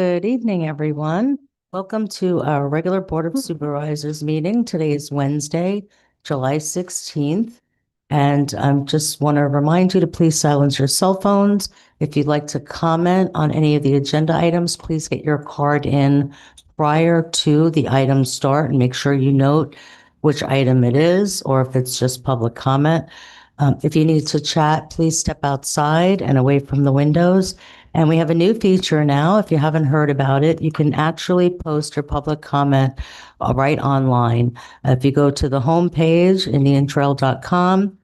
Good evening, everyone. Welcome to our regular Board of Supervisors meeting. Today is Wednesday, July 16th. And I just want to remind you to please silence your cell phones. If you'd like to comment on any of the agenda items, please get your card in prior to the item start and make sure you note which item it is or if it's just public comment. If you need to chat, please step outside and away from the windows. And we have a new feature now. If you haven't heard about it, you can actually post your public comment right online. If you go to the homepage, indiantrail.com,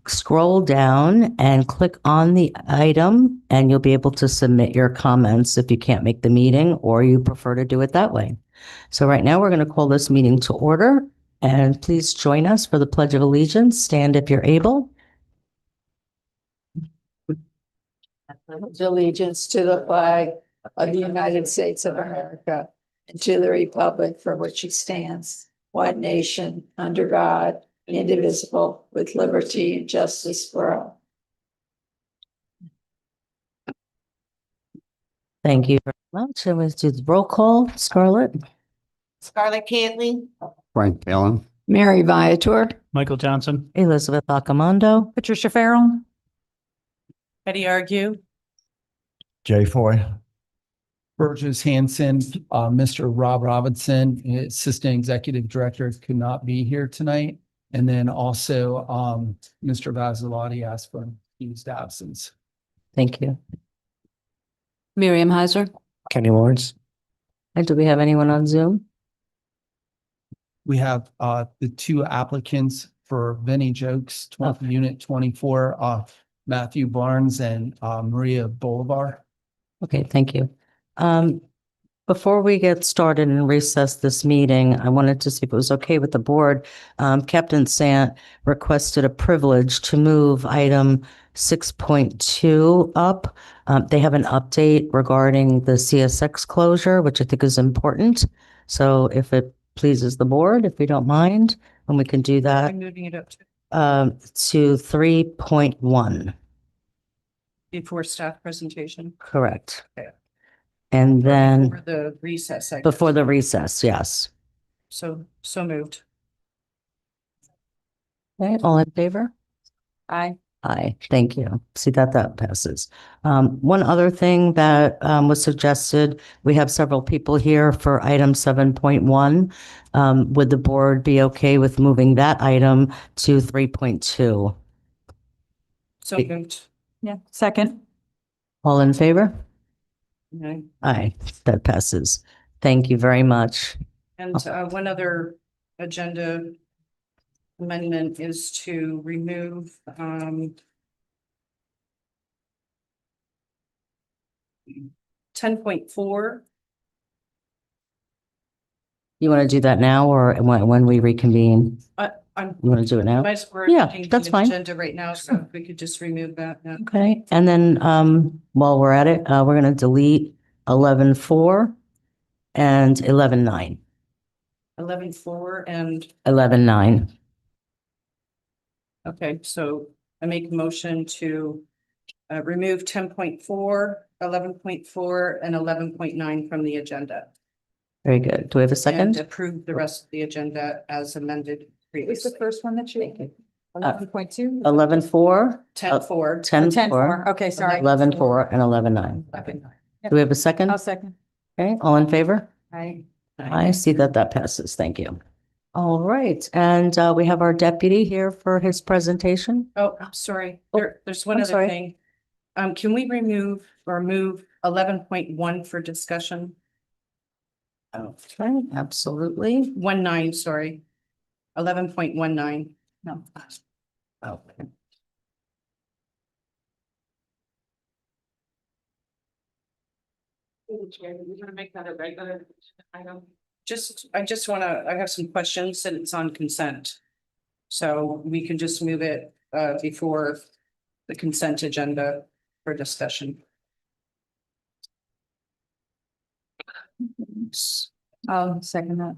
scroll down and click on the item, and you'll be able to submit your comments if you can't make the meeting or you prefer to do it that way. So right now we're going to call this meeting to order. And please join us for the Pledge of Allegiance. Stand if you're able. Allegiance to the flag of the United States of America and to the republic for which it stands, one nation, under God, indivisible, with liberty and justice for all. Thank you very much. And let's do the roll call. Scarlett? Scarlett Cantley. Frank Allen. Mary Viator. Michael Johnson. Elizabeth Accomando. Patricia Farrell. Betty Argue. Jay Foy. Burgess Hanson, Mr. Rob Robinson, Assistant Executive Director, could not be here tonight. And then also, Mr. Vasilati asked for an excused absence. Thank you. Miriam Heiser. Kenny Lawrence. And do we have anyone on Zoom? We have the two applicants for Vinnie Jokes, Okay. Unit 24, Matthew Barnes and Maria Bolivar. Okay, thank you. Before we get started and recess this meeting, I wanted to see if it was okay with the board. Captain Sant requested a privilege to move item 6.2 up. They have an update regarding the CSX closure, which I think is important. So if it pleases the board, if we don't mind, and we can do that I'm moving it up to 3.1. before staff presentation. Correct. Okay. And then For the recess. I guess. before the recess, yes. So moved. Okay, all in favor? Aye. Aye, thank you. See that passes. One other thing that was suggested, we have several people here for item 7.1. Would the board be okay with moving that item to 3.2? So moved. Yeah, second. All in favor? Okay. Aye, that passes. Thank you very much. And one other agenda amendment is to remove 10.4. You want to do that now or when we reconvene? I'm You want to do it now? might as well Yeah, changing that's the fine. agenda right now, so if we could just remove that now. Okay, and then while we're at it, we're going to delete 11.4 and 11.9. 11.4 and 11.9. okay, so I make a motion to remove 10.4, 11.4, and 11.9 from the agenda. Very good. Do we have a And second? approve the rest of the agenda as amended What's previously. the first one that you? Thank you. 11.2? 11.4, 10.4. 10.4, Okay, sorry. 11.4, and 11.9. Okay. Do we have a second? I'll second. Okay, all in favor? Aye. I see that passes. Thank you. All right, and we have our deputy here for his presentation. Oh, I'm sorry. Oh, There's one I'm other sorry. thing. Can we remove or move 11.1 for discussion? Okay, absolutely. 19, sorry. 11.19. No. Okay. We're gonna make that a regular item. I just wanna, I have some questions and it's on consent. So we can just move it before the consent agenda for discussion. I'll second that.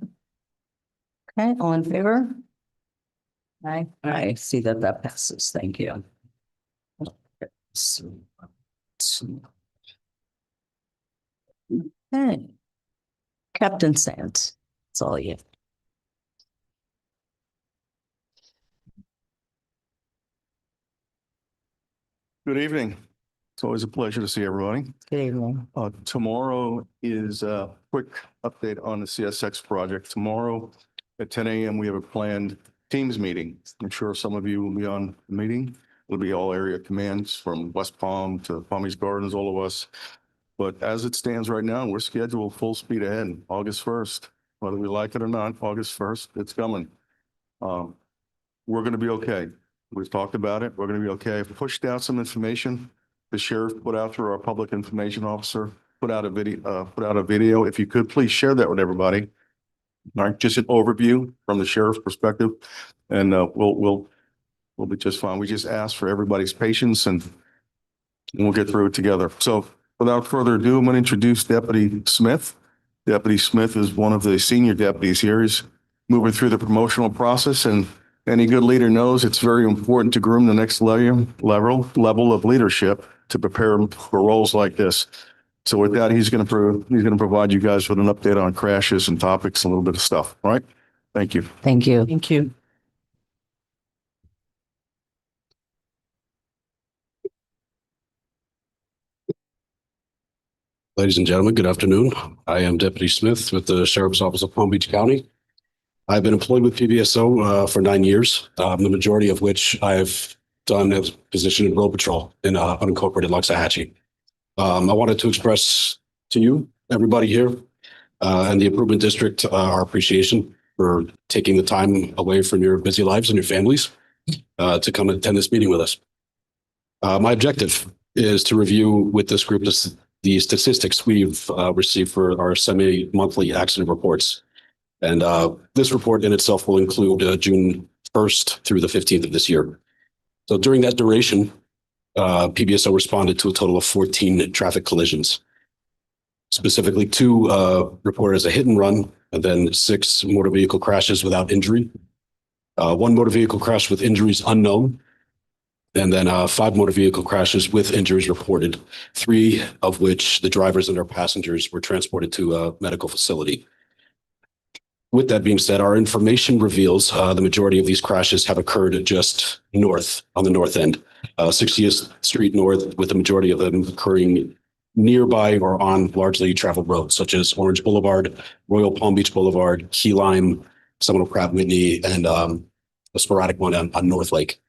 Okay, all in favor? Aye. I see that passes. Thank you. So Okay. Captain Sands, it's all you. Good evening. It's always a pleasure to see everybody. Good evening. Tomorrow is a quick update on the CSX project. Tomorrow at 10 a.m. we have a planned Teams meeting. I'm sure some of you will be on the meeting. It'll be all area commands from West Palm to Palmy's Gardens, all of us. But as it stands right now, we're scheduled full speed ahead, August 1st. Whether we like it or not, August 1st, it's coming. We're going to be okay. We've talked about it. We're going to be okay. I've pushed out some information. The sheriff put out through our public information officer, put out a video. If you could, please share that with everybody. All right, just an overview from the sheriff's perspective, and we'll be just fine. We just ask for everybody's patience and we'll get through it together. So without further ado, I'm going to introduce Deputy Smith. Deputy Smith is one of the senior deputies here. He's moving through the promotional process, and any good leader knows it's very important to groom the next level of leadership to prepare them for roles like this. So with that, he's going to provide you guys with an update on crashes and topics, a little bit of stuff. All right. Thank you. Thank you. Thank you. Ladies and gentlemen, good afternoon. I am Deputy Smith with the Sheriff's Office of Palm Beach County. I've been employed with PBSO for 9 years, the majority of which I've done as position in road patrol in unincorporated Loxahatchee. I wanted to express to you, everybody here, and the Improvement District, our appreciation for taking the time away from your busy lives and your families to come and attend this meeting with us. My objective is to review with this group the statistics we've received for our semi-monthly accident reports. And this report in itself will include June 1st through the 15th of this year. So during that duration, PBSO responded to a total of 14 traffic collisions. Specifically, 2 reported as a hit and run, and then 6 motor vehicle crashes without injury. 1 motor vehicle crash with injuries unknown, and then 5 motor vehicle crashes with injuries reported, 3 of which the drivers and their passengers were transported to a medical facility. With that being said, our information reveals the majority of these crashes have occurred just north, on the north end, 60th Street North, with the majority of them occurring nearby or on largely traveled roads, such as Orange Boulevard, Royal Palm Beach Boulevard, Key Lime, Seminole Pratt Whitney, and a sporadic one on North Lake.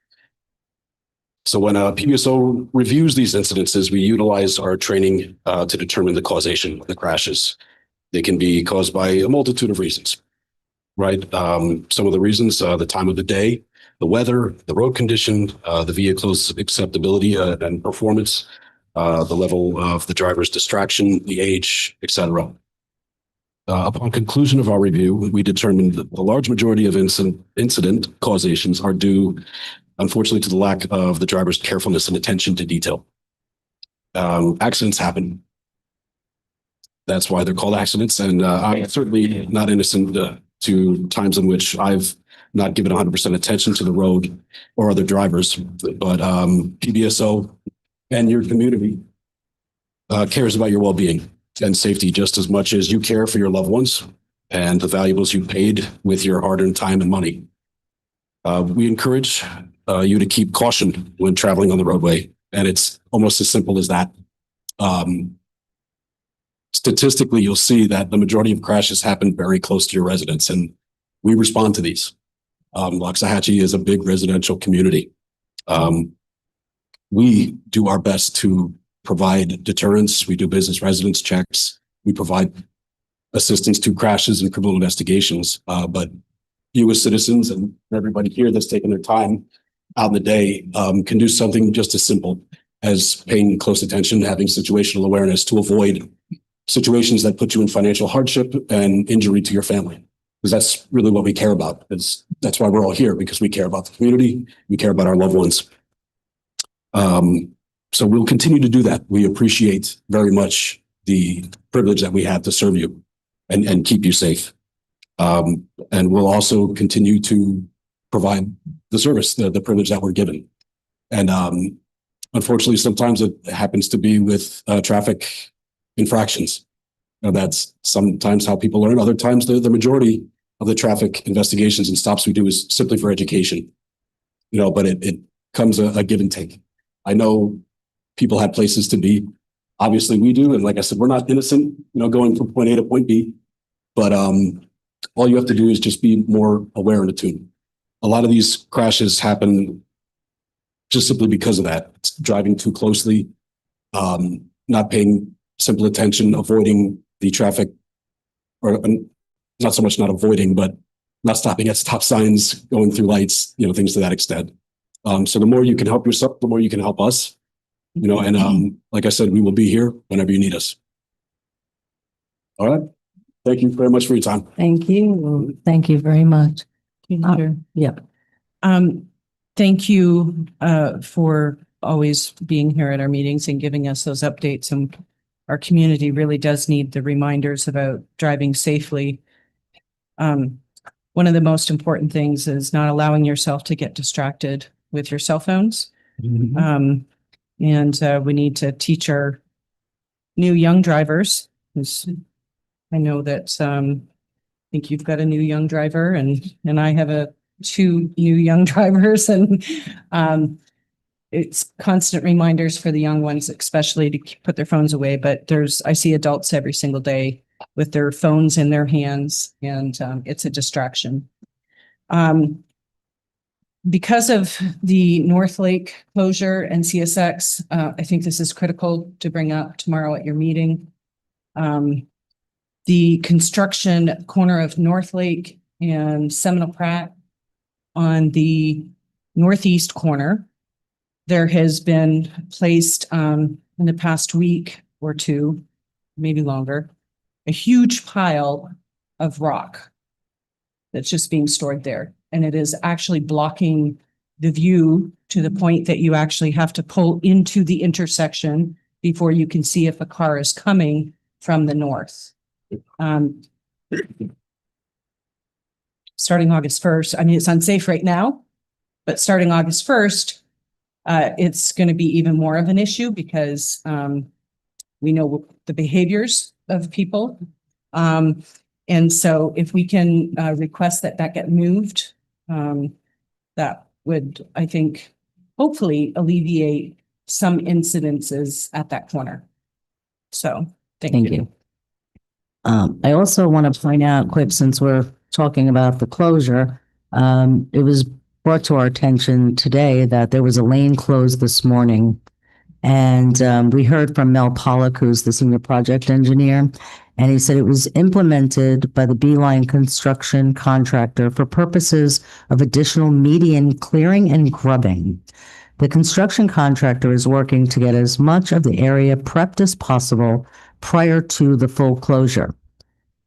So when PBSO reviews these incidences, we utilize our training to determine the causation of the crashes. They can be caused by a multitude of reasons, right? Some of the reasons, the time of the day, the weather, the road condition, the vehicle's acceptability and performance, the level of the driver's distraction, the age, etc. Upon conclusion of our review, we determined that the large majority of incident causations are due, unfortunately, to the lack of the driver's carefulness and attention to detail. Accidents happen. That's why they're called accidents. And I'm certainly not innocent to times in which I've not given 100% attention to the road or other drivers. But PBSO and your community cares about your well-being and safety just as much as you care for your loved ones and the valuables you paid with your hard-earned time and money. We encourage you to keep caution when traveling on the roadway. And it's almost as simple as that. Statistically, you'll see that the majority of crashes happen very close to your residence, and we respond to these. Loxahatchee is a big residential community. We do our best to provide deterrence. We do business residence checks. We provide assistance to crashes and criminal investigations. But you as citizens and everybody here that's taking their time out in the day can do something just as simple as paying close attention, having situational awareness to avoid situations that put you in financial hardship and injury to your family. Because that's really what we care about. That's why we're all here, because we care about the community. We care about our loved ones. So we'll continue to do that. We appreciate very much the privilege that we have to serve you and keep you safe. And we'll also continue to provide the service, the privilege that we're given. And unfortunately, sometimes it happens to be with traffic infractions. That's sometimes how people learn. Other times, the majority of the traffic investigations and stops we do is simply for education. But it comes a give and take. I know people have places to be. Obviously, we do. And like I said, we're not innocent, going from point A to point B. But all you have to do is just be more aware and attuned. A lot of these crashes happen just simply because of that. It's driving too closely, not paying simple attention, avoiding the traffic, or not so much not avoiding, but not stopping at stop signs, going through lights, things to that extent. So the more you can help yourself, the more you can help us, and like I said, we will be here whenever you need us. All right. Thank you very much for your time. Thank you. Thank you very much. Yep. Thank you for always being here at our meetings and giving us those updates. And our community really does need the reminders about driving safely. One of the most important things is not allowing yourself to get distracted with your cell phones. And we need to teach our new young drivers. I know that I think you've got a new young driver, and I have two new young drivers, and it's constant reminders for the young ones, especially to put their phones away. But I see adults every single day with their phones in their hands, and it's a distraction. Because of the North Lake closure and CSX, I think this is critical to bring up tomorrow at your meeting. The construction corner of North Lake and Seminole Pratt on the northeast corner, there has been placed in the past week or two, maybe longer, a huge pile of rock that's just being stored there. And it is actually blocking the view to the point that you actually have to pull into the intersection before you can see if a car is coming from the north. Starting August 1st, I mean, it's unsafe right now, but starting August 1st, it's going to be even more of an issue because we know the behaviors of people. And so if we can request that get moved, that would, I think, hopefully alleviate some incidences at that corner. So thank you. I also want to point out quick, since we're talking about the closure, it was brought to our attention today that there was a lane closed this morning. And we heard from Mel Pollock, who's the senior project engineer, and he said it was implemented by the Beeline construction contractor for purposes of additional median clearing and grubbing. The construction contractor is working to get as much of the area prepped as possible prior to the full closure.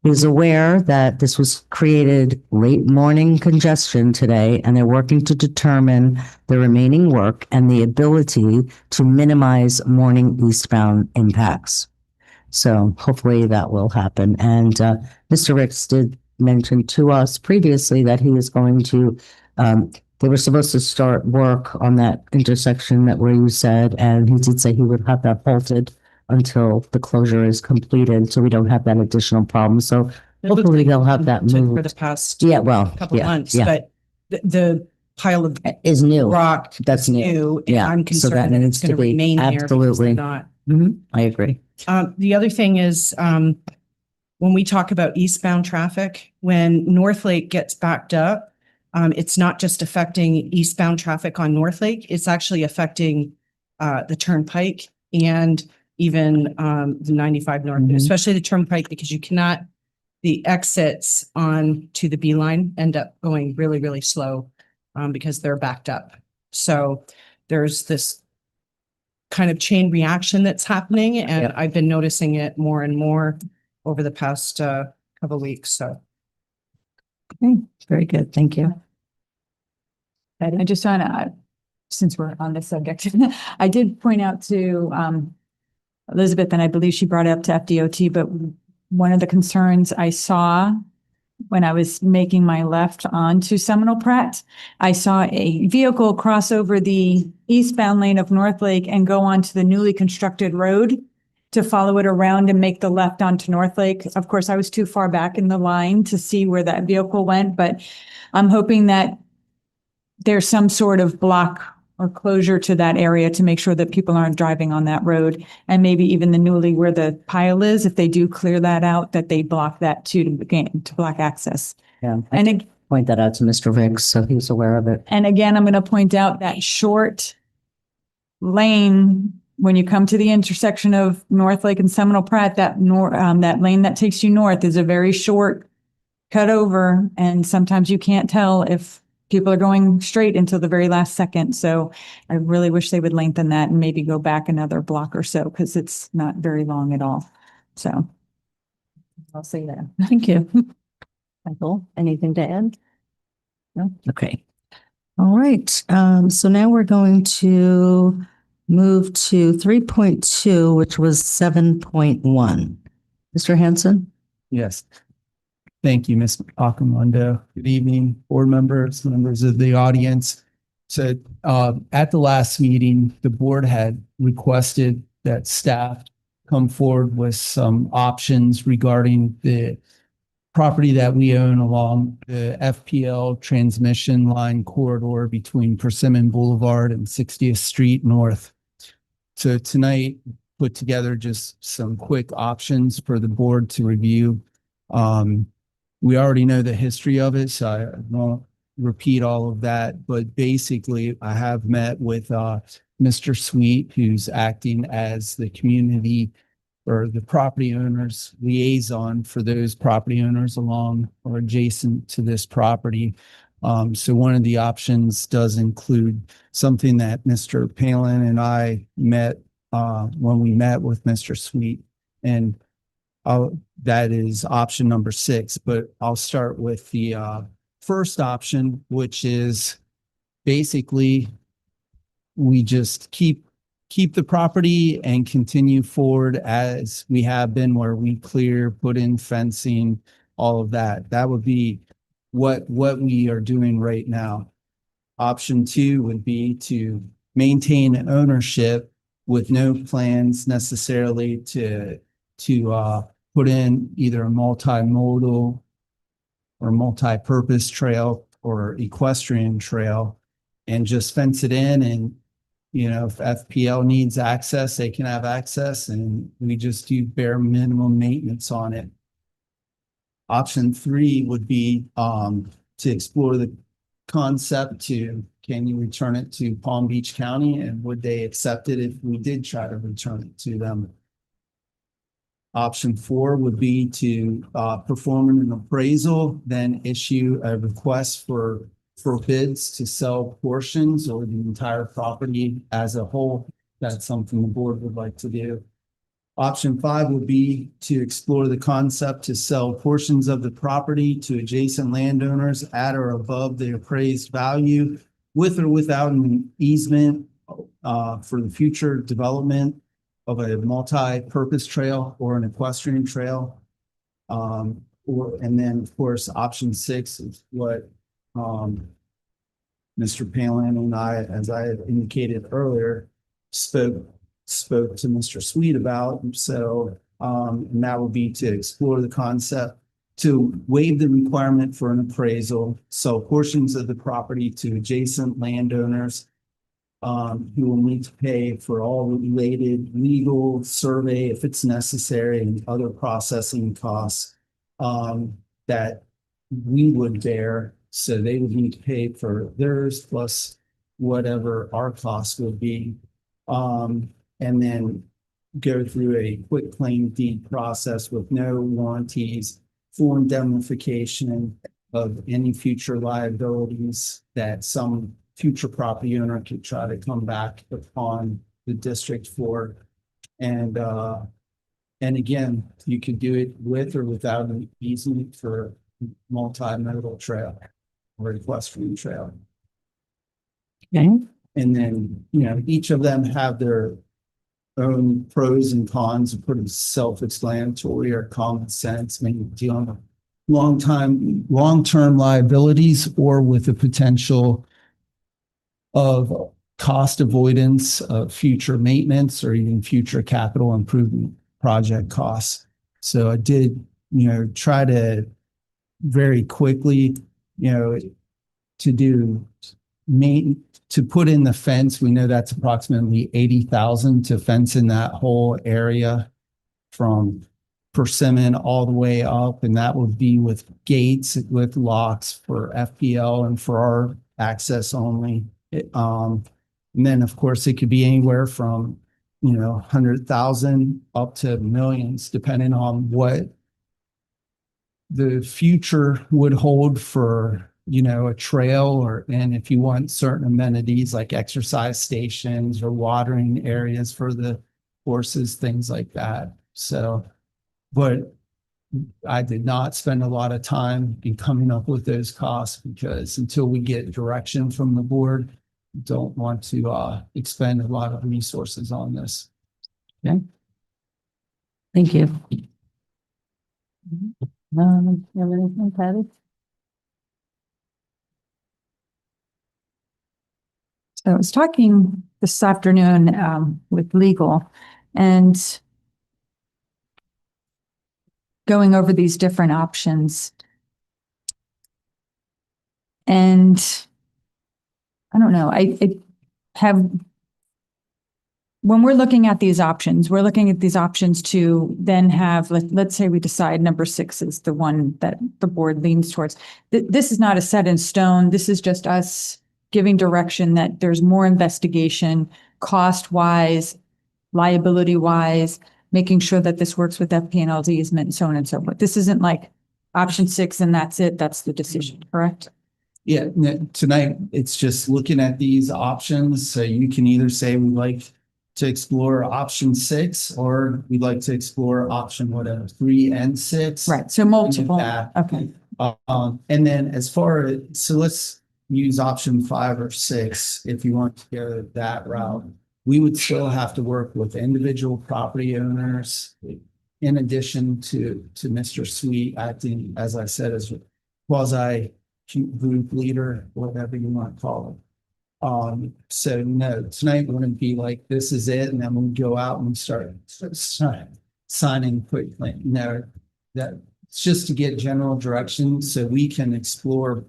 He is aware that this was created late morning congestion today, and they're working to determine the remaining work and the ability to minimize morning eastbound impacts. So hopefully that will happen. And Mr. Ricks did mention to us previously that he was going to, they were supposed to start work on that intersection that where you said, and he did say he would have that halted until the closure is completed, so we don't have that additional problem. So hopefully they'll have that moved for the past couple months, but the pile of is new. Rock That's new. and Yeah, I'm so concerned that that needs it's going to to be remain here because absolutely. they're not. I agree. The other thing is when we talk about eastbound traffic, when North Lake gets backed up, it's not just affecting eastbound traffic on North Lake, it's actually affecting the Turnpike and even the 95 North, especially the Turnpike, because you cannot, the exits on to the Beeline end up going really, really slow because they're backed up. So there's this kind of chain reaction that's happening, and I've been noticing it more and more over the past couple of weeks. So Very good. Thank you. I just want to, since we're on this subject, I did point out to Elizabeth, and I believe she brought it up to FDOT, but one of the concerns I saw when I was making my left onto Seminole Pratt, I saw a vehicle cross over the eastbound lane of North Lake and go onto the newly constructed road to follow it around and make the left onto North Lake. Of course, I was too far back in the line to see where that vehicle went, but I'm hoping that there's some sort of block or closure to that area to make sure that people aren't driving on that road. And maybe even the newly where the pile is, if they do clear that out, that they block that too to block access. Yeah. And Point that out to Mr. Riggs, so he's aware of it. And again, I'm going to point out that short lane, when you come to the intersection of North Lake and Seminole Pratt, that lane that takes you north is a very short cut over. And sometimes you can't tell if people are going straight until the very last second. So I really wish they would lengthen that and maybe go back another block or so, because it's not very long at all. So I'll say that. Thank you. Michael, anything to add? No? Okay. All right. So now we're going to move to 3.2, which was 7.1. Mr. Hanson? Yes. Thank you, Ms. Akamondo. Good evening, board members, members of the audience. So at the last meeting, the board had requested that staff come forward with some options regarding the property that we own along the FPL transmission line corridor between Persimmon Boulevard and 60th Street North. So tonight, put together just some quick options for the board to review. We already know the history of it, so I won't repeat all of that. But basically, I have met with Mr. Sweet, who's acting as the community or the property owner's liaison for those property owners along or adjacent to this property. So one of the options does include something that Mr. Palin and I met when we met with Mr. Sweet, and that is option number 6. But I'll start with the first option, which is basically we just keep the property and continue forward as we have been, where we clear, put in fencing, all of that. That would be what we are doing right now. Option 2 would be to maintain an ownership with no plans necessarily to put in either a multimodal or multi-purpose trail or equestrian trail, and just fence it in. And if FPL needs access, they can have access, and we just do bare minimum maintenance on it. Option 3 would be to explore the concept to, can you return it to Palm Beach County, and would they accept it if we did try to return it to them? Option 4 would be to perform an appraisal, then issue a request for bids to sell portions or the entire property as a whole. That's something the board would like to do. Option 5 would be to explore the concept to sell portions of the property to adjacent landowners at or above the appraised value, with or without an easement for the future development of a multi-purpose trail or an equestrian trail. And then of course, option 6 is what Mr. Palin and I, as I had indicated earlier, spoke to Mr. Sweet about. So, and that would be to explore the concept to waive the requirement for an appraisal, sell portions of the property to adjacent landowners who will need to pay for all related legal, survey, if it's necessary, and other processing costs that we would bear. So they would need to pay for theirs plus whatever our costs would be. And then go through a quick claim deed process with no warranties, full indemnification of any future liabilities that some future property owner could try to come back upon the district for. And again, you could do it with or without an easement for multimodal trail or equestrian trail. Okay. And then, each of them have their own pros and cons, are pretty self-explanatory or common sense, maybe dealing with long-term liabilities or with the potential of cost avoidance of future maintenance or even future capital improvement project costs. So I did, try to very quickly, to do to put in the fence. We know that's approximately 80,000 to fence in that whole area from Persimmon all the way up. And that would be with gates, with locks for FPL and for our access only. And then of course it could be anywhere from, 100,000 up to millions, depending on what the future would hold for, a trail and if you want certain amenities like exercise stations or watering areas for the horses, things like that. So, but I did not spend a lot of time in coming up with those costs because until we get direction from the board, don't want to expend a lot of resources on this. Okay. Thank you. You have anything, Patty? So I was talking this afternoon with legal and going over these different options. And I don't know, I have, when we're looking at these options, we're looking at these options to then have, let's say we decide number 6 is the one that the board leans towards. This is not a set in stone. This is just us giving direction that there's more investigation, cost-wise, liability-wise, making sure that this works with FP&L's easement and so on and so forth. This isn't like option 6 and that's it. That's the decision, correct? Yeah, tonight it's just looking at these options. So you can either say we'd like to explore option 6 or we'd like to explore option whatever, 3 and 6. Right, so multiple, Yeah. okay. And then as far as, so let's use option 5 or 6 if you want to go that route. We would still have to work with individual property owners in addition to Mr. Sweet acting, as I said, as quasi group leader, whatever you want to call it. So no, tonight wouldn't be like, this is it, and then we'll go out and start signing quickly. No, that it's just to get general direction so we can explore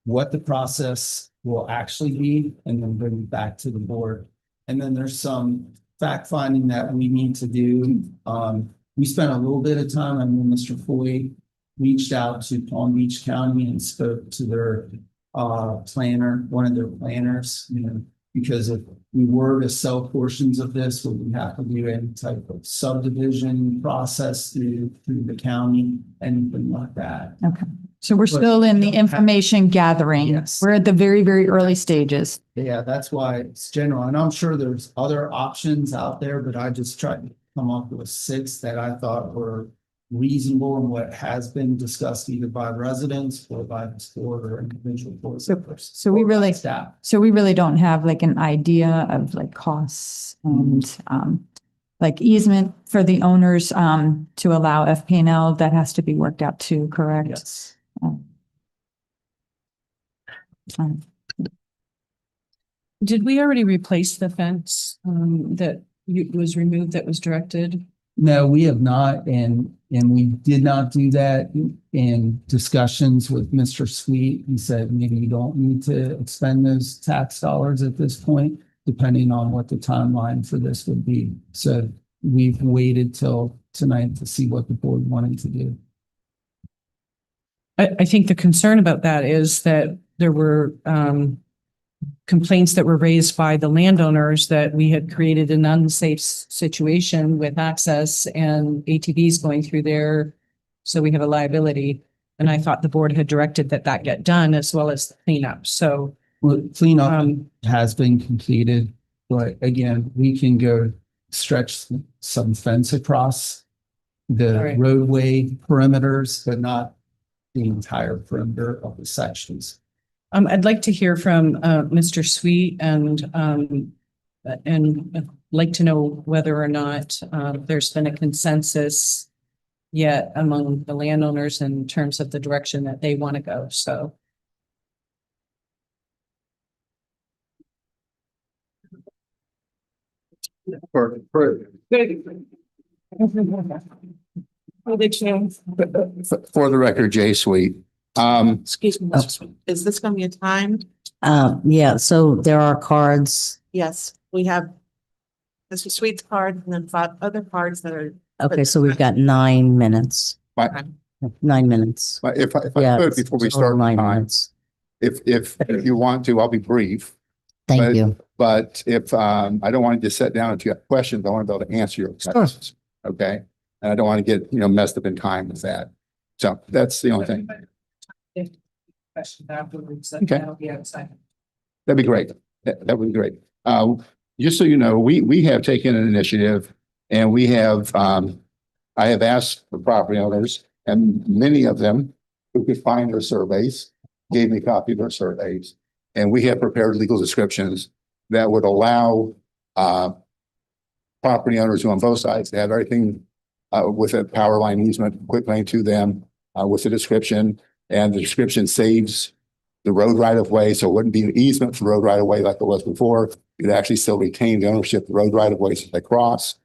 what the process will actually be and then bring it back to the board. And then there's some fact finding that we need to do. We spent a little bit of time, I mean, Mr. Foy reached out to Palm Beach County and spoke to their planner, one of their planners, because if we were to sell portions of this, would we have to do any type of subdivision process through the county, anything like that? Okay. So we're still in the information gathering. Yes. We're at the very, very early stages. Yeah, that's why it's general. And I'm sure there's other options out there, but I just tried to come up with 6 that I thought were reasonable and what has been discussed either by residents or by the board or individual boards. So we really, Staff. so we really don't have like an idea of like costs and like easement for the owners to allow FP&L. That has to be worked out too, correct? Yes. Did we already replace the fence that was removed that was directed? No, we have not, and we did not do that in discussions with Mr. Sweet. He said maybe you don't need to expend those tax dollars at this point, depending on what the timeline for this would be. So we've waited till tonight to see what the board wanted to do. I think the concern about that is that there were complaints that were raised by the landowners that we had created an unsafe situation with access and ATVs going through there. So we have a liability. And I thought the board had directed that get done as well as the cleanup. So Well, cleanup has been completed, but again, we can go stretch some fence across the Right. roadway perimeters, but not the entire perimeter of the sections. I'd like to hear from Mr. Sweet and like to know whether or not there's been a consensus yet among the landowners in terms of the direction that they want to go. So. For For the record, Jay Sweet. Excuse me, Mr. Sweet. Is this gonna be a time? Yeah, so there are cards. Yes, we have Mr. Sweet's card and then 5 other cards that are. Okay, so we've got 9 minutes. But 9 minutes. if I Yeah, could, it's before we total start 9 time, minutes. if you want to, I'll be brief. Thank but- you. But if, I don't want to just sit down if you have questions, I want to be able to answer your questions. Okay? And I don't want to get, messed up in time with that. So that's the only thing. Question afterwards. Okay. That'll be outside. That'd be great. That would be great. Just so you know, we have taken an initiative and we have, I have asked the property owners and many of them who could find their surveys, gave me a copy of their surveys. And we have prepared legal descriptions that would allow, property owners who on both sides to have everything, with a power line easement, quick lane to them, with the description. And the description saves the road right of way. So it wouldn't be an easement for road right of way like it was before. You'd actually still retain the ownership of the road right of ways as they cross.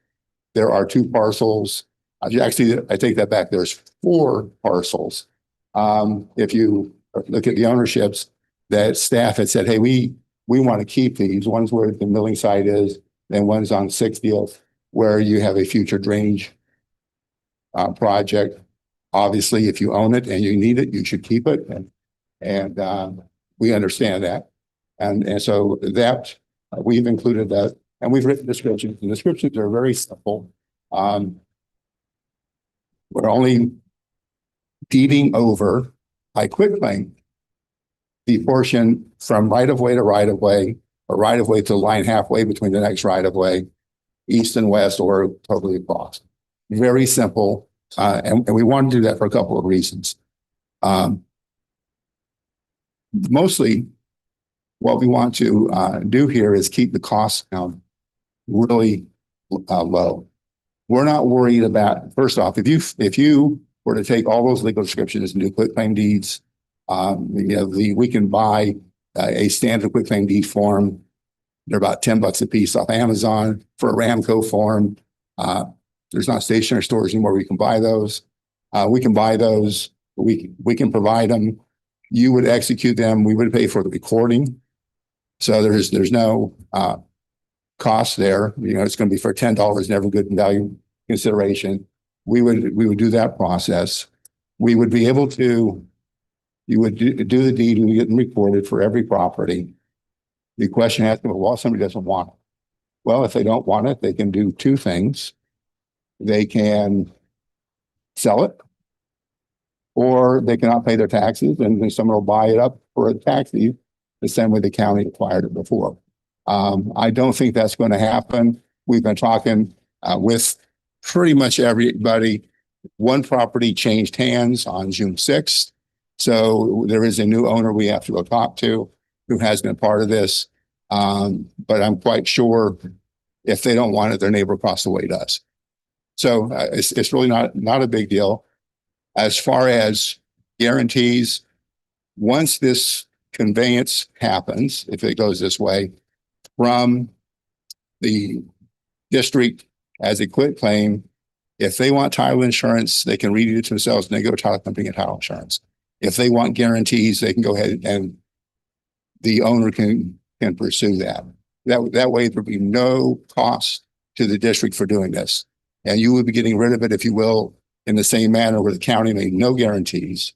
There are 2 parcels. Actually, I take that back. There's 4 parcels. If you look at the ownerships that staff had said, hey, we want to keep these. One's where the milling site is, and one's on 60th, where you have a future drainage project. Obviously, if you own it and you need it, you should keep it. And we understand that. And so that we've included that, and we've written descriptions. The descriptions are very simple. We're only deeding over by quitclaim the portion from right of way to right of way, or right of way to the line halfway between the next right of way, east and west, or totally across. Very simple. And we want to do that for a couple of reasons. Mostly what we want to do here is keep the costs down really low. We're not worried about, first off, if you were to take all those legal descriptions and do quitclaim deeds, we can buy a standard quitclaim deed form. They're about $10 a piece off Amazon for a Ramco form. There's not stationary stores anymore where you can buy those. We can buy those. We can provide them. You would execute them. We would pay for the recording. So there's no cost there. It's going to be for $10, never good in value consideration. We would do that process. We would be able to, you would do the deed and get them recorded for every property. The question has to be, well, somebody doesn't want it. Well, if they don't want it, they can do 2 things. They can sell it, or they cannot pay their taxes, and then someone will buy it up for a tax deed the same way the county acquired it before. I don't think that's going to happen. We've been talking with pretty much everybody. One property changed hands on June 6th. So there is a new owner we have to go talk to who has been part of this. But I'm quite sure if they don't want it, their neighbor across the way does. So it's really not a big deal. As far as guarantees, once this conveyance happens, if it goes this way, from the district as a quitclaim, if they want title insurance, they can read it to themselves and they go to title company and title insurance. If they want guarantees, they can go ahead and the owner can pursue that. That way there'll be no cost to the district for doing this. And you would be getting rid of it, if you will, in the same manner where the county made no guarantees.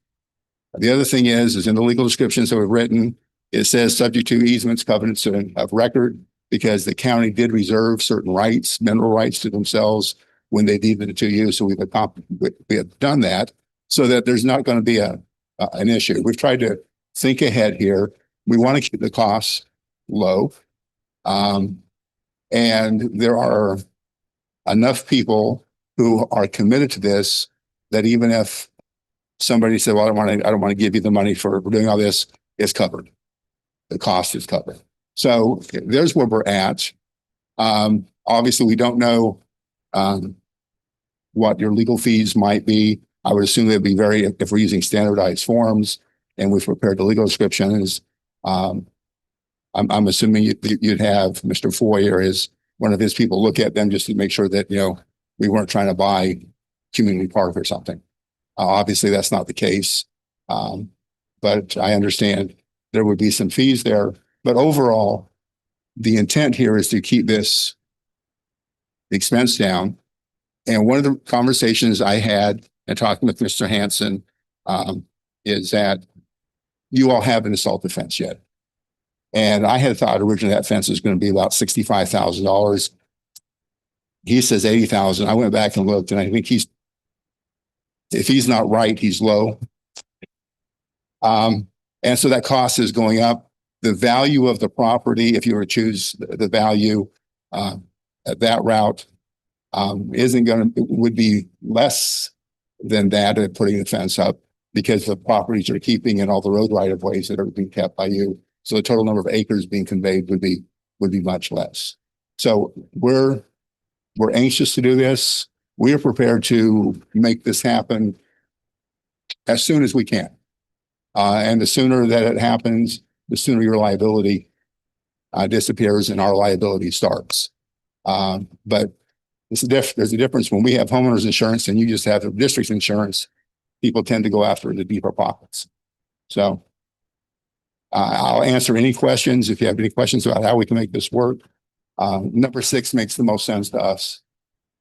The other thing is in the legal descriptions that we've written, it says subject to easements, covenants of record, because the county did reserve certain rights, mineral rights to themselves when they deeded it to you. So we have done that so that there's not going to be an issue. We've tried to think ahead here. We want to keep the costs low. And there are enough people who are committed to this that even if somebody said, well, I don't want to give you the money for doing all this, it's covered. The cost is covered. So there's where we're at. Obviously, we don't know what your legal fees might be. I would assume they'd be if we're using standardized forms and we've prepared the legal descriptions. I'm assuming you'd have Mr. Foy or one of his people look at them just to make sure that, we weren't trying to buy community park or something. Obviously, that's not the case. But I understand there would be some fees there. But overall, the intent here is to keep this expense down. And one of the conversations I had and talking with Mr. Hanson is that you all haven't installed the fence yet. And I had thought originally that fence was going to be about $65,000. He says 80,000. I went back and looked, and I think if he's not right, he's low. And so that cost is going up. The value of the property, if you were to choose the value at that route, would be less than that of putting the fence up, because the properties are keeping and all the road right of ways that are being kept by you. So the total number of acres being conveyed would be much less. So we're anxious to do this. We are prepared to make this happen as soon as we can. And the sooner that it happens, the sooner your liability disappears and our liability starts. But there's a difference when we have homeowners insurance and you just have the district's insurance. People tend to go after the deeper pockets. So I'll answer any questions if you have any questions about how we can make this work. Number 6 makes the most sense to us.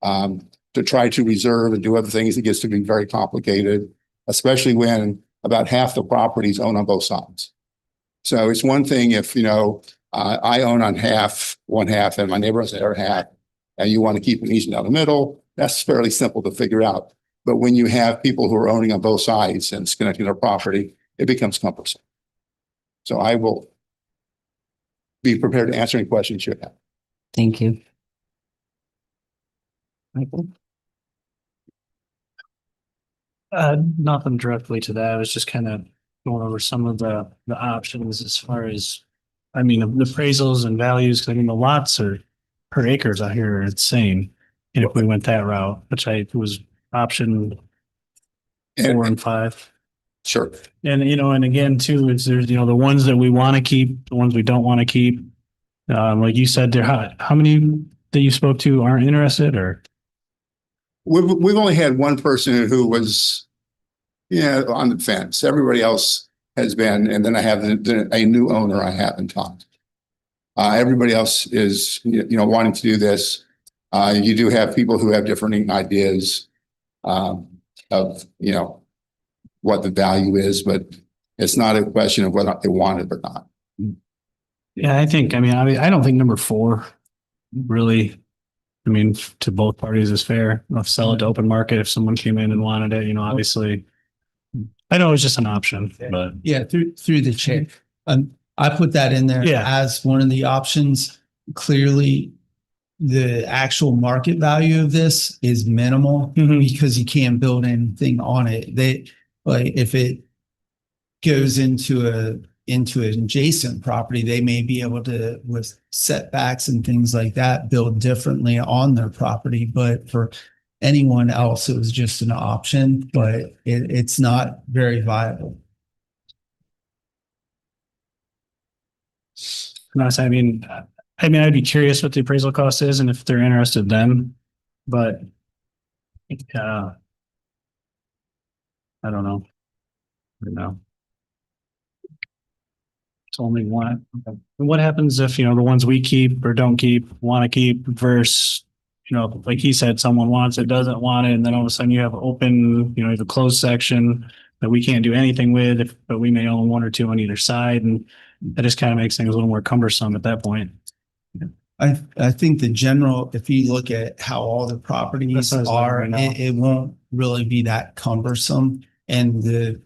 To try to reserve and do other things, it gets to be very complicated, especially when about half the properties own on both sides. So it's one thing if, I own on one half, and my neighbor owns the other half, and you want to keep an easement down the middle, that's fairly simple to figure out. But when you have people who are owning on both sides and it's connecting their property, it becomes cumbersome. So I will be prepared to answer any questions you have. Thank you. Michael? Nothing directly to that. I was just kind of going over some of the options as far as, the appraisals and values. 'Cause the lots are per acres out here are insane. And if we went that route, which was option 4 and 5. Sure. And, and again, too, is there's, the ones that we want to keep, the ones we don't want to keep. Like you said, how many that you spoke to aren't interested, or? We've only had one person who was, on the fence. Everybody else has been, and then I have a new owner I haven't talked. Everybody else is, wanting to do this. You do have people who have different ideas of, what the value is, but it's not a question of whether they want it or not. Yeah, I think, I don't think number 4 really, to both parties is fair. I'll sell it to open market if someone came in and wanted it, obviously. I know it's just an option, but Yeah, through the chair. I put that in there Yeah. as one of the options. Clearly, the actual market value of this is minimal because you can't build anything on it. If it goes into an adjacent property, they may be able to, with setbacks and things like that, build differently on their property. But for anyone else, it was just an option, but it's not very viable. nice. I'd be curious what the appraisal cost is and if they're interested then, but I don't know. It's only one. What happens if, the ones we keep or don't keep, want to keep versus, like he said, someone wants it, doesn't want it, and then all of a sudden you have open, you have a closed section that we can't do anything with, but we may own 1 or 2 on either side, and that just kind of makes things a little more cumbersome at that point. I think if you look at how all the properties That's what I was looking are, right now. it won't really be that cumbersome. And the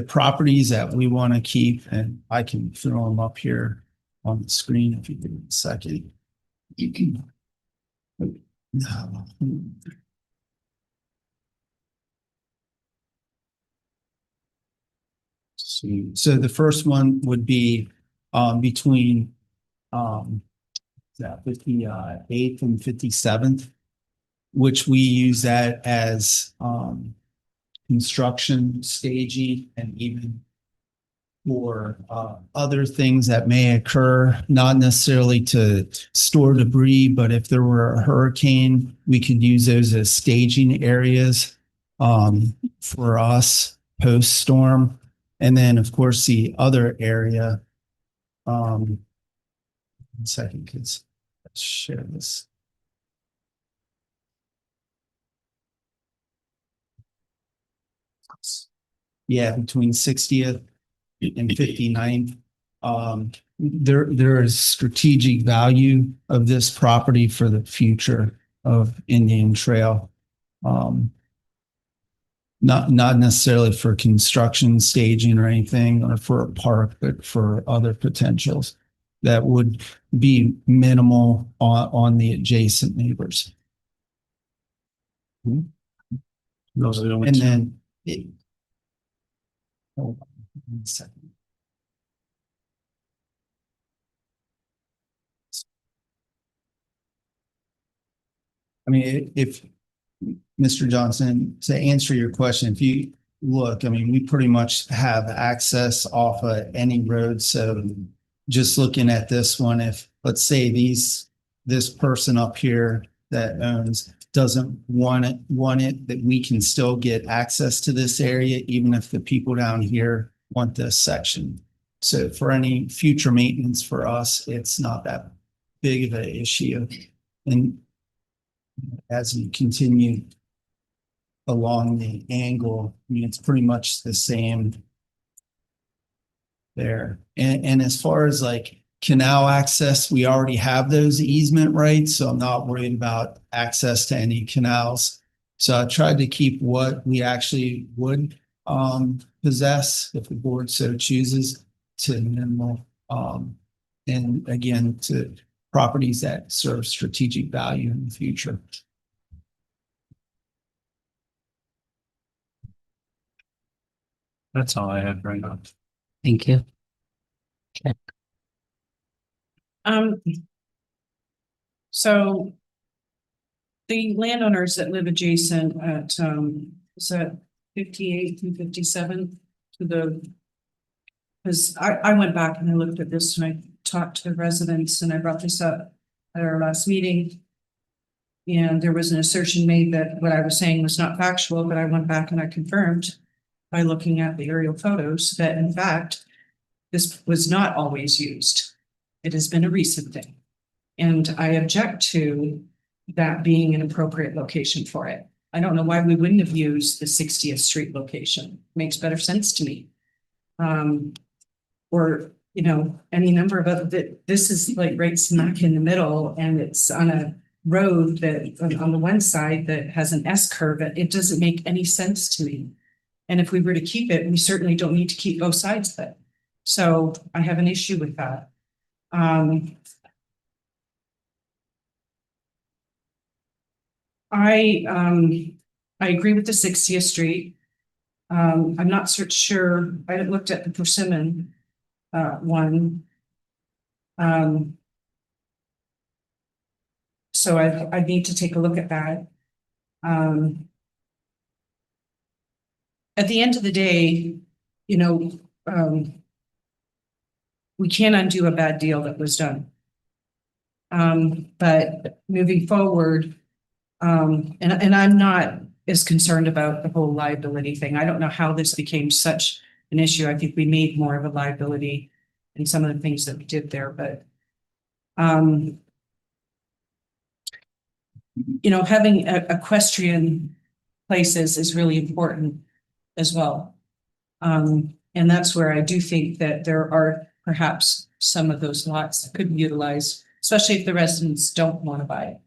properties that we want to keep, and I can throw them up here on the screen if you give me a second. You can. So the first one would be between 58th and 57th, which we use that as construction, staging, and even for other things that may occur, not necessarily to store debris, but if there were a hurricane, we could use those as staging areas for us post-storm. And then, of course, the other area, 1 second, kids, let's share this. Yeah, between 60th and 59th. There is strategic value of this property for the future of Indian Trail. Not necessarily for construction, staging, or anything, or for a park, but for other potentials that would be minimal on the adjacent neighbors. Those are the only And two. then hold on 1 second. I mean, if Mr. Johnson, to answer your question, if you look, I mean, we pretty much have access off of any road. So just looking at this one, if let's say this person up here that owns doesn't want it, that we can still get access to this area, even if the people down here want this section. So for any future maintenance for us, it's not that big of an issue. And as we continue along the angle, I mean, it's pretty much the same there. And as far as like canal access, we already have those easement rights, so I'm not worried about access to any canals. So I tried to keep what we actually would possess, if the board so chooses, to minimal. And again, to properties that serve strategic value in the future. That's all I had right now. Thank you. So the landowners that live adjacent at, is that 58th and 57th to the, because I went back and I looked at this and I talked to the residents and I brought this up at our last meeting. And there was an assertion made that what I was saying was not factual, but I went back and I confirmed by looking at the aerial photos that in fact, this was not always used. It has been a recent thing. And I object to that being an appropriate location for it. I don't know why we wouldn't have used the 60th Street location. Makes better sense to me. Or, you know, any number of other, this is like right smack in the middle and it's on a road that on the one side that has an S curve. It doesn't make any sense to me. And if we were to keep it, we certainly don't need to keep both sides of it. So I have an issue with that. I agree with the 60th Street. I'm not so sure. I looked at the Persimmon one. So I need to take a look at that. At the end of the day, you know, we can't undo a bad deal that was done. But moving forward, and I'm not as concerned about the whole liability thing. I don't know how this became such an issue. I think we made more of a liability in some of the things that we did there, but you know, having equestrian places is really important as well. And that's where I do think that there are perhaps some of those lots that could be utilized, especially if the residents don't want to buy it.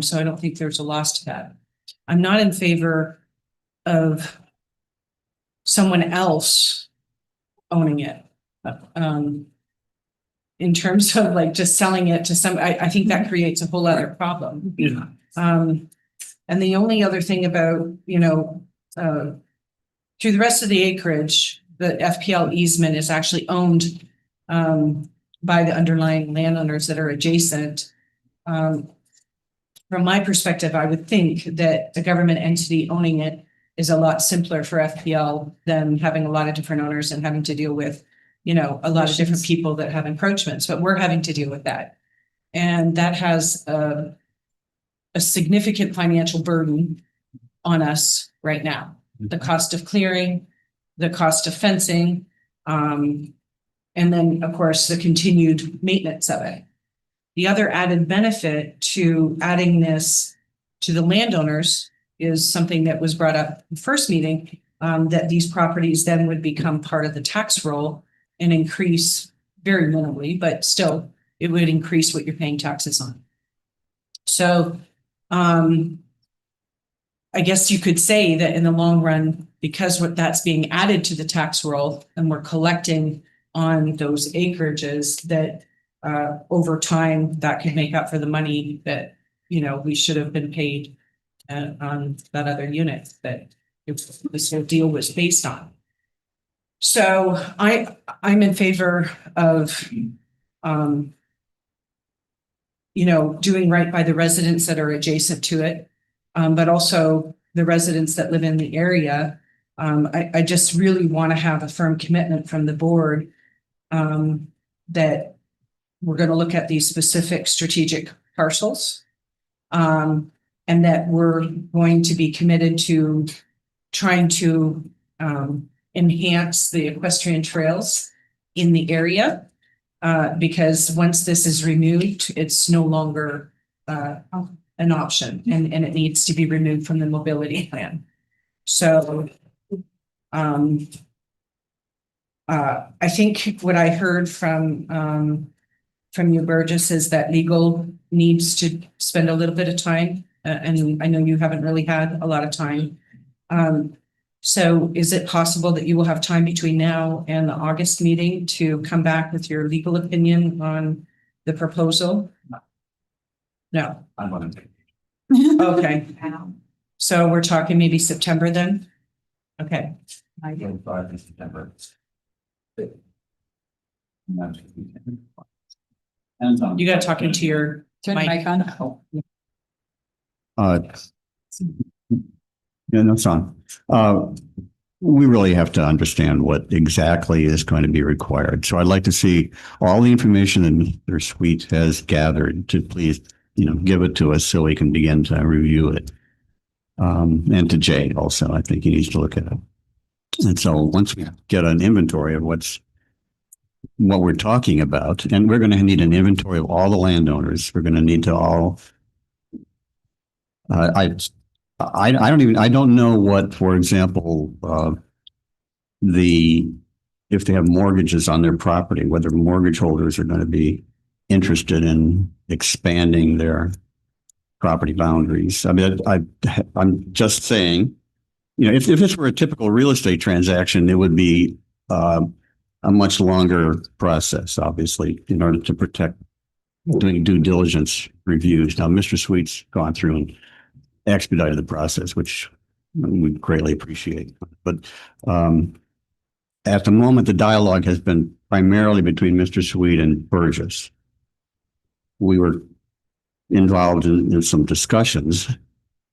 So I don't think there's a loss to that. I'm not in favor of someone else owning it. In terms of like just selling it to some, I think that creates a whole other problem. Yeah. And the only other thing about, you know, through the rest of the acreage, the FPL easement is actually owned by the underlying landowners that are adjacent. From my perspective, I would think that a government entity owning it is a lot simpler for FPL than having a lot of different owners and having to deal with you know, a lot of different people that have encroachments, but we're having to deal with that. And that has a significant financial burden on us right now. The cost of clearing, the cost of fencing, and then, of course, the continued maintenance of it. The other added benefit to adding this to the landowners is something that was brought up in the first meeting, that these properties then would become part of the tax roll and increase very minimally, but still it would increase what you're paying taxes on. So I guess you could say that in the long run, because what that's being added to the tax roll and we're collecting on those acreages, that over time that could make up for the money that, you know, we should have been paid on that other unit that this whole deal was based on. So I'm in favor of you know, doing right by the residents that are adjacent to it, but also the residents that live in the area. I just really want to have a firm commitment from the board that we're going to look at these specific strategic parcels, and that we're going to be committed to trying to enhance the equestrian trails in the area. Because once this is removed, it's no longer an option, and it needs to be removed from the mobility plan. So I think what I heard from you, Burgess, is that legal needs to spend a little bit of time, and I know you haven't really had a lot of time. So is it possible that you will have time between now and the August meeting to come back with your legal opinion on the proposal? No. Okay. So we're talking maybe September then? Okay. You got to talk into your Turn the mic on. Yeah, no, it's on. We really have to understand what exactly is going to be required. So I'd like to see all the information that Mr. Sweet has gathered to please, you know, give it to us so we can begin to review it. And to Jay also, I think he needs to look at it. And so once we get an inventory of what we're talking about, and we're going to need an inventory of all the landowners, we're going to need to all, I don't know what, for example, if they have mortgages on their property, whether mortgage holders are going to be interested in expanding their property boundaries. I mean, I'm just saying, you know, if this were a typical real estate transaction, it would be a much longer process, obviously, in order to protect doing due diligence reviews. Now, Mr. Sweet's gone through and expedited the process, which we greatly appreciate. But at the moment, the dialogue has been primarily between Mr. Sweet and Burgess. We were involved in some discussions,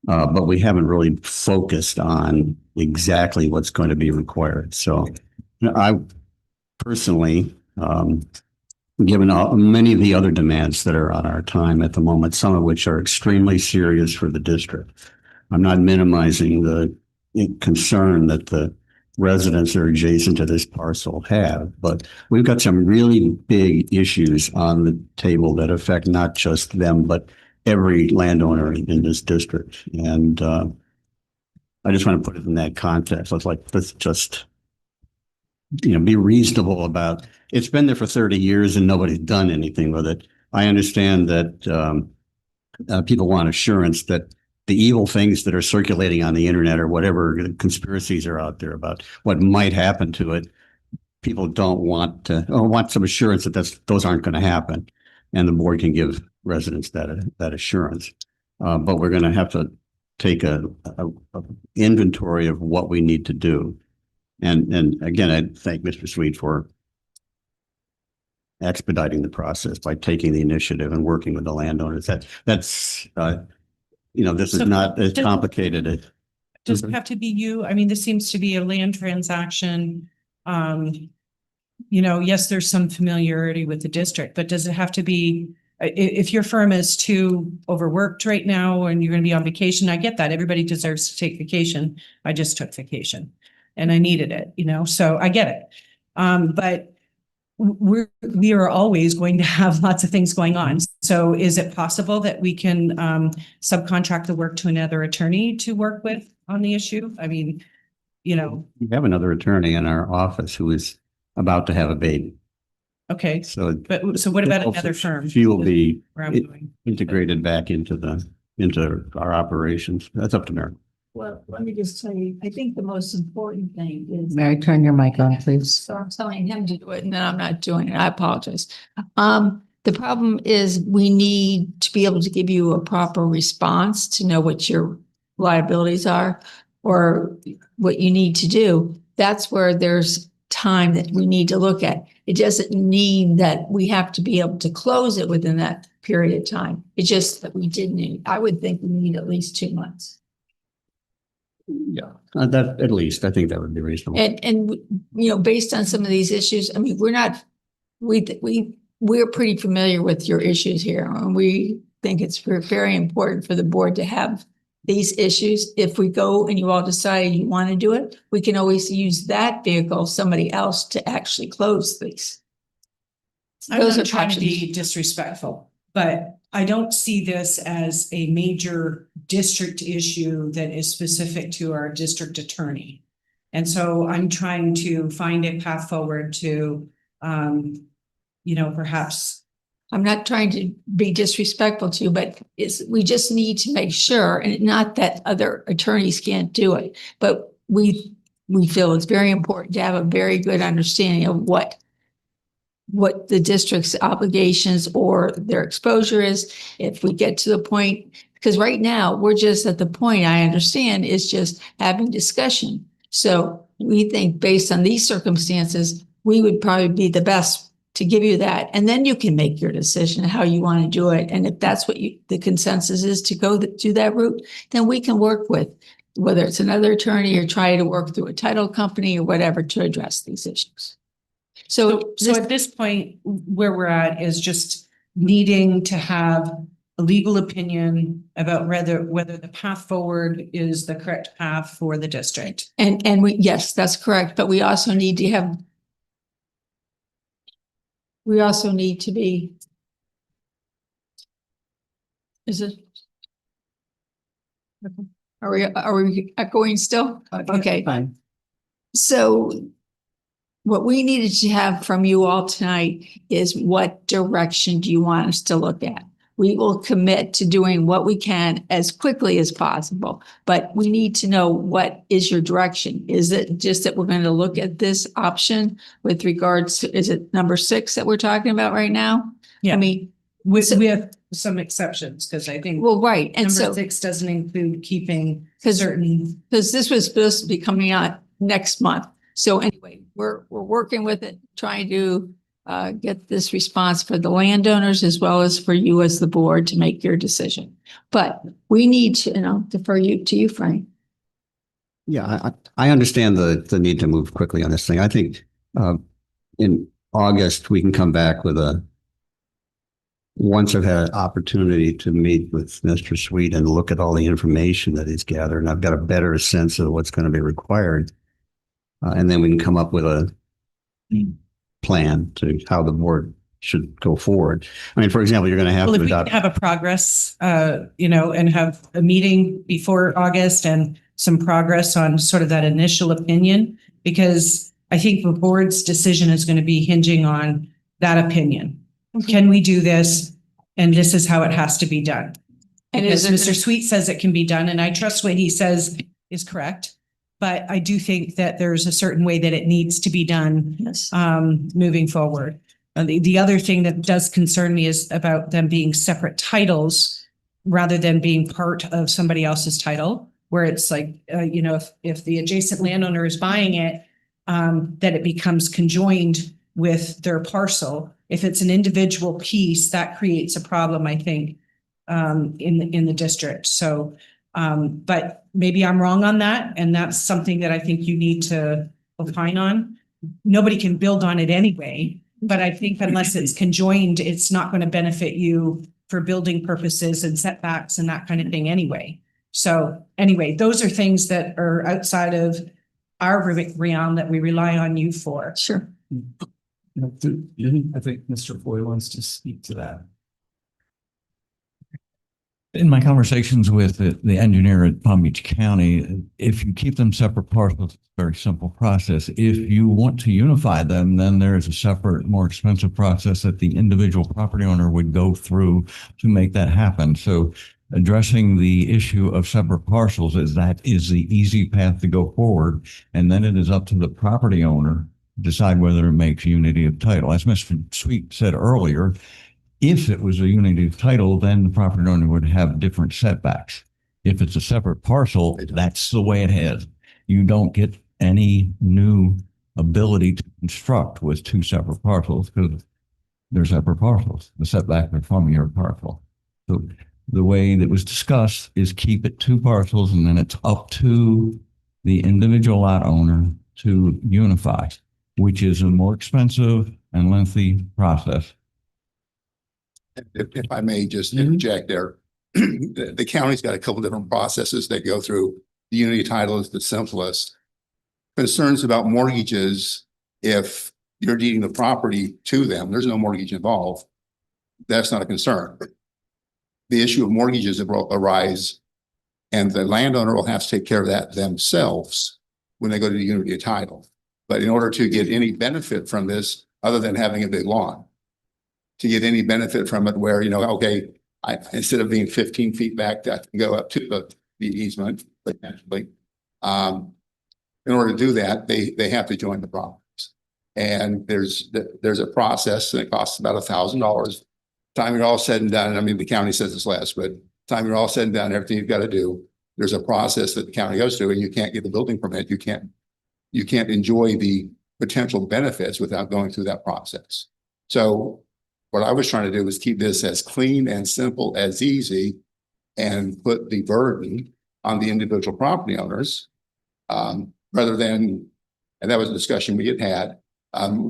but we haven't really focused on exactly what's going to be required. So I personally, given many of the other demands that are on our time at the moment, some of which are extremely serious for the district, I'm not minimizing the concern that the residents that are adjacent to this parcel have, but we've got some really big issues on the table that affect not just them, but every landowner in this district. And I just want to put it in that context. Let's just, you know, be reasonable about, it's been there for 30 years and nobody's done anything with it. I understand that people want assurance that the evil things that are circulating on the internet or whatever conspiracies are out there about what might happen to it, people don't want to, or want some assurance that those aren't going to happen. And the board can give residents that assurance. But we're going to have to take a inventory of what we need to do. And again, I thank Mr. Sweet for expediting the process by taking the initiative and working with the landowners. That's you know, this is not as complicated. Does it have to be you? I mean, this seems to be a land transaction. yes, there's some familiarity with the district, but does it have to be, if your firm is too overworked right now and you're going to be on vacation, I get that. Everybody deserves to take vacation. I just took vacation and I needed it, so I get it. But we are always going to have lots of things going on. So is it possible that we can subcontract the work to another attorney to work with on the issue? I mean, We have another attorney in our office who is about to have a baby. okay, So but so what about another firm? she will be Where I'm going. integrated back into our operations. That's up to Mary. Well, let me just tell you, I think the most important thing is. Mary, turn your mic on, please. So I'm telling him to do it and then I'm not doing it. I apologize. The problem is we need to be able to give you a proper response to know what your liabilities are or what you need to do. That's where there's time that we need to look at. It doesn't mean that we have to be able to close it within that period of time. It's just that we did need, I would think we need at least 2 months. Yeah, that at least I think that would be reasonable. And based on some of these issues, I mean, we're pretty familiar with your issues here, and we think it's very important for the board to have these issues. If we go and you all decide you want to do it, we can always use that vehicle, somebody else, to actually close these. I'm Those not are trying to options. be disrespectful, but I don't see this as a major district issue that is specific to our district attorney. And so I'm trying to find a path forward to, perhaps. I'm not trying to be disrespectful to you, but we just need to make sure, and not that other attorneys can't do it, but we feel it's very important to have a very good understanding of what the district's obligations or their exposure is. If we get to the point, because right now we're just at the point, I understand, is just having discussion. So we think based on these circumstances, we would probably be the best to give you that. And then you can make your decision how you want to do it. And if that's what the consensus is to go to that route, then we can work with whether it's another attorney or try to work through a title company or whatever to address these issues. So at this point, where we're at is just needing to have a legal opinion about whether the path forward is the correct path for the district. And yes, that's correct. But we also need to be. Is it? Are we going still? Okay. Fine. So what we needed to have from you all tonight is what direction do you want us to look at? We will commit to doing what we can as quickly as possible, but we need to know what is your direction. Is it just that we're going to look at this option with regards to, is it number 6 that we're talking about right now? Yeah. I mean, With some exceptions, because I think well, right. And number so, 6 doesn't include keeping because certain. this was supposed to be coming out next month. So anyway, we're working with it, trying to get this response for the landowners as well as for you as the board to make your decision. But we need to, defer to you, Frank. Yeah, I understand the need to move quickly on this thing. I think in August, we can come back with once I've had an opportunity to meet with Mr. Sweet and look at all the information that he's gathered, and I've got a better sense of what's going to be required. And then we can come up with a plan to how the board should go forward. I mean, for example, you're going to have Well, if to we can adopt. have a progress, and have a meeting before August and some progress on sort of that initial opinion, because I think the board's decision is going to be hinging on that opinion. Can we do this? And this is how it has to be done. And Because is it- Mr. Sweet says it can be done, and I trust what he says is correct. But I do think that there's a certain way that it needs to be done Yes. moving forward. The other thing that does concern me is about them being separate titles rather than being part of somebody else's title, where it's like, if the adjacent landowner is buying it, that it becomes conjoined with their parcel. If it's an individual piece, that creates a problem, I think, in the district. So, but maybe I'm wrong on that. And that's something that I think you need to opine on. nobody can build on it anyway. But I think unless it's conjoined, it's not going to benefit you for building purposes and setbacks and that kind of thing anyway. So anyway, those are things that are outside of our realm that we rely on you for. Sure. I think Mr. Foy wants to speak to that. In my conversations with the engineer at Palm Beach County, if you keep them separate parcels, it's a very simple process. If you want to unify them, then there is a separate, more expensive process that the individual property owner would go through to make that happen. So addressing the issue of separate parcels is the easy path to go forward. And then it is up to the property owner to decide whether it makes unity of title. As Mr. Sweet said earlier, if it was a unity of title, then the property owner would have different setbacks. If it's a separate parcel, that's the way it is. You don't get any new ability to construct with two separate parcels because they're separate parcels. The setbacks are from your parcel. So the way that was discussed is keep it two parcels, and then it's up to the individual lot owner to unify, which is a more expensive and lengthy process. If I may just interject there, the county's got a couple different processes they go through. The unity title is the simplest. Concerns about mortgages, if you're deeding the property to them, there's no mortgage involved. That's not a concern. The issue of mortgages arise, and the landowner will have to take care of that themselves when they go to the unity of title. But in order to get any benefit from this, other than having a big lawn, to get any benefit from it where, okay, instead of being 15 feet back, I can go up to the easement, potentially. In order to do that, they have to join the properties. And there's a process, and it costs about $1,000. Time you're all said and done, I mean, the county says this last, but time you're all said and done, everything you've got to do, there's a process that the county goes through, and you can't get the building permit. You can't enjoy the potential benefits without going through that process. So what I was trying to do was keep this as clean and simple as easy and put the burden on the individual property owners rather than, and that was a discussion we had,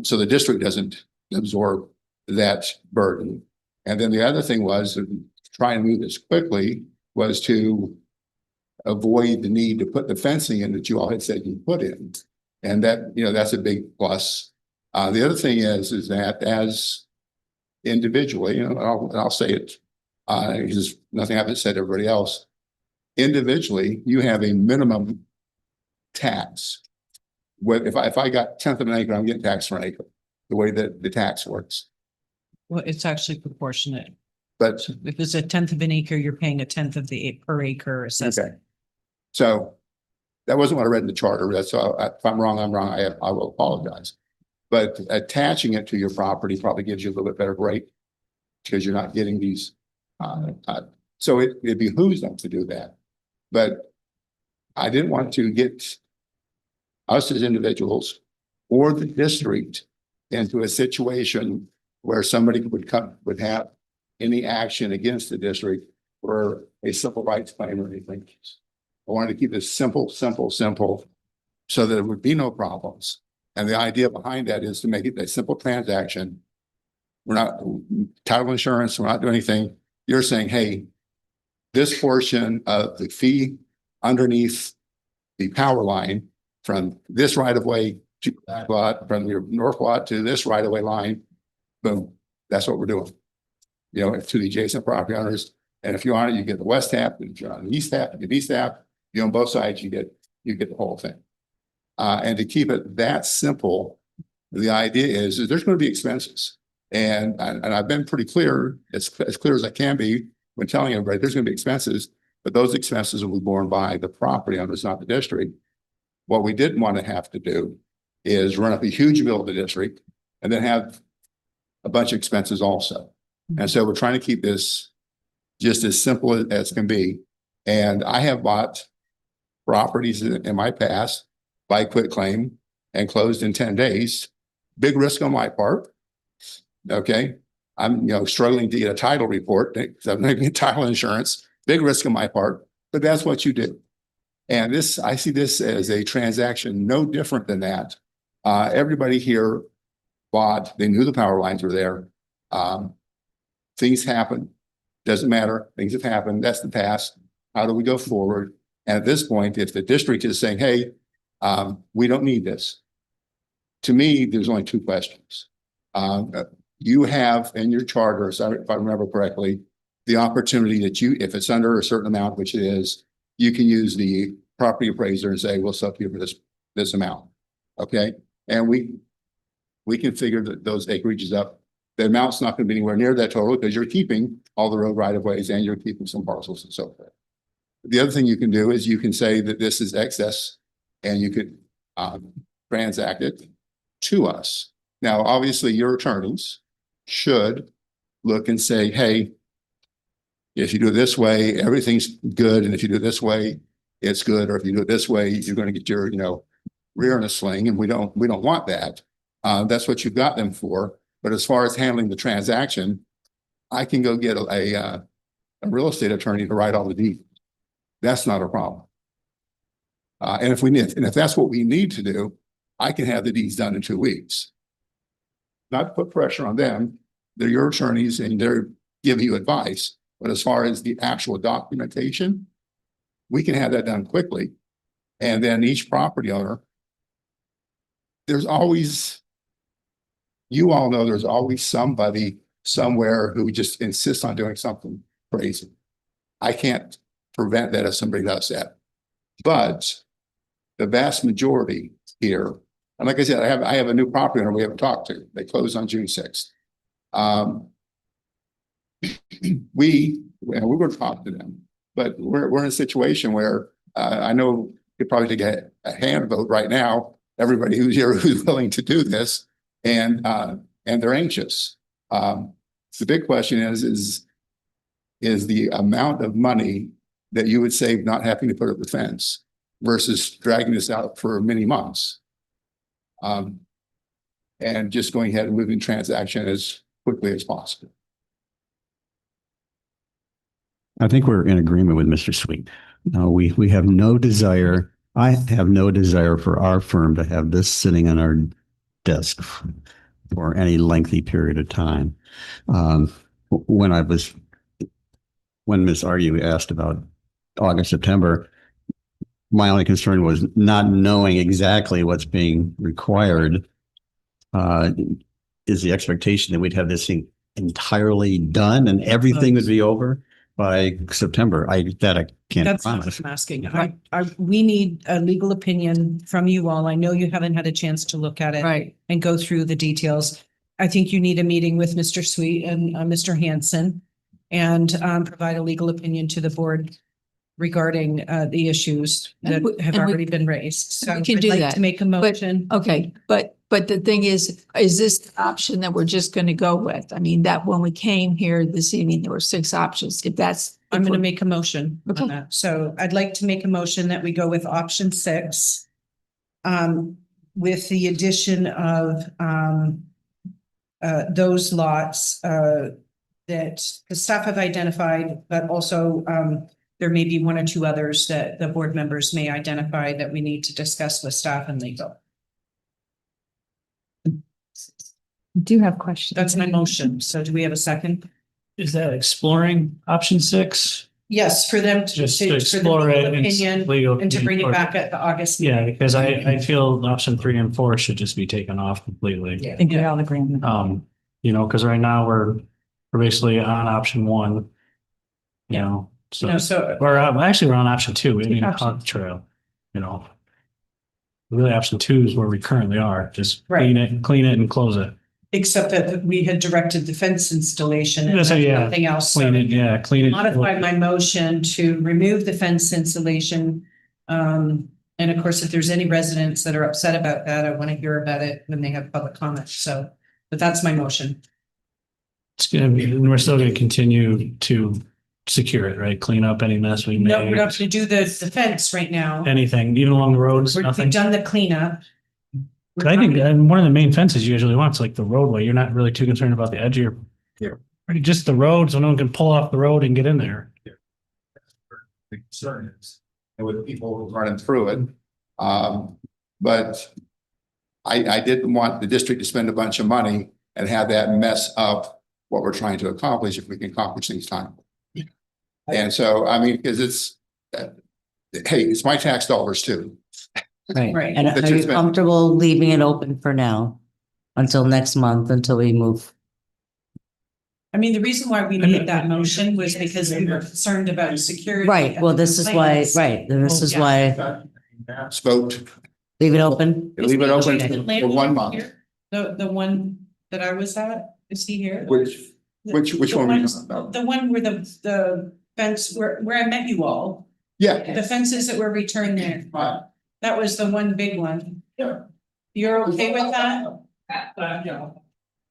so the district doesn't absorb that burden. And then the other thing was to try and move this quickly was to avoid the need to put the fencing in that you all had said you put in. And that, that's a big plus. The other thing is that as individually, I'll say it, because nothing I haven't said to everybody else. Individually, you have a minimum tax. If I got 1/10 of an acre, I'm getting taxed for an acre, the way that the tax works. Well, it's actually proportionate. But If it's 1/10 of an acre, you're paying 1/10 of the per acre assessment. okay, so that wasn't what I read in the charter. That's if I'm wrong, I'm wrong. I will apologize. But attaching it to your property probably gives you a little bit better rate because you're not getting these. So it behooves them to do that. But I didn't want to get us as individuals or the district into a situation where somebody would have any action against the district for a civil rights claim or anything. I wanted to keep this simple, so that there would be no problems. And the idea behind that is to make it a simple transaction. We're not title insurance. We're not doing anything. You're saying, hey, this portion of the fee underneath the power line from this right of way to that lot, from your north lot to this right of way line, boom, that's what we're doing. To the adjacent property owners. And if you're on it, you get the west half. If you're on the east half, you get east half. You're on both sides, you get the whole thing. And to keep it that simple, the idea is there's going to be expenses. And I've been pretty clear, as clear as I can be, when telling everybody there's going to be expenses, but those expenses will be borne by the property owners, not the district. What we didn't want to have to do is run up a huge bill to the district and then have a bunch of expenses also. And so we're trying to keep this just as simple as can be. And I have bought properties in my past by quitclaim and closed in 10 days. Big risk on my part. Okay. I'm struggling to get a title report because I'm not getting title insurance. Big risk on my part, but that's what you do. And I see this as a transaction no different than that. Everybody here thought they knew the power lines were there. Things happen. Doesn't matter. Things have happened. That's the past. How do we go forward? And at this point, if the district is saying, hey, we don't need this. To me, there's only two questions. You have in your charter, so if I remember correctly, the opportunity that you, if it's under a certain amount, which it is, you can use the property appraiser and say, we'll sell you for this amount. Okay. And we can figure those acreages up. The amount's not going to be anywhere near that total because you're keeping all the road right of ways and you're keeping some parcels and so forth. The other thing you can do is you can say that this is excess and you could transact it to us. Now, obviously, your attorneys should look and say, hey, if you do it this way, everything's good. And if you do it this way, it's good. Or if you do it this way, you're going to get your, rear in a sling. And we don't want that. That's what you've got them for. But as far as handling the transaction, I can go get a real estate attorney to write all the deeds. That's not a problem. And if that's what we need to do, I can have the deeds done in 2 weeks. Not put pressure on them. They're your attorneys and they're giving you advice. But as far as the actual documentation, we can have that done quickly. And then each property owner, there's always, you all know there's always somebody somewhere who just insists on doing something crazy. I can't prevent that if somebody does that. But the vast majority here, and like I said, I have a new property owner we haven't talked to. They closed on June 6th. We're going to talk to them, but we're in a situation where I know you probably take a hand vote right now. Everybody who's here who's willing to do this, and they're anxious. The big question is the amount of money that you would save not having to put up the fence versus dragging this out for many months. And just going ahead and moving transaction as quickly as possible. I think we're in agreement with Mr. Sweet. We have no desire, I have no desire for our firm to have this sitting on our desk for any lengthy period of time. When Ms. Argue asked about August, September, my only concern was not knowing exactly what's being required. Is the expectation that we'd have this thing entirely done and everything would be over by September? I can't That's not what promise. I'm asking. We need a legal opinion from you all. I know you haven't had a chance to look at it. Right. And go through the details. I think you need a meeting with Mr. Sweet and Mr. Hanson and provide a legal opinion to the board regarding the issues that have already been raised. So we can I'd do like that. to make a motion. Okay, but the thing is this the option that we're just going to go with? I mean, that when we came here this evening, there were 6 options. If that's. I'm going to make a motion Okay. on that. So I'd like to make a motion that we go with option 6. With the addition of those lots that the staff have identified, but also there may be 1 or 2 others that the board members may identify that we need to discuss with staff and legal. Do have questions. That's my motion. So do we have a second? Is that exploring option 6? Yes, for them to Just to for the explore legal it opinion legal and to bring it opinion. back at the August. Yeah, because I feel option 3 and 4 should just be taken off completely. Yeah. I think we all agree on that. Because right now we're basically on option 1. No, So so we're actually we're on option 2. We Two mean options. hog trail. Really option 2 is where we currently are. Just Right. clean it and close it. except that we had directed the fence installation and Yeah, so yeah, nothing else. So Clean it, yeah, clean it. modify my motion to remove the fence installation. And of course, if there's any residents that are upset about that, I want to hear about it when they have public comments. So, but that's my motion. It's gonna be, and we're still gonna continue to secure it, right? Clean up any mess we No, we're made, not going to do the fence right now. anything, even along the roads, We've nothing. done the cleanup. I think and one of the main fences you usually want is like the roadway. You're not really too concerned about the edge of your, just the road, so no one can pull off the road and get in there. The concern is, and with people running through it. But I didn't want the district to spend a bunch of money and have that mess up what we're trying to accomplish if we can accomplish things timely. And so, I mean, because hey, it's my tax dollars too. Right. Right. And That's are you just been- comfortable leaving it open for now? Until next month, until we move? I mean, the reason why we made that motion was because we were concerned about security. Right, well, this is why, Complaints. right, then this is why, Spoke, leave it open. leave it open Is the for landlord 1 month. here? The one that I was at, is he here? Which The one? Were you ones- talking about? The one where the fence, where I met you all, Yeah. the fences that were returned there. That was the one big one. Yeah. You're okay with that? Okay.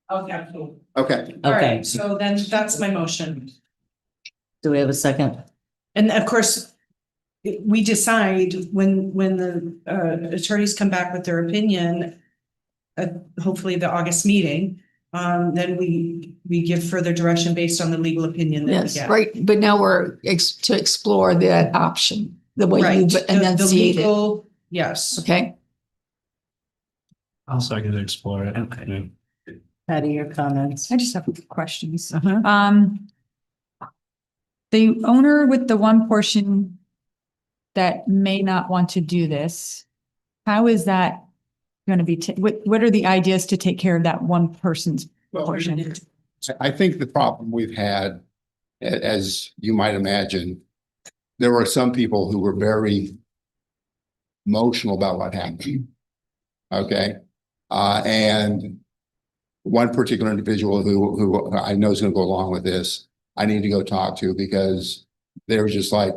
Okay. All Okay, right, so then that's my motion. do we have a second? And of course, we decide when the attorneys come back with their opinion, hopefully the August meeting, then we give further direction based on the legal opinion that we Yes, get. right. But now we're to explore that option, the way Right, you've the enunciated. legal, yes. Okay. Also, I could explore it. Okay. Patty, your comments? I just have questions. Uh-huh. The owner with the one portion that may not want to do this, how is that going to be, what are the ideas to take care of that one person's portion? I think the problem we've had, as you might imagine, there were some people who were very emotional about what happened. Okay. And one particular individual who I know is going to go along with this, I need to go talk to because they were just like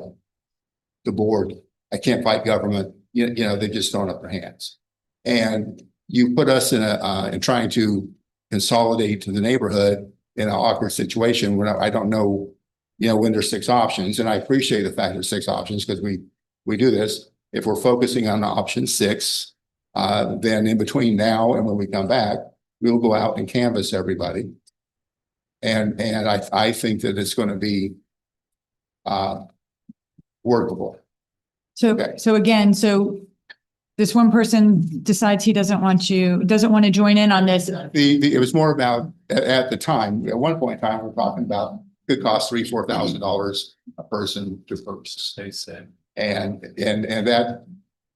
the board. I can't fight government. You know, they're just throwing up their hands. And you put us in in trying to consolidate to the neighborhood in an awkward situation when I don't know, when there's 6 options. And I appreciate the fact there's 6 options because we do this. If we're focusing on option 6, then in between now and when we come back, we'll go out and canvass everybody. And I think that it's going to be workable. So, Okay. so again, this one person decides he doesn't want to join in on this. It was more about at the time, at one point in time, we're talking about could cost $3,000-4,000 a person to purchase. And that,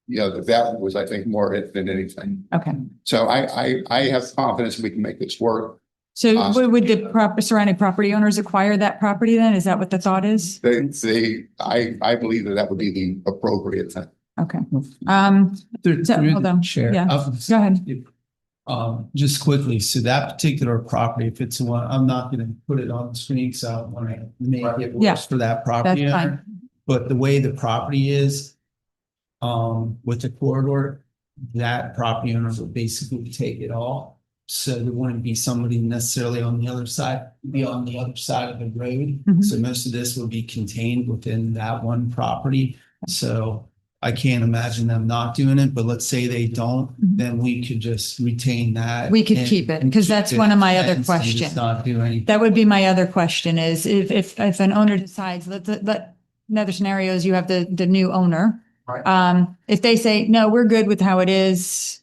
that was, I think, more it than anything. Okay. So I have confidence we can make this work. So would the surrounding property owners acquire that property then? Is that what the thought is? I believe that would be the appropriate thing. Okay. Through So, hold the on. chair. Yeah. Go ahead. Just quickly, so that particular property, if it's one, I'm not gonna put it on the screen, so I don't want to make it Yeah. worse for that property That's fine. owner. But the way the property is, with the corridor, that property owner will basically take it all. So there wouldn't be somebody necessarily on the other side, be on the other side of the road. Mhm. So most of this will be contained within that one property. So I can't imagine them not doing it, but let's say they don't, then we could just retain that. We could keep it, 'cause that's keep one of my it other and just questions. Not do anything. That would be my other question is if an owner decides, another scenario is you have the new owner. Right. If they say, no, we're good with how it is,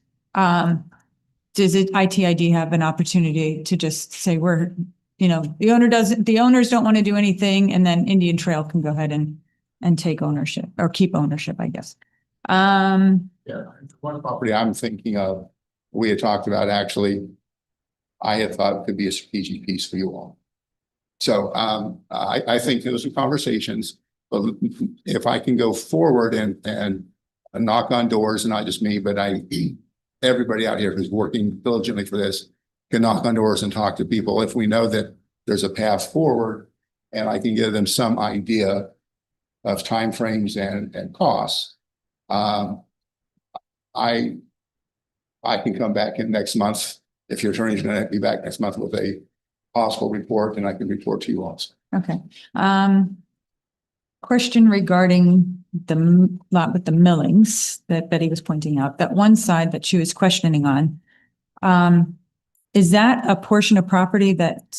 does ITID have an opportunity to just say the owners don't want to do anything, and then Indian Trail can go ahead and take ownership or keep ownership, I guess. Yeah, one property I'm thinking of, we had talked about actually, I had thought could be a strategic piece for you all. So I think those are conversations, but if I can go forward and knock on doors, and not just me, but everybody out here who's working diligently for this can knock on doors and talk to people. If we know that there's a path forward and I can give them some idea of timeframes and costs, I can come back in next month. If your attorney's going to be back next month with a possible report, and I can report to you also. Okay. Question regarding the lot with the millings that Betty was pointing out, that one side that she was questioning on. Is that a portion of property that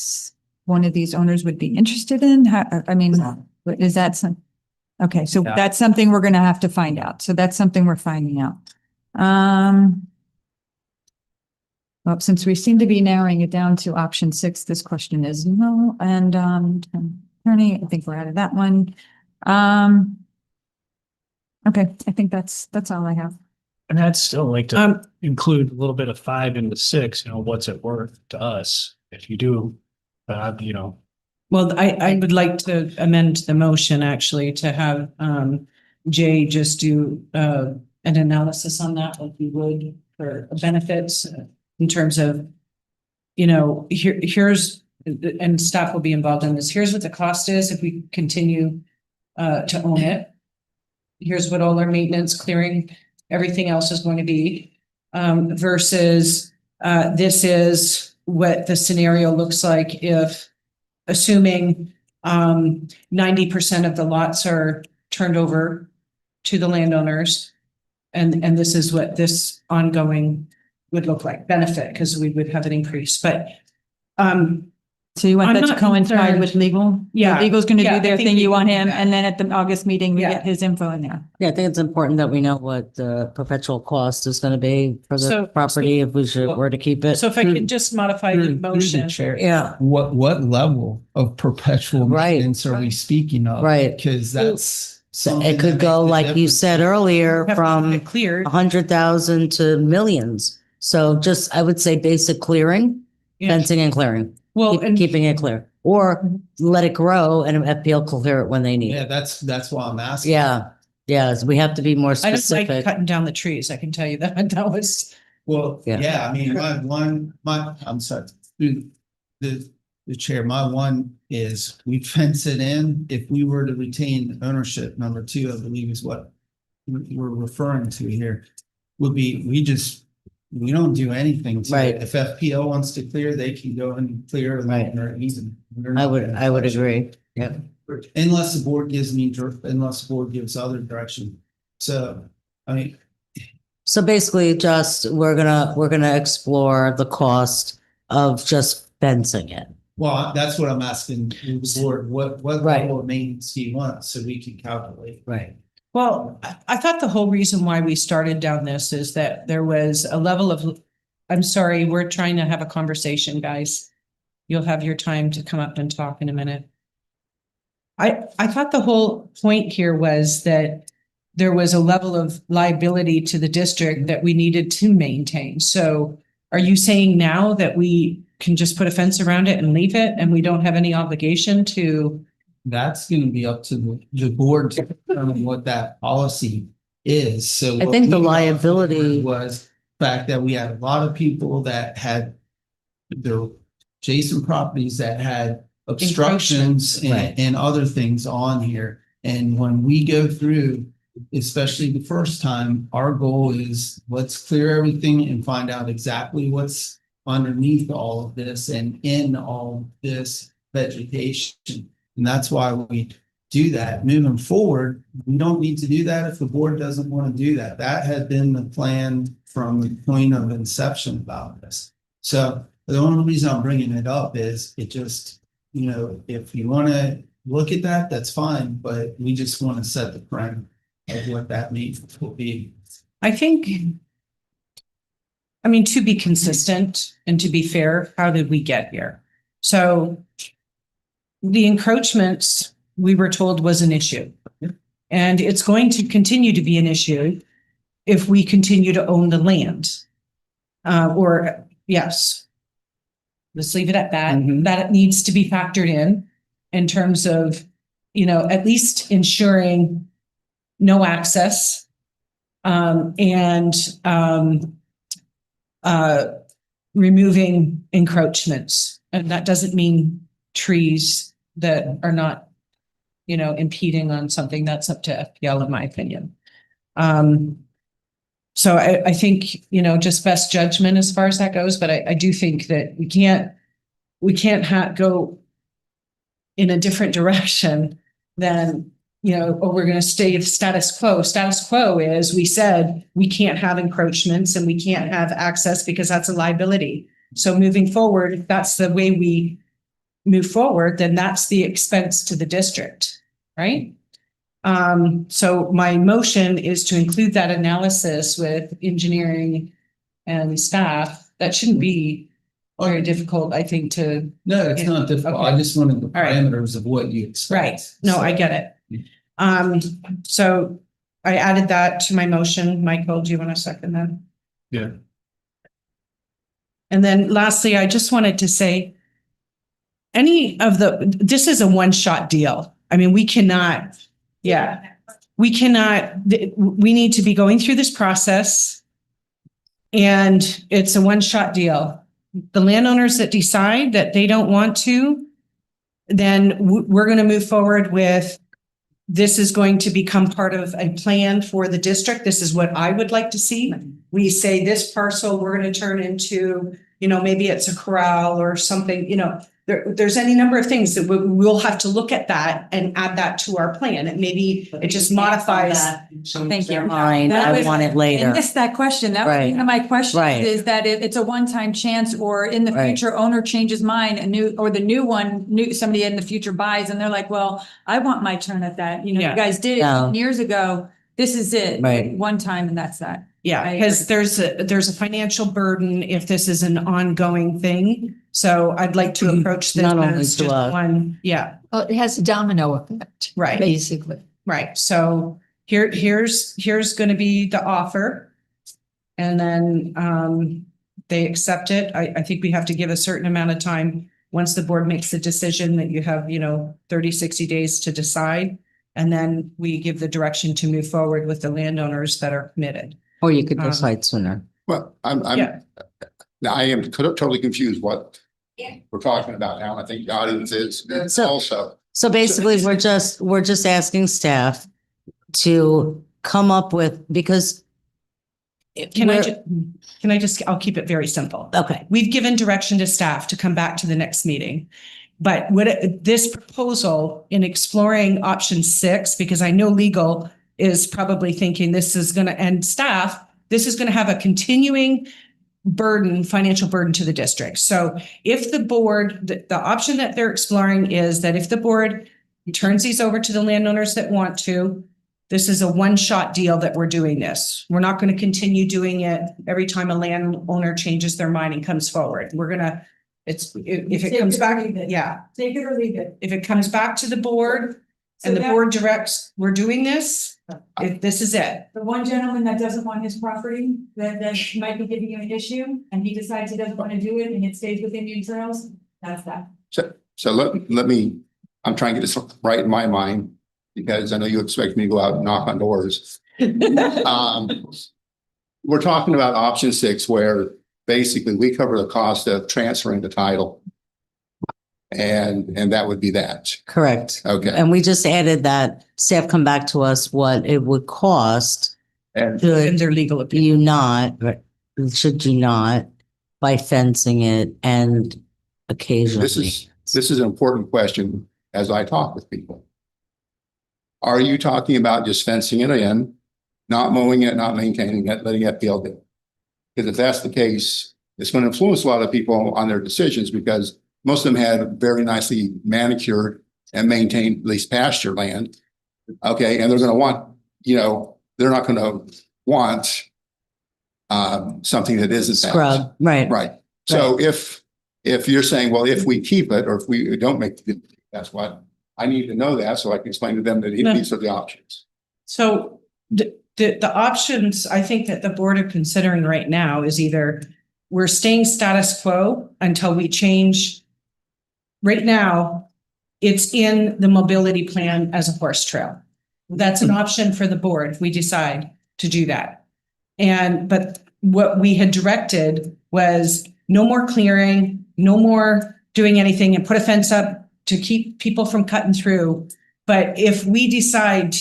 one of these owners would be interested in? Is that some? Okay, so Yeah. that's something we're going to have to find out. So that's something we're finding out. Well, since we seem to be narrowing it down to option 6, this question is no, and, attorney, I think we're out of that one. Okay, I think that's all I have. And I'd still like to Um, include a little bit of 5 into 6, what's it worth to us if you do, well, I would like to amend the motion actually to have, Jay just do, an analysis on that like you would for benefits in terms of, here's, and staff will be involved in this. Here's what the cost is if we continue, to own it. Here's what all our maintenance, clearing, everything else is going to be, versus, this is what the scenario looks like if, assuming 90% of the lots are turned over to the landowners. And this is what this ongoing would look like, benefit, because we would have an increase. But So you want I'm that to not coincide concerned. with legal? Yeah. Legal's going to Yeah, do I their think thing. You legal want can do him, that. and then at the August meeting, we Yeah. get his info in there. Yeah, I think it's important that we know what the perpetual cost is going to be for the So- property if we were to keep it. so if I could just modify the Through the motion. chair. Yeah, What level of perpetual Right. maintenance are we speaking of? Right. Because that's. so something it could that go, makes the like you difference. said earlier, Have to from get cleared. 100,000 to millions. So just, I would say basic clearing, Yeah. fencing and clearing, Well, and keeping it clear, or let it grow and FPL will clear it when they need Yeah, it. that's why I'm asking. Yeah, yes, we have to be more I don't like specific. cutting down the trees. I can tell you that. That was, Well, Yeah. yeah, I mean, I'm sorry, through the chair, my one is we fence it in. If we were to retain ownership, number 2, I believe is what we're referring to here, would be, we don't do anything to Right. it. If FPL wants to clear, they can go and clear. Right. Or even. I would agree. Yeah. Unless the board unless the board gives other direction. So, I mean, So basically just, we're gonna explore the cost of just fencing it. well, that's what I'm asking the board, what Right. level of maintenance do you want, so we can calculate. Right. well, I thought the whole reason why we started down this is that there was a level of, I'm sorry, we're trying to have a conversation, guys. You'll have your time to come up and talk in a minute. I thought the whole point here was that there was a level of liability to the district that we needed to maintain. So are you saying now that we can just put a fence around it and leave it and we don't have any obligation to? That's gonna be up to the board to determine what that policy is, so. I what think the we liability- was the fact that we had a lot of people that had their adjacent properties that had obstructions Right. and other things on here. And when we go through, especially the first time, our goal is let's clear everything and find out exactly what's underneath all of this and in all of this vegetation. And that's why we do that. Moving forward, we don't need to do that if the board doesn't want to do that. That had been the plan from the point of inception about this. So the only reason I'm bringing it up is it just, if you want to look at that, that's fine, but we just want to set the frame of what that means will be. I think, I mean, to be consistent and to be fair, how did we get here? So the encroachments, we were told was an issue. And it's going to continue to be an issue if we continue to own the land. Yes. Let's leave it at that. Mhm. That it needs to be factored in terms of, at least ensuring no access. Removing encroachments. And that doesn't mean trees that are not, impeding on something. That's up to FPL, in my opinion. So I think, just best judgment as far as that goes, but I do think that we can't go in a different direction than, we're going to stay status quo. Status quo is, we said we can't have encroachments and we can't have access because that's a liability. So moving forward, if that's the way we move forward, then that's the expense to the district, right? So my motion is to include that analysis with engineering and staff That shouldn't be very difficult, I think, to, No, it's not difficult. I just wanted the right. parameters of what you expect. right. No, I get it. So I added that to my motion. Michael, do you want to second that? Yeah. And then lastly, I just wanted to say, this is a one-shot deal. I mean, we cannot, we need to be going through this process. And it's a one-shot deal. The landowners that decide that they don't want to, then we're going to move forward with, this is going to become part of a plan for the district. This is what I would like to see. We say this parcel, we're going to turn into, maybe it's a corral or something, there's any number of things that we'll have to look at that and add that to our plan. And maybe it just modifies. Thank you. Mine, That I was- want it I later. missed that question. That was Right. one of my questions, Right. is that if it's a one-time chance, or in the Right. future owner changes mind, the new somebody in the future buys and they're like, well, I want my turn at that. You Yeah. guys did it Yeah. 10 years ago. This is it. Right. One time and that's that. Yeah, I because agree. there's a financial burden if this is an ongoing thing. So I'd like to approach this Not only as to just us. one. Yeah, Well, it has a domino effect. Right. Basically. right. So here's going to be the offer. And then they accept it. I think we have to give a certain amount of time. Once the board makes the decision, that you have, 30, 60 days to decide. And then we give the direction to move forward with the landowners that are committed. Or you could decide sooner. Well, Yeah. I am totally confused what we're talking about now. I think the audience is So- also. So basically, we're just asking staff to come up with, because I'll keep it very simple. okay, We've given direction to staff to come back to the next meeting. But this proposal in exploring option 6, because I know legal is probably thinking this is going to end staff, this is going to have a continuing financial burden to the district. So if the board, the option that they're exploring is that if the board turns these over to the landowners that want to, this is a one-shot deal that we're doing this. We're not going to continue doing it every time a landowner changes their mind and comes forward. We're going to, if it comes back, yeah. Take it or leave it. If it comes back to the board and the board directs, we're doing this, this is it. The one gentleman that doesn't want his property, that might be giving you an issue, and he decides he doesn't want to do it and it stays with Indian Trails, that's that. So let me, I'm trying to get this right in my mind, because I know you expect me to go out and knock on doors. We're talking about option 6, where basically we cover the cost of transferring the title. And that would be that. correct. Okay. And we just added that staff come back to us what it would cost And In should their legal opinion. should you not, by fencing it and occasionally. this is an important question as I talk with people. Are you talking about just fencing it in, not mowing it, not maintaining it, letting it be open? Because if that's the case, it's going to influence a lot of people on their decisions, because most of them had very nicely manicured and maintained at least pasture land. Okay, and they're going to want, they're not going to want something that isn't that. Scrub, right. Right. So if you're saying, well, if we keep it, or if we don't make, that's what I need to know, that so I can explain to them that these are the options. So the options I think that the board are considering right now is either we're staying status quo until we change. Right now, it's in the mobility plan as a horse trail. That's an option for the board if we decide to do that. But what we had directed was no more clearing, no more doing anything, and put a fence up to keep people from cutting through. But if we decide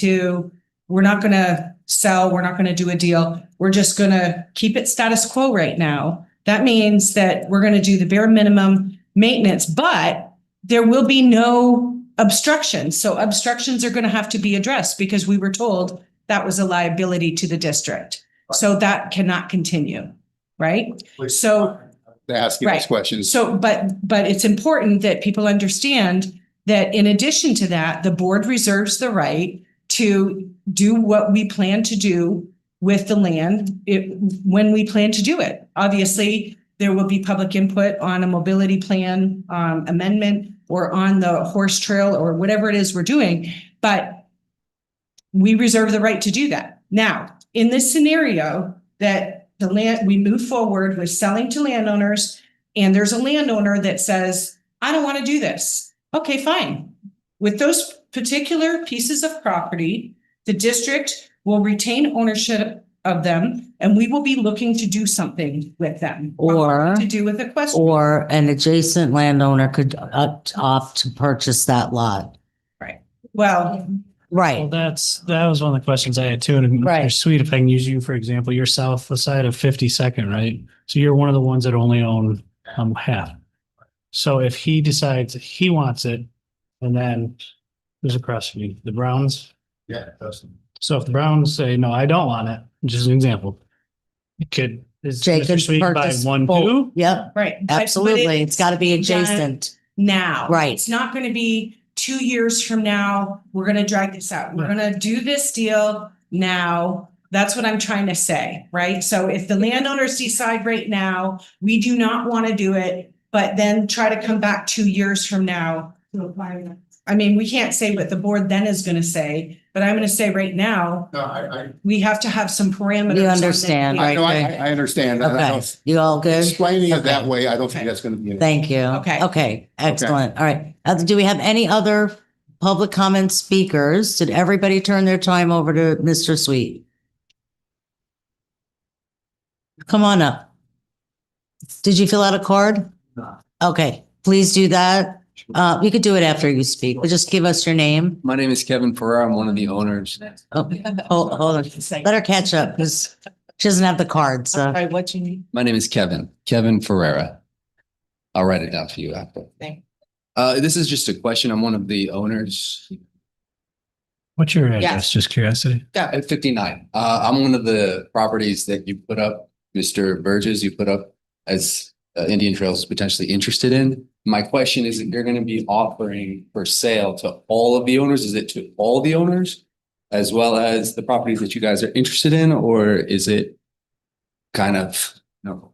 we're not going to sell, we're not going to do a deal, we're just going to keep it status quo right now. That means that we're going to do the bare minimum maintenance, but there will be no obstructions. So obstructions are going to have to be addressed, because we were told that was a liability to the district. So that cannot continue, right? So To ask you these Right. questions. So, but it's important that people understand that in addition to that, the board reserves the right to do what we plan to do with the land when we plan to do it. Obviously, there will be public input on a mobility plan amendment or on the horse trail or whatever it is we're doing. But we reserve the right to do that. Now, in this scenario that we move forward with selling to landowners, and there's a landowner that says, I don't want to do this. Okay, fine. With those particular pieces of property, the district will retain ownership of them, and we will be looking to do something with them. Or- to do with equestrian. Or an adjacent landowner could opt to purchase that lot. Well, Well, Right. that was one of the questions I had too. And Right. Mr. Sweet, if I can use you, for example, you're south the side of 52nd, right? So you're one of the ones that only own half. So if he decides he wants it, and then there's across from you, the Browns. Yeah. So if the Browns say, no, I don't want it, just an example. Is Jay Mr. could Sweet buy purchase one, both. two? Yep, right. But absolutely. It's got to be adjacent. now. Right. It's not going to be 2 years from now. We're going to drag this out. We're going to do this deal now. That's what I'm trying to say, right? So if the landowners decide right now, we do not want to do it, but then try to come back 2 years from now. I mean, we can't say what the board then is going to say, but I'm going to say right now, No, I, we have to have some parameters. You on understand, that. right? no, I understand. I Okay, don't- you all good? Explaining it that Okay. way, I don't think Okay. that's gonna be. Thank you. Okay. Okay, excellent. All right. Do we have any other public comment speakers? Did everybody turn their time over to Mr. Sweet? Come on up. Did you fill out a card? No. Okay, please do that. You could do it after you speak, but just give us your name. My name is Kevin Ferrer. I'm one of the owners. Oh, hold on. Let her catch up because she doesn't have the card, so. All right, what you need? My name is Kevin Ferreira. I'll write it down for you after. Thank- This is just a question. I'm one of the owners What's your address? Yes. Just curiosity. at 59. I'm one of the properties that you put up, Mr. Burgess, you put up as Indian Trails is potentially interested in. My question is, if you're going to be offering for sale to all of the owners, is it to all the owners as well as the properties that you guys are interested in, or is it kind of, no?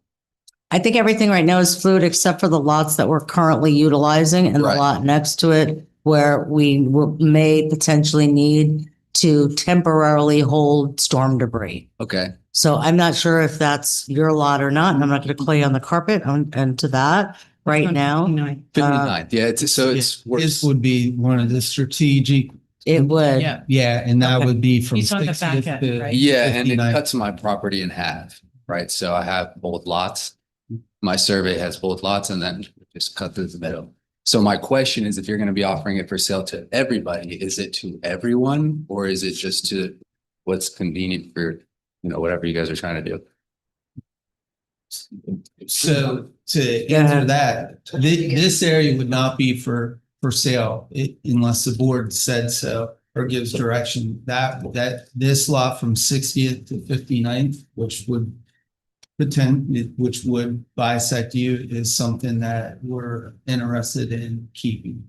I think everything right now is fluid except for the lots that we're currently utilizing and the Right. lot next to it where we may potentially need to temporarily hold storm debris. Okay. So I'm not sure if that's your lot or not, and I'm not going to play on the carpet and to that right now. 59. Yeah. So it's This would be one of the strategic, It would. yeah, and that Okay. would be from He's on the back 60th end, to right? Yeah, and it 59. cuts my property in half, right? So I have both lots. My survey has both lots and then just cut through the middle. So my question is, if you're going to be offering it for sale to everybody, is it to everyone or is it just to what's convenient for, whatever you guys are trying to do? So to answer that, this area would not be for sale unless the board said so or gives direction that this lot from 60th to 59th, which would bisect you, is something that we're interested in keeping.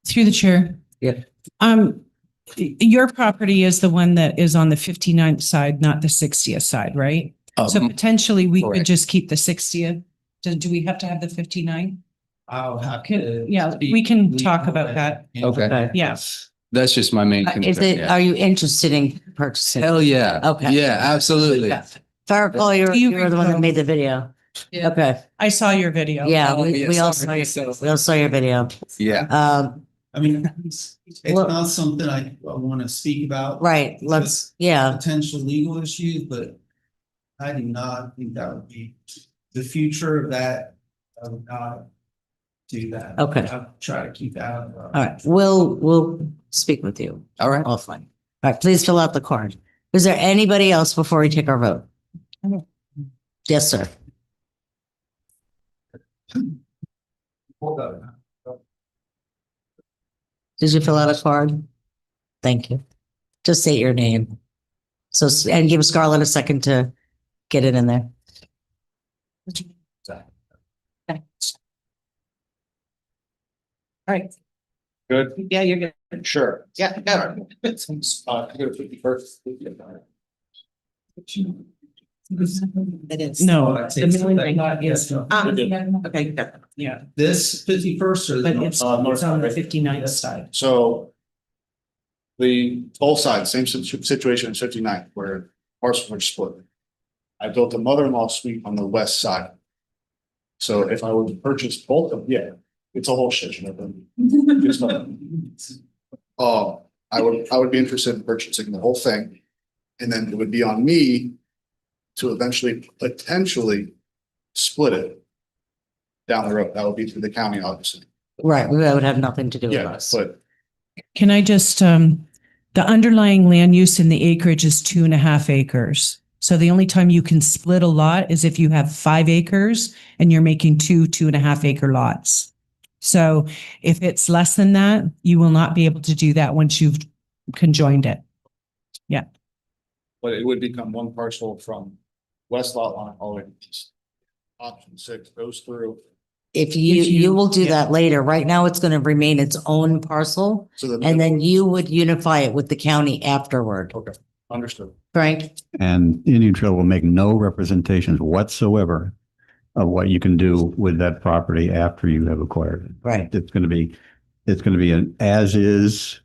Through the chair. Yeah. Your property is the one that is on the 59th side, not the 60th side, right? So potentially we could correct. just keep the 60th. Do we have to have the 59? I'll have Can- to. yeah, speak we can with talk legal about and- that. Okay. Yes. That's just my main concern. Is it, yeah. are you interested in purchasing? Hell yeah. Okay. Yeah, absolutely. If I recall, you were the one that made the video. Yeah. Okay, I saw your video. yeah, Oh, we yeah, all sorry. saw your video. Yeah. I mean, it's Well- not something I want to speak about. Right, yeah, Potential legal issues, but I do not think that would be the future of that. I would not do that. Okay. I'll try to keep out. all right, we'll speak with you All right. offline. All right, please fill out the card. Is there anybody else before we take our vote? Yes, sir. Did you fill out a card? Thank you. Just say your name. So, and give Scarlett a second to get it in there. All right. Good. Yeah, you're good. Sure. Yeah. Go to 51st. It is. No, the milling rate is, Okay. yeah, This 51st or but it's on the 59th side. So both sides, same situation in 59, where parcels are split. I built a mother-in-law suite on the west side. So if I were to purchase both of, yeah, it's a whole shit. Just I would be interested in purchasing the whole thing. And then it would be on me to eventually potentially split it down the road. That would be through the county, obviously. Right, that would have nothing to do with Yeah, us. but Can I just, the underlying land use in the acreage is 2.5 acres. So the only time you can split a lot is if you have 5 acres and you're making 2.5 acre lots. So if it's less than that, you will not be able to do that once you've conjoined it. but it would become one parcel from west lot line all the way to east. Option 6 goes through. If you, If you- you will do yeah. that later. Right now, it's going to remain its own parcel. So And then you would unify it with the county afterward. Okay, understood. Frank? And Indian Trail will make no representations whatsoever of what you can do with that property after you have acquired it. Right. It's going to be an as is,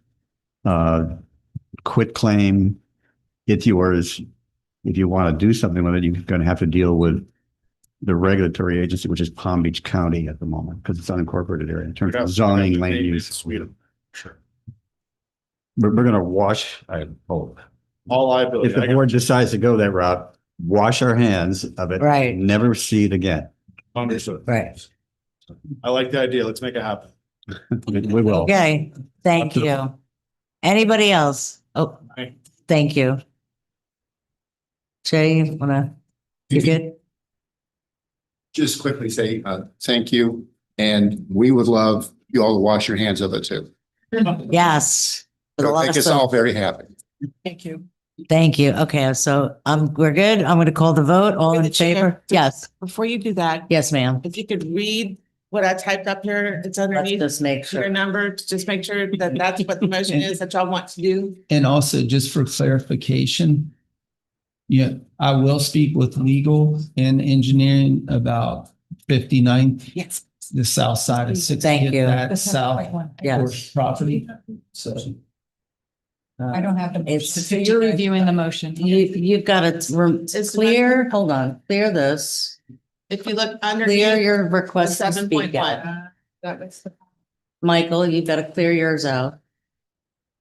quit claim. It's yours. If you want to do something with it, you're going to have to deal with the regulatory agency, which is Palm Beach County at the moment, because it's unincorporated area in terms of zoning, land use. Sweden. Sure. We're going to wash, I hope. All liability. If the board decides to go that route, wash our hands of it. Right. Never see it again. Understood. Right. I like the idea. Let's make it happen. We will. Okay, thank you. Anybody else? Oh, Aye. thank you. Jay, you wanna, you good? Just quickly say, thank you. And we would love you all to wash your hands of it too. Yes. For the It'll make last us all very happy. Thank you. Thank you. Okay, so we're good. I'm gonna call the vote. All in Through the chair. favor? Yes. Before you do that, Yes, ma'am. if you could read what I typed up here, it's Let's underneath just make your sure. number, to just make sure that that's what the motion is that y'all want to do. And also, just for clarification, yeah, I will speak with legal and engineering about 59th, Yes. the south side of 60th. Thank you. That south Yes. property. So I don't have the. It's- So you're reviewing the motion. You've got to clear, hold on, clear this. If you look Clear underneath your request to seven speak point out. one. Michael, you've got to clear yours out.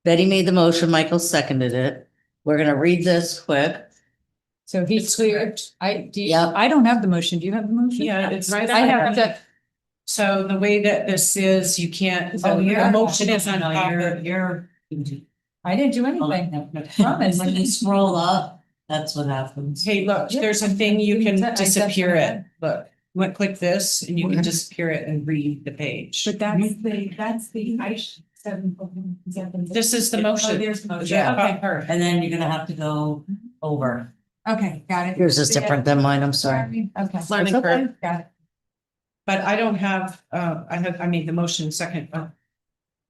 Betty made the motion, Michael seconded it. We're gonna read this quick. So he's cleared. Yeah. I don't have the motion. Do you have the motion? Yeah, it's right. I have that. So the way that this is, you can't, Oh, the yeah. motion is on top of You're. I didn't do anything. Promise. When you scroll up, that's what happens. Hey, look, there's a thing you can disappear it. Look, you want to click this and you can disappear it and read the page. But that's the. This is the motion. Oh, there's the motion. Yeah, Okay. her. And then you're gonna have to go over. Okay, got it. Yours is different than mine, I'm sorry. Okay. Learning It's okay. curve. Got it. But I don't have, I made the motion second. I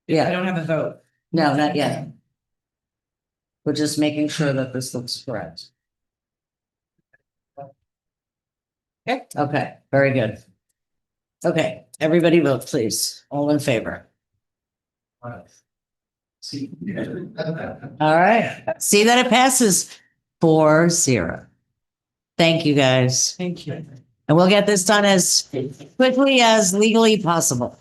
Yeah, don't have a vote. no, not yet. We're just making sure that this looks correct. Okay. Okay, very good. Okay, everybody vote, please. All in favor. All right, see that it passes 4-0. Thank you, guys. Thank you. And we'll get this done as quickly as legally possible.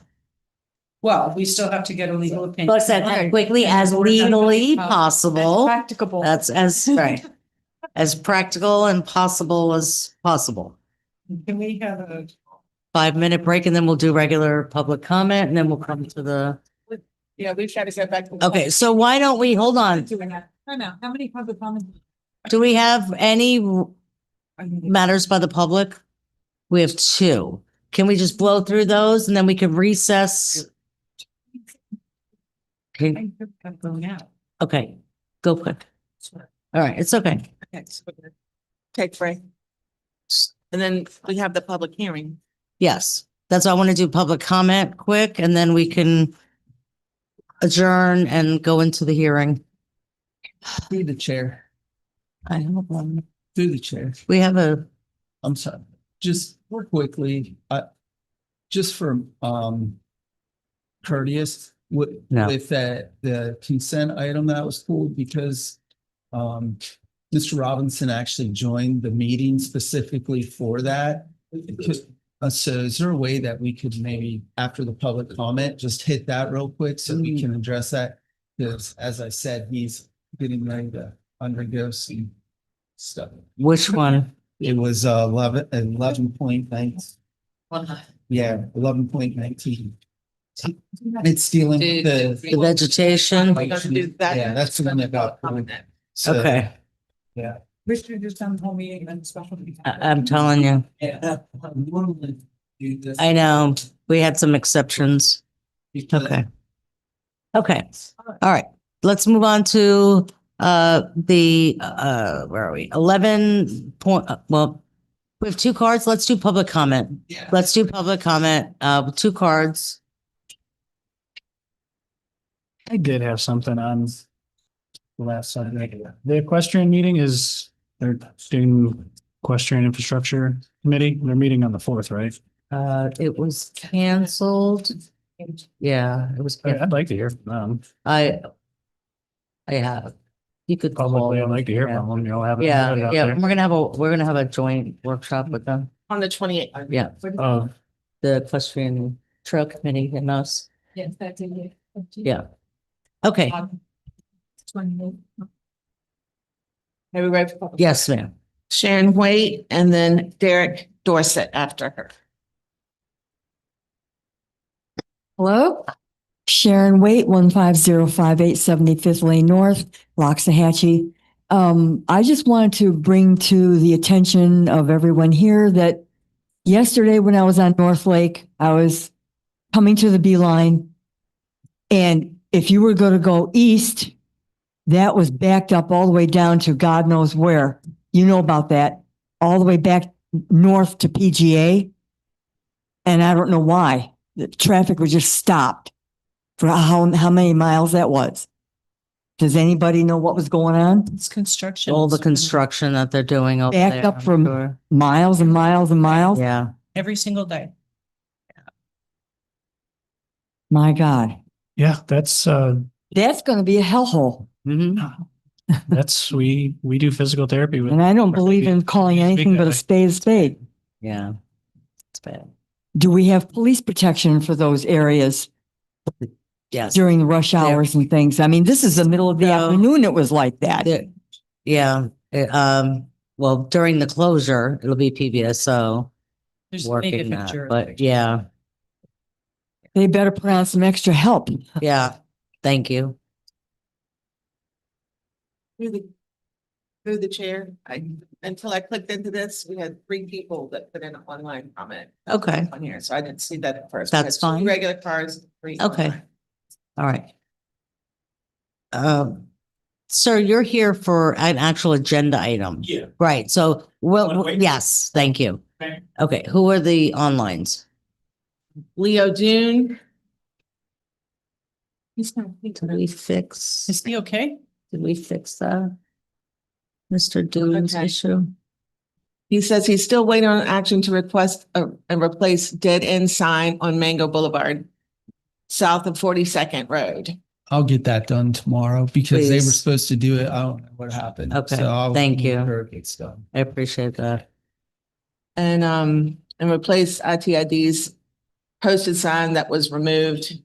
Well, we still have to get a legal opinion. Like I said, as quickly as legally possible. Practicable. That's as, right, as practical and possible as possible. Can we have a, 5-minute break and then we'll do regular public comment and then we'll come to the, Yeah, we've got to go back. to- okay, so why don't we, hold on. No, how many public comments? Do we have any matters by the public? We have 2. Can we just blow through those and then we can recess? Okay, I'm going out. okay, go quick. All right, it's okay. Okay, so we're gonna take break. And then we have the public hearing. Yes, that's why I want to do public comment quick and then we can adjourn and go into the hearing. be the chair. I hope. Through the chair. We have a, I'm sorry, just real quickly, just for, courteous No. with that, the consent item that was pulled because, Mr. Robinson actually joined the meeting specifically for that. So is there a way that we could maybe, after the public comment, just hit that real quick so we can address that? Because as I said, he's getting ready to undergo some stuff. which one? It was 11.9. Yeah, 11.19. It's stealing The vegetation? Yeah, that's the one that got pulled. So, Okay, Yeah. Richard just done the whole meeting and special. I'm telling you, Yeah. Normally do this. I know, we had some exceptions. because- Okay. Okay, all right, let's move on to where are we? 11 point, well, we have two cards. Let's do public comment. Yeah. Let's do public comment, with two cards. I did have something on the last Sunday. The equestrian meeting is, they're doing equestrian infrastructure committee. They're meeting on the 4th, right? It was canceled. Yeah, it was. I'd like to hear from them. I have. You could call Publicly, I'd them. like to hear Yeah. from them, you know, have it Yeah, out yeah, there. we're gonna have a joint workshop with them. On the 28th. Yeah, Oh, the equestrian trail committee and us. Yes, that's it. Yeah. Okay, Are we ready for public? yes, ma'am. Sharon Wade and then Derek Dorset after her. Hello? Sharon Waite, 15058 75th Lane North, Loxahatchee. I just wanted to bring to the attention of everyone here that yesterday when I was on North Lake, I was coming to the Beeline. And if you were going to go east, that was backed up all the way down to God knows where. You know about that. All the way back north to PGA. And I don't know why. The traffic was just stopped for how many miles that was. Does anybody know what was going on? It's construction. All the construction that they're doing over there. Backed up I'm from sure. miles and miles and miles? Yeah, Every single day. My God, yeah, that's that's going to be a hellhole. mhm. we do physical therapy with. And I don't believe in calling anything but a spade a spade. Yeah. It's bad. Do we have police protection for those areas Yes. during the rush hours and things? I mean, this is the middle of the No. afternoon. It was like that. Yeah, well, during the closure, it'll be PBSO There's many working different that, but jurisdictions. yeah, They better put on some extra help. yeah, thank you. Through the chair, until I clicked into this, we had 3 people that put in an online comment Okay, on here, so I didn't see that at first. We That's had 2 fine. Regular cars, 3. Okay. online. all right. Sir, you're here for an actual agenda item. Yeah. Right, so, well, Wait. yes, thank you. Okay. Okay, who are the onlines? Leo June. Did we fix, Is he okay? did we fix that? Mr. Doone's Okay. issue? He says he's still waiting on action to request and replace dead end sign on Mango Boulevard, south of 42nd Road. I'll get that done tomorrow because they were Please. supposed to do it. I don't know what happened. Okay, So I'll thank make you. sure it gets done. I appreciate that. And replace ITID's posted sign that was removed.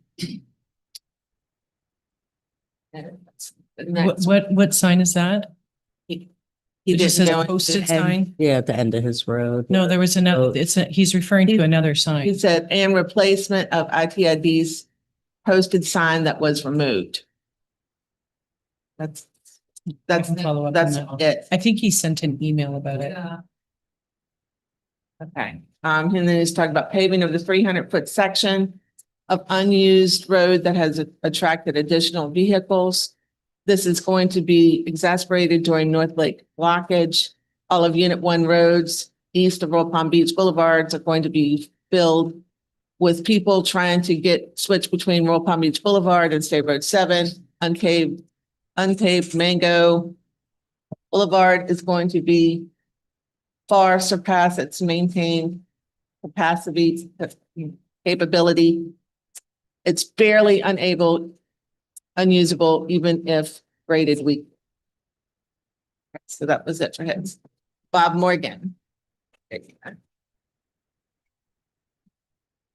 And What, next, what sign is that? he It just didn't says go into- posted sign? Yeah, at the end of his road. No, there was another, Oh. he's referring to another He sign. said, and replacement of ITID's posted sign that was removed. That's I can follow up on that's that one. it. I think he sent an email about it. Okay, and then he's talking about paving of the 300-foot section of unused road that has attracted additional vehicles. This is going to be exacerbated during North Lake blockage. All of Unit 1 roads east of Royal Palm Beach Boulevards are going to be filled with people trying to switch between Royal Palm Beach Boulevard and State Road 7. Uncaved Mango Boulevard is going to be far surpass its maintained capacity, capability. It's barely unusable, even if graded weak. So that was it for him. Bob Morgan.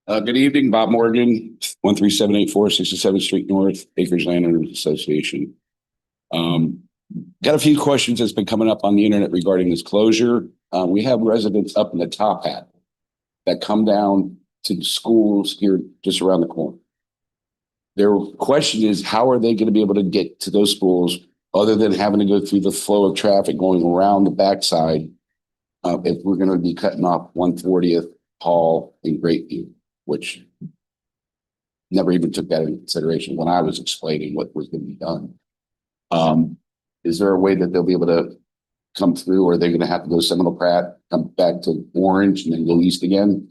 Good evening, Bob Morgan, 13784 67th Street North, Acres Landowners Association. Got a few questions that's been coming up on the internet regarding this closure. We have residents up in the top hat that come down to the schools here just around the corner. Their question is, how are they going to be able to get to those schools other than having to go through the flow of traffic going around the backside if we're going to be cutting off 140th, Hall, and Greatview, which never even took that into consideration when I was explaining what was going to be done. Is there a way that they'll be able to come through, or are they going to have to go Seminole Pratt, come back to Orange, and then go east again?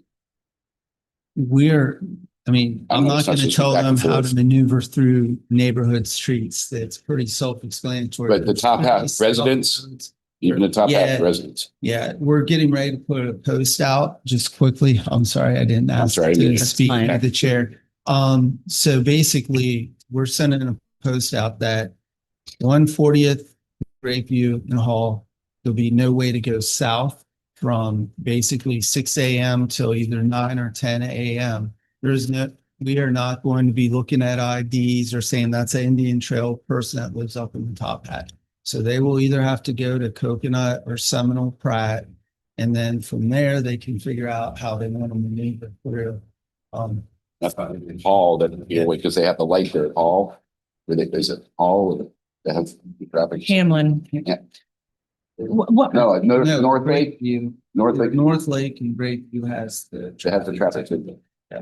I'm not going to tell them how to maneuver through neighborhood streets. That's pretty self-explanatory. But the top half residents, even the top half residents. Yeah, we're getting ready to put a post out just quickly. I'm sorry, I didn't ask to speak to the chair. So basically, we're sending a post out that 140th, Greatview and Hall, there'll be no way to go south from basically 6 a.m. till either 9 or 10 a.m. We are not going to be looking at IDs or saying that's an Indian Trail person that lives up in the top hat. So they will either have to go to Coconut or Seminole Pratt. And then from there, they can figure out how they want to maneuver through. That's not Hall, that, because they have the light there at Hall, where they visit Hall, they have traffic. Hamlin. Yeah. What? No, North Lake. North Lake. North Lake and Greatview has the traffic.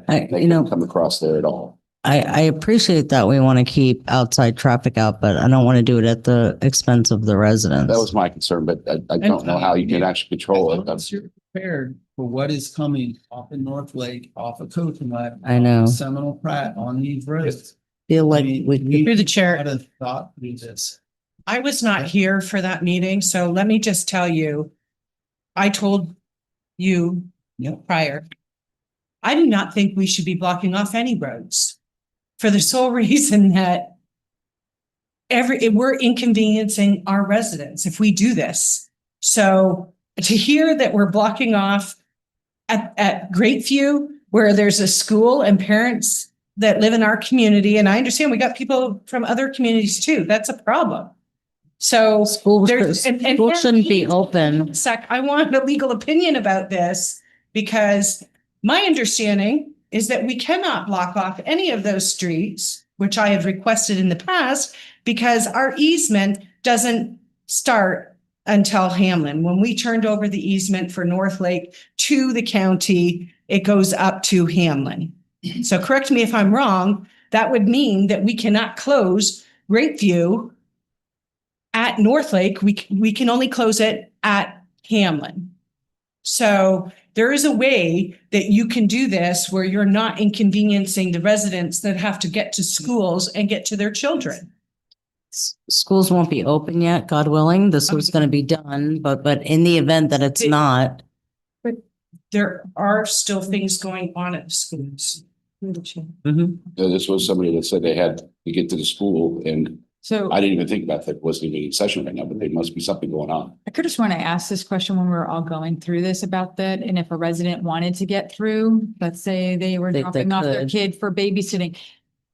I, They you know, don't come across there at all. I appreciate that we want to keep outside traffic out, but I don't want to do it at the expense of the residents. That was my concern, but I don't know how you can actually control it. Once you're prepared for what is coming off of North Lake, off of Coconut. I know. Seminole Pratt on these roads. Feel like Through the chair. Had a thought through this. I was not here for that meeting, so let me just tell you, I told you prior, I do not think we should be blocking off any roads for the sole reason that we're inconveniencing our residents if we do this. So to hear that we're blocking off at Greatview, where there's a school and parents that live in our community, and I understand we got people from other communities too. That's a problem. So schools shouldn't be open. I want a legal opinion about this, because my understanding is that we cannot block off any of those streets, which I have requested in the past, because our easement doesn't start until Hamlin. When we turned over the easement for North Lake to the county, it goes up to Hamlin. So correct me if I'm wrong, that would mean that we cannot close Greatview at North Lake. We can only close it at Hamlin. So there is a way that you can do this where you're not inconveniencing the residents that have to get to schools and get to their children. Schools won't be open yet, God willing. This was going to be done, but in the event that it's not. But there are still things going on at schools. This was somebody that said they had to get to the school, and So I didn't even think about that. Wasn't even in session right now, but there must be something going on. I could just want to ask this question when we were all going through this about that. And if a resident wanted to get through, let's say they were dropping off their kid for babysitting.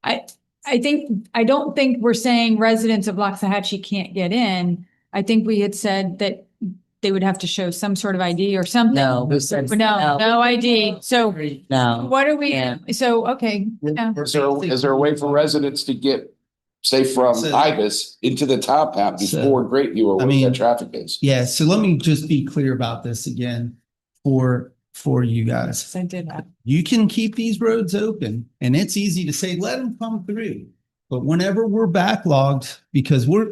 I don't think we're saying residents of Loxahatchee can't get in. I think we had said that they would have to show some sort of ID or something. No, we said No ID. So no. what are we, so, okay. Yeah. Is there a way for residents to get, say, from Ibis into the top half before Greatview, or where that traffic is? Yeah, so let me just be clear about this again for you guys. I did that. You can keep these roads open, and it's easy to say, let them come through. But whenever we're backlogged, because we're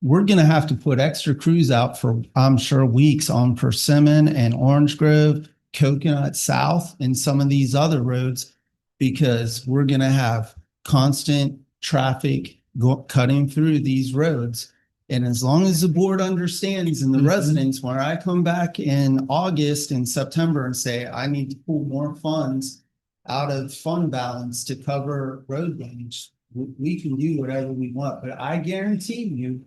going to have to put extra crews out for, I'm sure, weeks on Persimmon and Orange Grove, Coconut South, and some of these other roads, because we're going to have constant traffic cutting through these roads. And as long as the board understands and the residents, when I come back in August and September and say, I need to pull more funds out of fund balance to cover road damage, we can do whatever we want. But I guarantee you,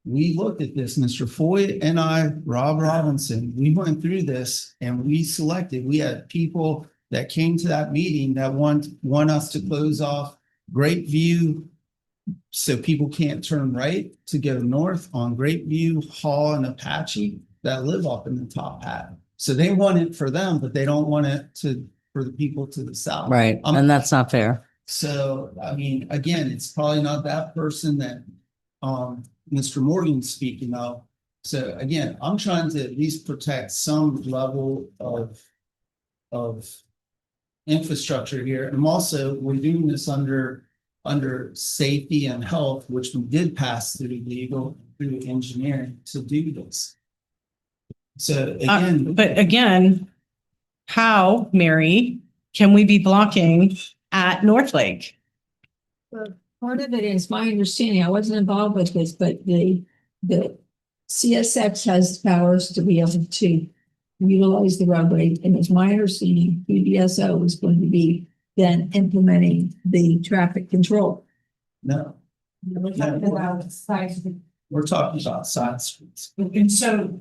we looked at this, Mr. Foy and I, Rob Robinson, we went through this and we had people that came to that meeting that want us to close off Great View so people can't turn right to go north on Great View, Hall, and Apache that live up in the top hat. So they want it for them, but they don't want it for the people to the south. Right. And that's not fair. So, I mean, again, it's probably not that person that Mr. Morgan's speaking of. So again, I'm trying to at least protect some level of infrastructure here. And also, we're doing this under safety and health, which we did pass through legal, through engineering to do this. So again. But again, how, Mary, can we be blocking at North Lake? Part of it is my understanding, I wasn't involved with this, but the CSX has powers to be able to utilize the roadway. And it's my understanding, PBSO is going to be then implementing the traffic control. No, We're talking about we're talking about side streets. And so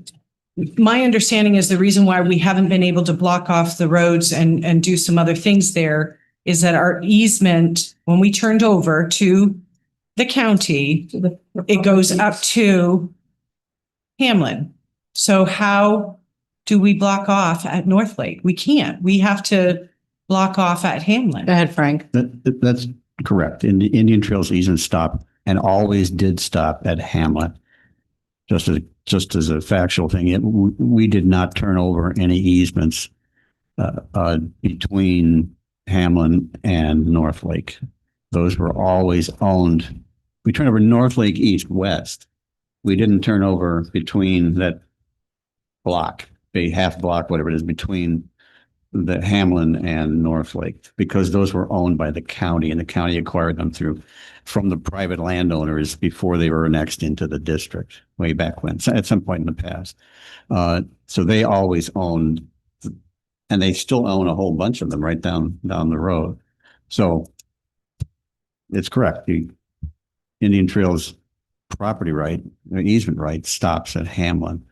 my understanding is the reason why we haven't been able to block off the roads and do some other things there is that our easement, when we turned over to the county, it goes up to Hamlin. So how do we block off at North Lake? We can't. We have to block off at Hamlin. Go ahead, Frank. That's correct. In the Indian Trails easement stop and always did stop at Hamlet. Just as a factual thing, we did not turn over any easements between Hamlin and North Lake. Those were always owned. We turned over North Lake east west. We didn't turn over between that block, a half block, whatever it is, between the Hamlin and North Lake, because those were owned by the county, and the county acquired them from the private landowners before they were annexed into the district way back when, at some point in the past. So they always owned, and they still own a whole bunch of them right down the road. So it's correct. The Indian Trails property right, easement right, stops at Hamlin.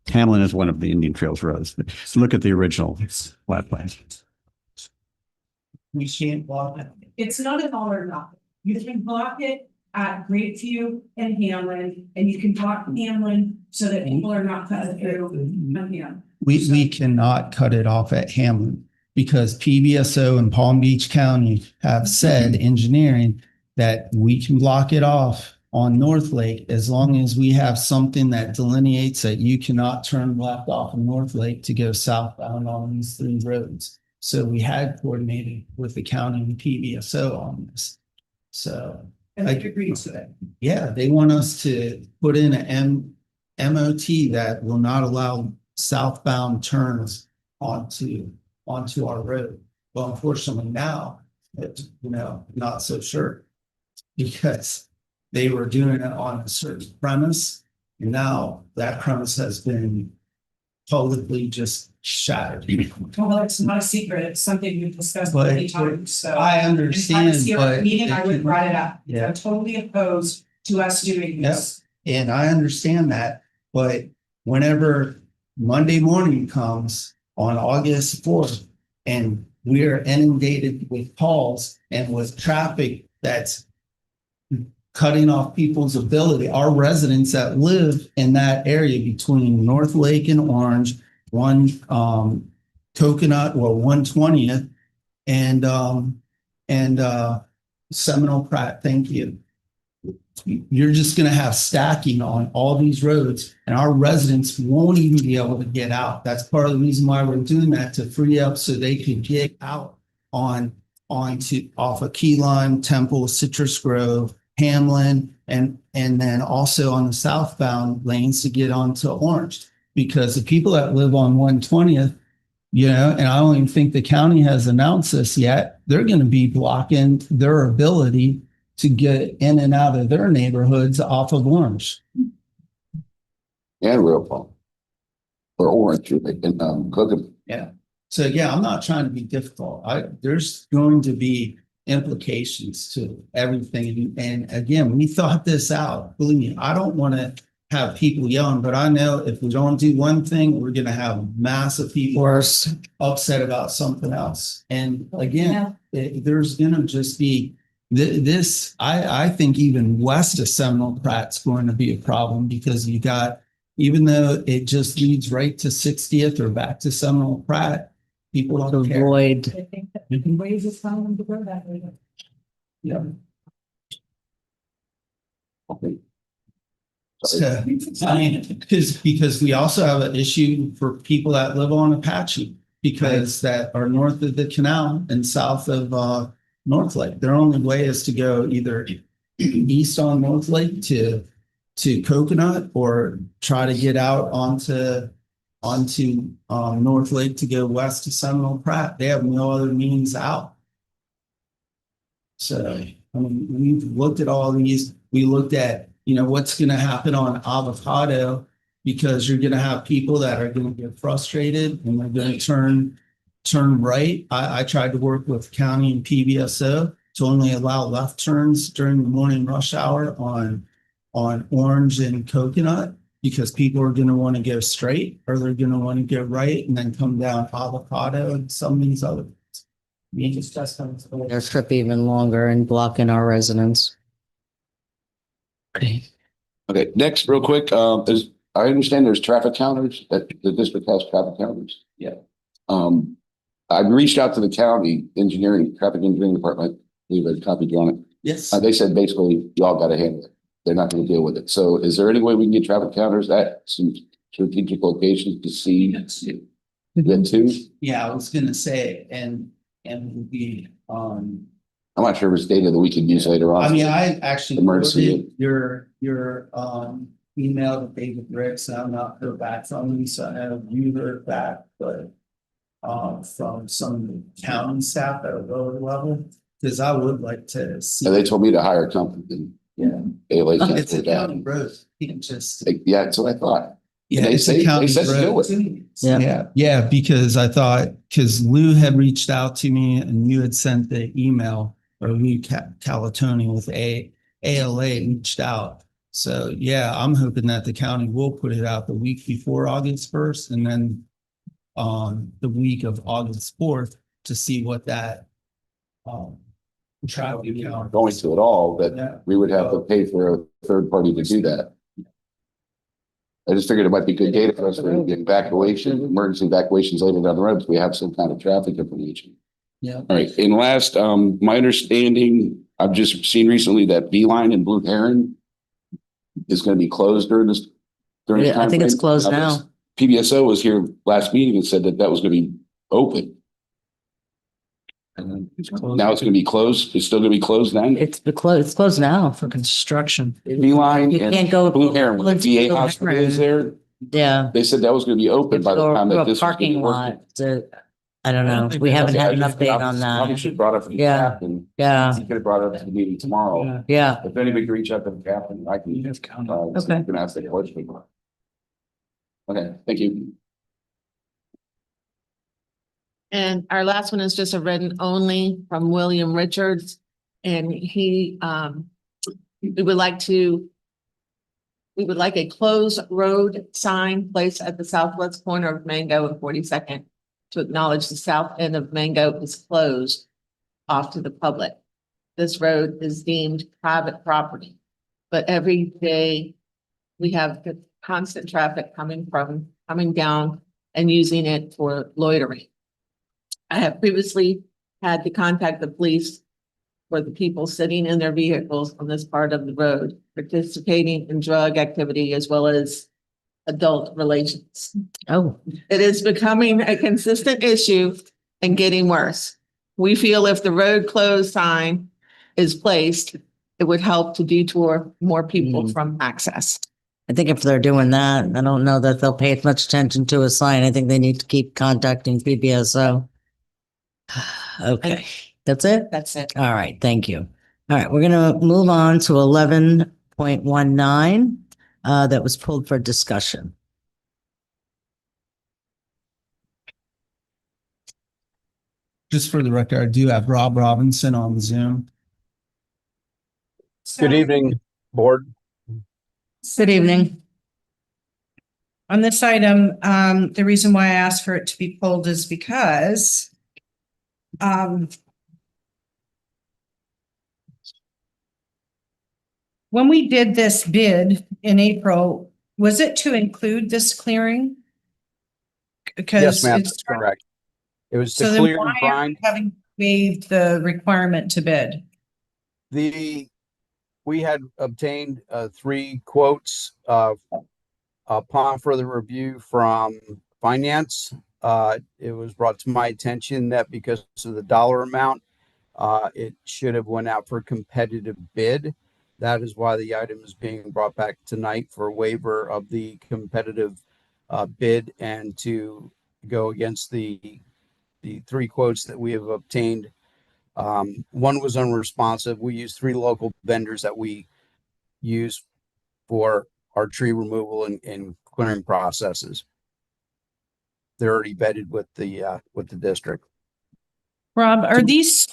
Hamlin is one of the Indian Trails roads. So look at the original flat plan. We can't block it. It's not an all or nothing. You can block it at Great View and Hamlin, and you can block Hamlin so that people are not cut through. We cannot cut it off at Hamlin because PBSO and Palm Beach County have said, engineering, that we can block it off on North Lake as long as we have something that delineates that you cannot turn left off of North Lake to go southbound on these three roads. So we had coordinated with the county and PBSO on this. So. And they agreed to that. Yeah, they want us to put in an MOT that will not allow southbound turns onto our road. Well, unfortunately now, it's, not so sure because they were doing it on a certain premise, and now that premise has been publicly just shattered. Well, it's not a secret. It's something we've discussed But many times, so. I understand, but Meeting, I would it- brought it up. Yeah. I'm totally opposed to us doing this. And I understand that, but whenever Monday morning comes on August 4th and we're inundated with calls and with traffic that's cutting off people's ability, our residents that live in that area between North Lake and Orange, Coconut, or 120th, and Seminole Pratt, thank you. You're just going to have stacking on all these roads, and our residents won't even be able to get out. That's part of the reason why we're doing that, to free up so they can get out off of Key Lime, Temple, Citrus Grove, Hamlin, and then also on the southbound lanes to get onto Orange. Because the people that live on 120th, and I don't even think the county has announced this yet, they're going to be blocking their ability to get in and out of their neighborhoods off of Orange. and real palm. Or orange, and cook them. Yeah. So yeah, I'm not trying to be difficult. There's going to be implications to everything. And again, we thought this out. Believe me, I don't want to have people yelling, but I know if we don't do one thing, we're going to have massive people Worse. upset about something else. And again, there's going to just be this. I think even west of Seminole Pratt's going to be a problem because you got, even though it just leads right to 60th or back to Seminole Pratt, people don't care. Avoid. I think that ways is telling them to go that way. Yeah. Okay. So, I mean, because we also have an issue for people that live on Apache because that are north of the canal and south of North Lake. Their only way is to go either east on North Lake to Coconut or try to get out onto North Lake to go west to Seminole Pratt. They have no other means out. So, I mean, we've looked at all these. We looked at, what's going to happen on Avocado because you're going to have people that are going to get frustrated and they're going to turn right. I tried to work with county and PBSO to only allow left turns during the morning rush hour on Orange and Coconut because people are going to want to go straight or they're going to want to go right and then come down Avocado and some of these other things. I mean, it's just Their trip even longer and blocking our residents. Okay. Okay, next, real quick, I understand there's traffic counters, that the district has traffic counters. Yeah. I've reached out to the county traffic engineering department, we've had copied on it. Yes. They said basically, y'all got to handle it. They're not going to deal with it. So is there any way we can get traffic counters at some strategic locations to see? Then too? Yeah, I was gonna say, and we, I'm not sure if it's data that we can use later on. I mean, I actually Emergency. forwarded your email to David Ricks, and I'm not heard back from him, so I have you heard back, but from some of the county staff at a lower level, because I would like to see. And they told me to hire a company. Yeah. It's It's a county road. You can just. Yeah, that's what I thought. Yeah, They it's a say- county they said to do road. it. Yeah, because I thought, because Lou had reached out to me and you had sent the email, or Lou Calatoni with ALA reached out. So yeah, I'm hoping that the county will put it out the week before August 1st and then the week of August 4th to see what that travel count. Going to it all, Yeah. but we would have to pay for a third party to do that. I just figured it might be good data for us for evacuation, emergency evacuations later down the road, if we have some kind of traffic information. Yeah. All right, and last, my understanding, I've just seen recently that Beeline and Blue Heron is going to be closed during this. Yeah, I think it's closed now. PBSO was here last meeting and said that was going to be open. Now it's going to be closed. It's still going to be closed then? It's closed now. For construction. Beeline You and can't go. Blue Heron, when the VA Blue hospital Heron. is there, Yeah. they said that was going to be open by the Or time a that this was going to be parking working. lot. I don't know. We haven't had an update on Probably that. should have brought up to the Yeah. captain. Yeah. He could have brought it up to the meeting tomorrow. Yeah. If anybody could reach out to the captain, I can. Okay. You can ask that question. Okay, thank you. And our last one is just a written only from William Richards. And we would like a closed road sign placed at the southwest corner of Mango and 42nd to acknowledge the south end of Mango is closed off to the public. This road is deemed private property, but every day we have constant traffic coming down and using it for loitering. I have previously had to contact the police for the people sitting in their vehicles on this part of the road, participating in drug activity as well as adult relations. Oh, It is becoming a consistent issue and getting worse. We feel if the road closed sign is placed, it would help to detour more people from access. I think if they're doing that, I don't know that they'll pay as much attention to a sign. I think they need to keep contacting PBSO. Okay, that's it? That's it. All right, thank you. All right, we're gonna move on to 11.19. that was pulled for discussion. Just for the record, I do have Rob Robinson on Zoom. Good evening, board. Good evening. On this item, the reason why I asked for it to be pulled is because when we did this bid in April, was it to include this clearing? Because it's correct. It was so then why are we having waived the requirement to bid? We had obtained 3 quotes upon further review from finance. It was brought to my attention that because of the dollar amount, it should have went out for competitive bid. That is why the item is being brought back tonight for waiver of the competitive bid and to go against the 3 quotes that we have obtained. One was unresponsive. We used 3 local vendors that we use for our tree removal and clearing processes. They're already vetted with the district. Rob, are these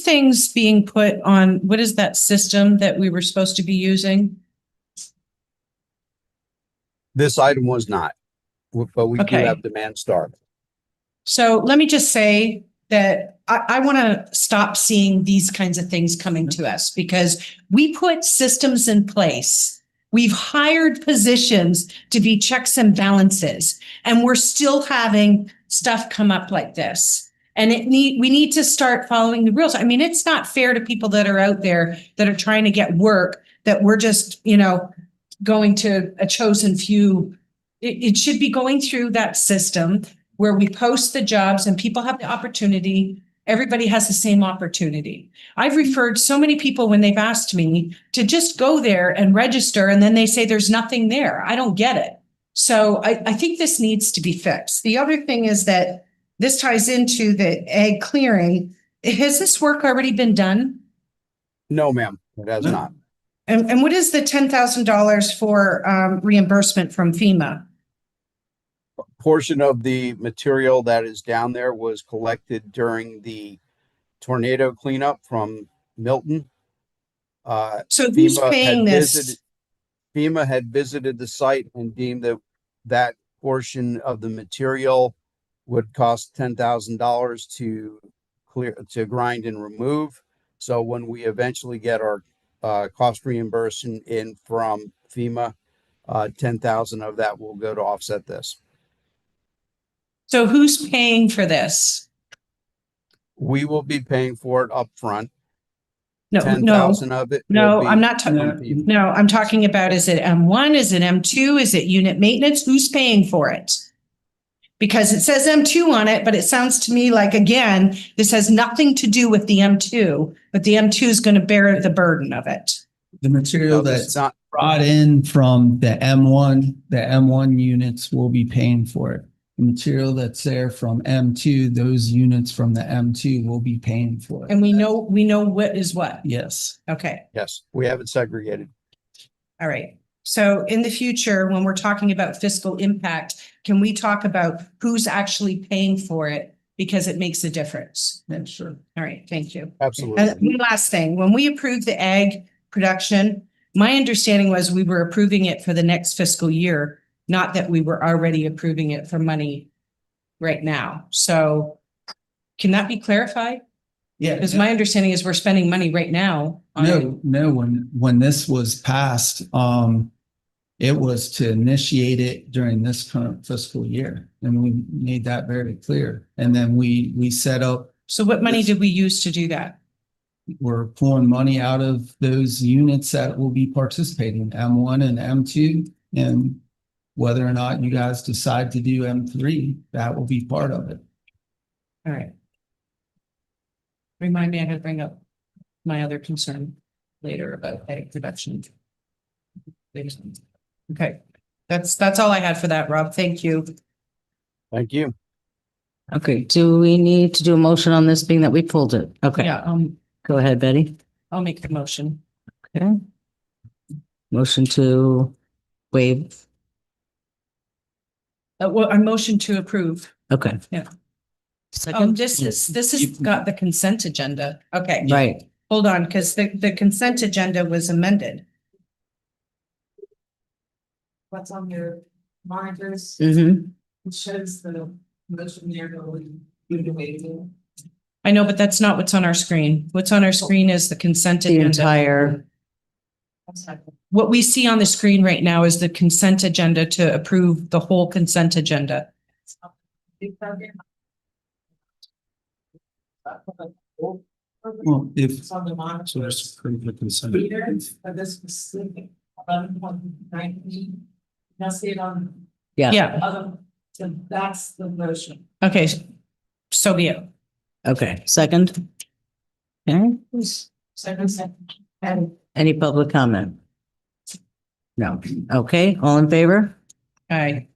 things being put on, what is that system that we were supposed to be using? This item was not, but we do Okay. have demand start. So let me just say that I want to stop seeing these kinds of things coming to us because we put systems in place. We've hired positions to be checks and balances, and we're still having stuff come up like this. And we need to start following the rules. I mean, it's not fair to people that are out there that are trying to get work that we're just, going to a chosen few. It should be going through that system where we post the jobs and people have the opportunity. Everybody has the same opportunity. I've referred so many people when they've asked me to just go there and register, and then they say there's nothing there. I don't get it. So I think this needs to be fixed. The other thing is that this ties into the ag clearing. Has this work already been done? No, ma'am, it has not. And what is the $10,000 for reimbursement from FEMA? Portion of the material that is down there was collected during the tornado cleanup from Milton. So who's paying this? FEMA had visited the site and deemed that portion of the material would cost $10,000 to grind and remove. So when we eventually get our cost reimbursement in from FEMA, 10,000 of that will go to offset this. So who's paying for this? We will be paying for it up front. No, 10,000 of it. No, I'm not talking. No, I'm talking about, is it M1? Is it M2? Is it unit maintenance? Who's paying for it? Because it says M2 on it, but it sounds to me like, again, this has nothing to do with the M2, but the M2 is going to bear the burden of it. The material No, that's not brought in from the M1 units will be paying for it. The material that's there from M2, those units from the M2 will be paying for it. And we know what is what. Yes. Okay. Yes, we have it segregated. All right. So in the future, when we're talking about fiscal impact, can we talk about who's actually paying for it? Because it makes a difference. Yeah, sure. All right. Thank you. Absolutely. And one last thing, when we approved the ag production, my understanding was we were approving it for the next fiscal year, not that we were already approving it for money right now. So can that be clarified? Yeah. Because my understanding is we're spending money right now. No, when this was passed, it was to initiate it during this current fiscal year. And we made that very clear. And then we set up. So what money did we use to do that? We're pulling money out of those units that will be participating, M1 and M2. And whether or not you guys decide to do M3, that will be part of it. All right. Remind me, I had to bring up my other concern later about egg production. Okay, that's all I had for that, Rob. Thank you. Thank you. Okay, do we need to do a motion on this being that we pulled it? Okay. Yeah, Go ahead, Betty. I'll make the motion. Okay. Motion to waive? Well, I motion to approve. Okay. Yeah. Oh, Second? this is got the consent agenda. Okay. Right. Hold on, because the consent agenda was amended. What's on your monitors? Mm-hmm. It shows the motion there going. I know, but that's not what's on our screen. What's on our screen is the consent The agenda. entire, What we see on the screen right now is the consent agenda to approve the whole consent agenda. Well, if. It's on the monitor. So just approve the consent. But this was sleeping. 11.19. Now see it on. yeah, Yeah, So that's the motion. okay. So be it. okay, second? Okay, Second. And any public comment? No, okay, all in favor? Aye.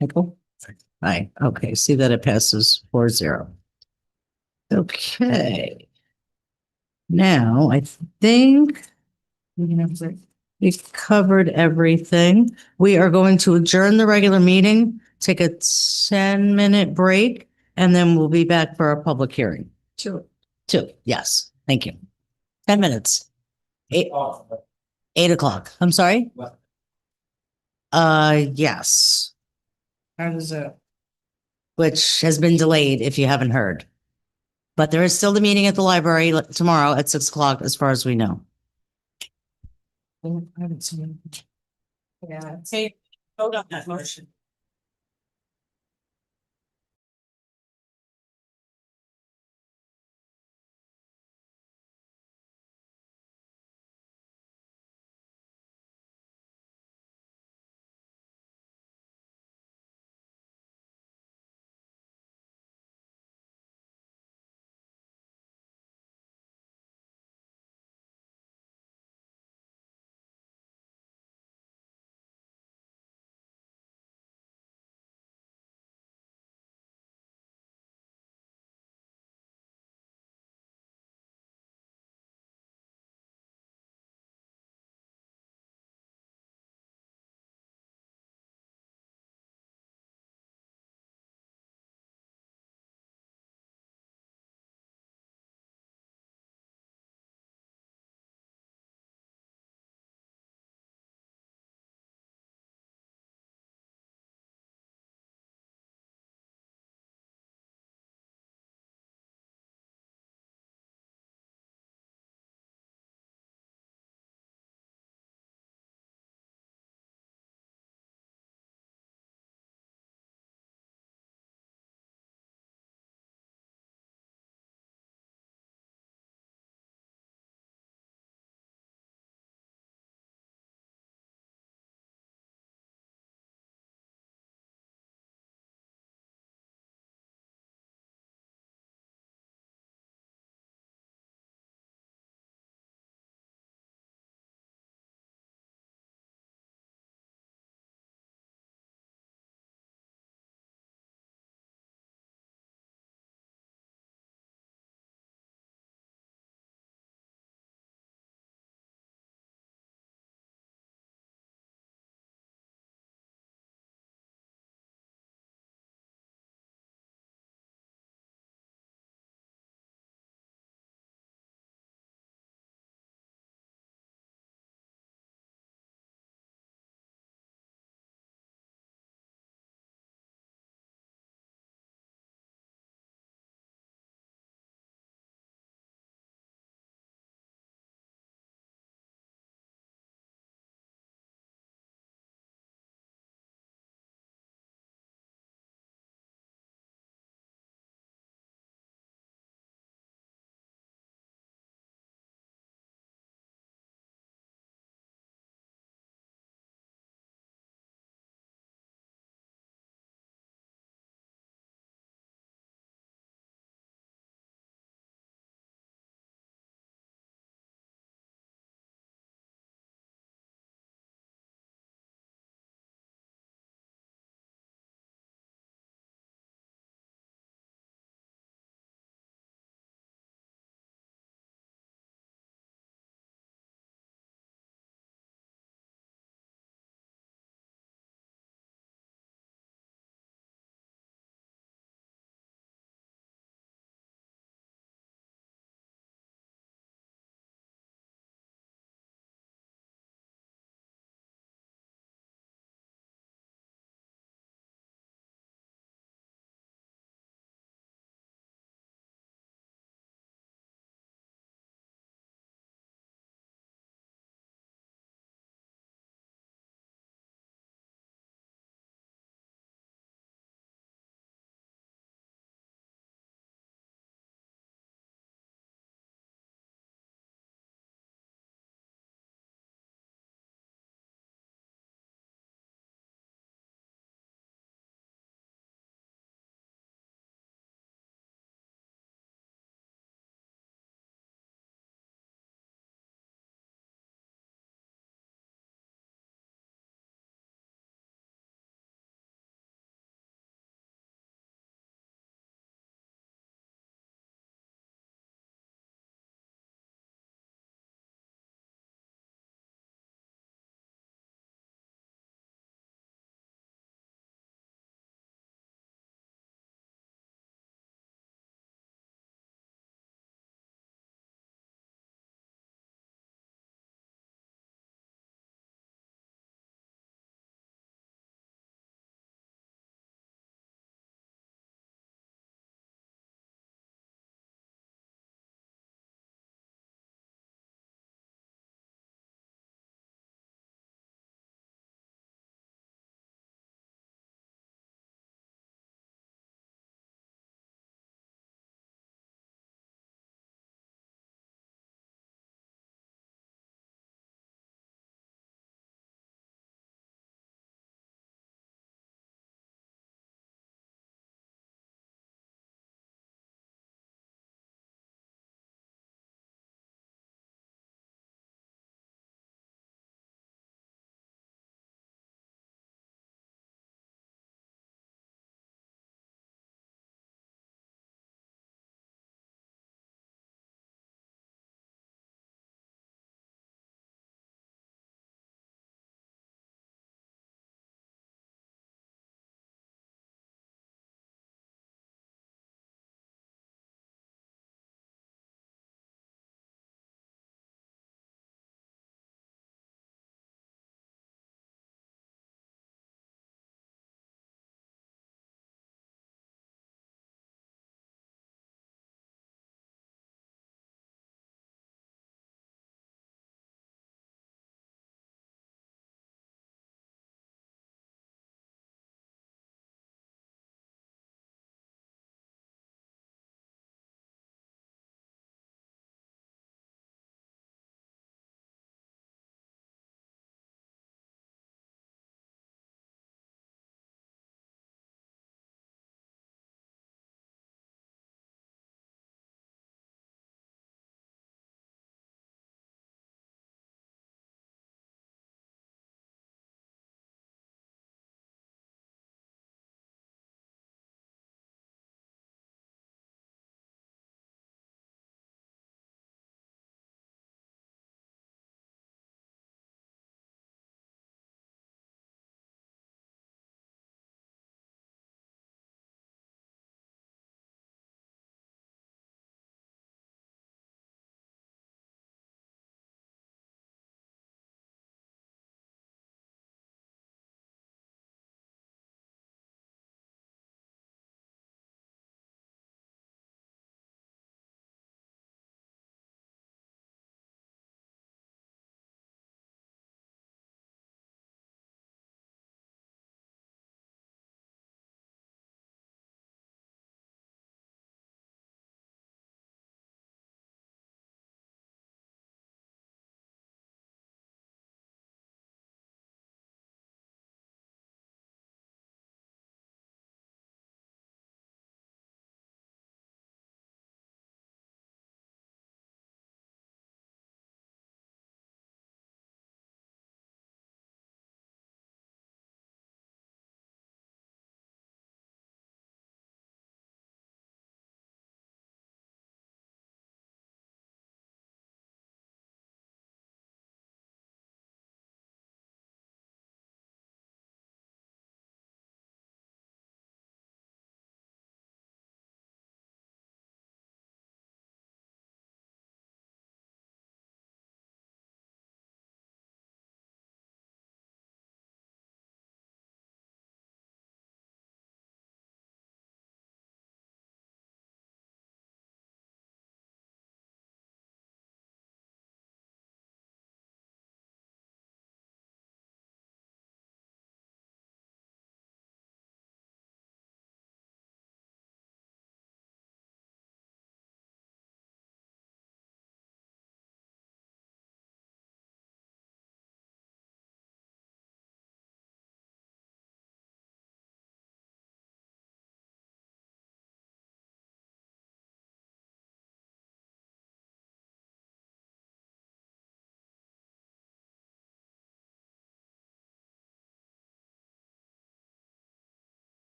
Michael? Aye, okay, see that it passes 4-0. Okay. Now, I think we covered everything. We are going to adjourn the regular meeting, take a 10-minute break, and then we'll be back for our public hearing. Two, yes, thank you. 10 minutes. 8 o'clock, I'm sorry? Yes, How does it? which has been delayed if you haven't heard. But there is still the meeting at the library tomorrow at 6 o'clock, as far as we know. I haven't seen it. Yeah. Hey, vote on that motion.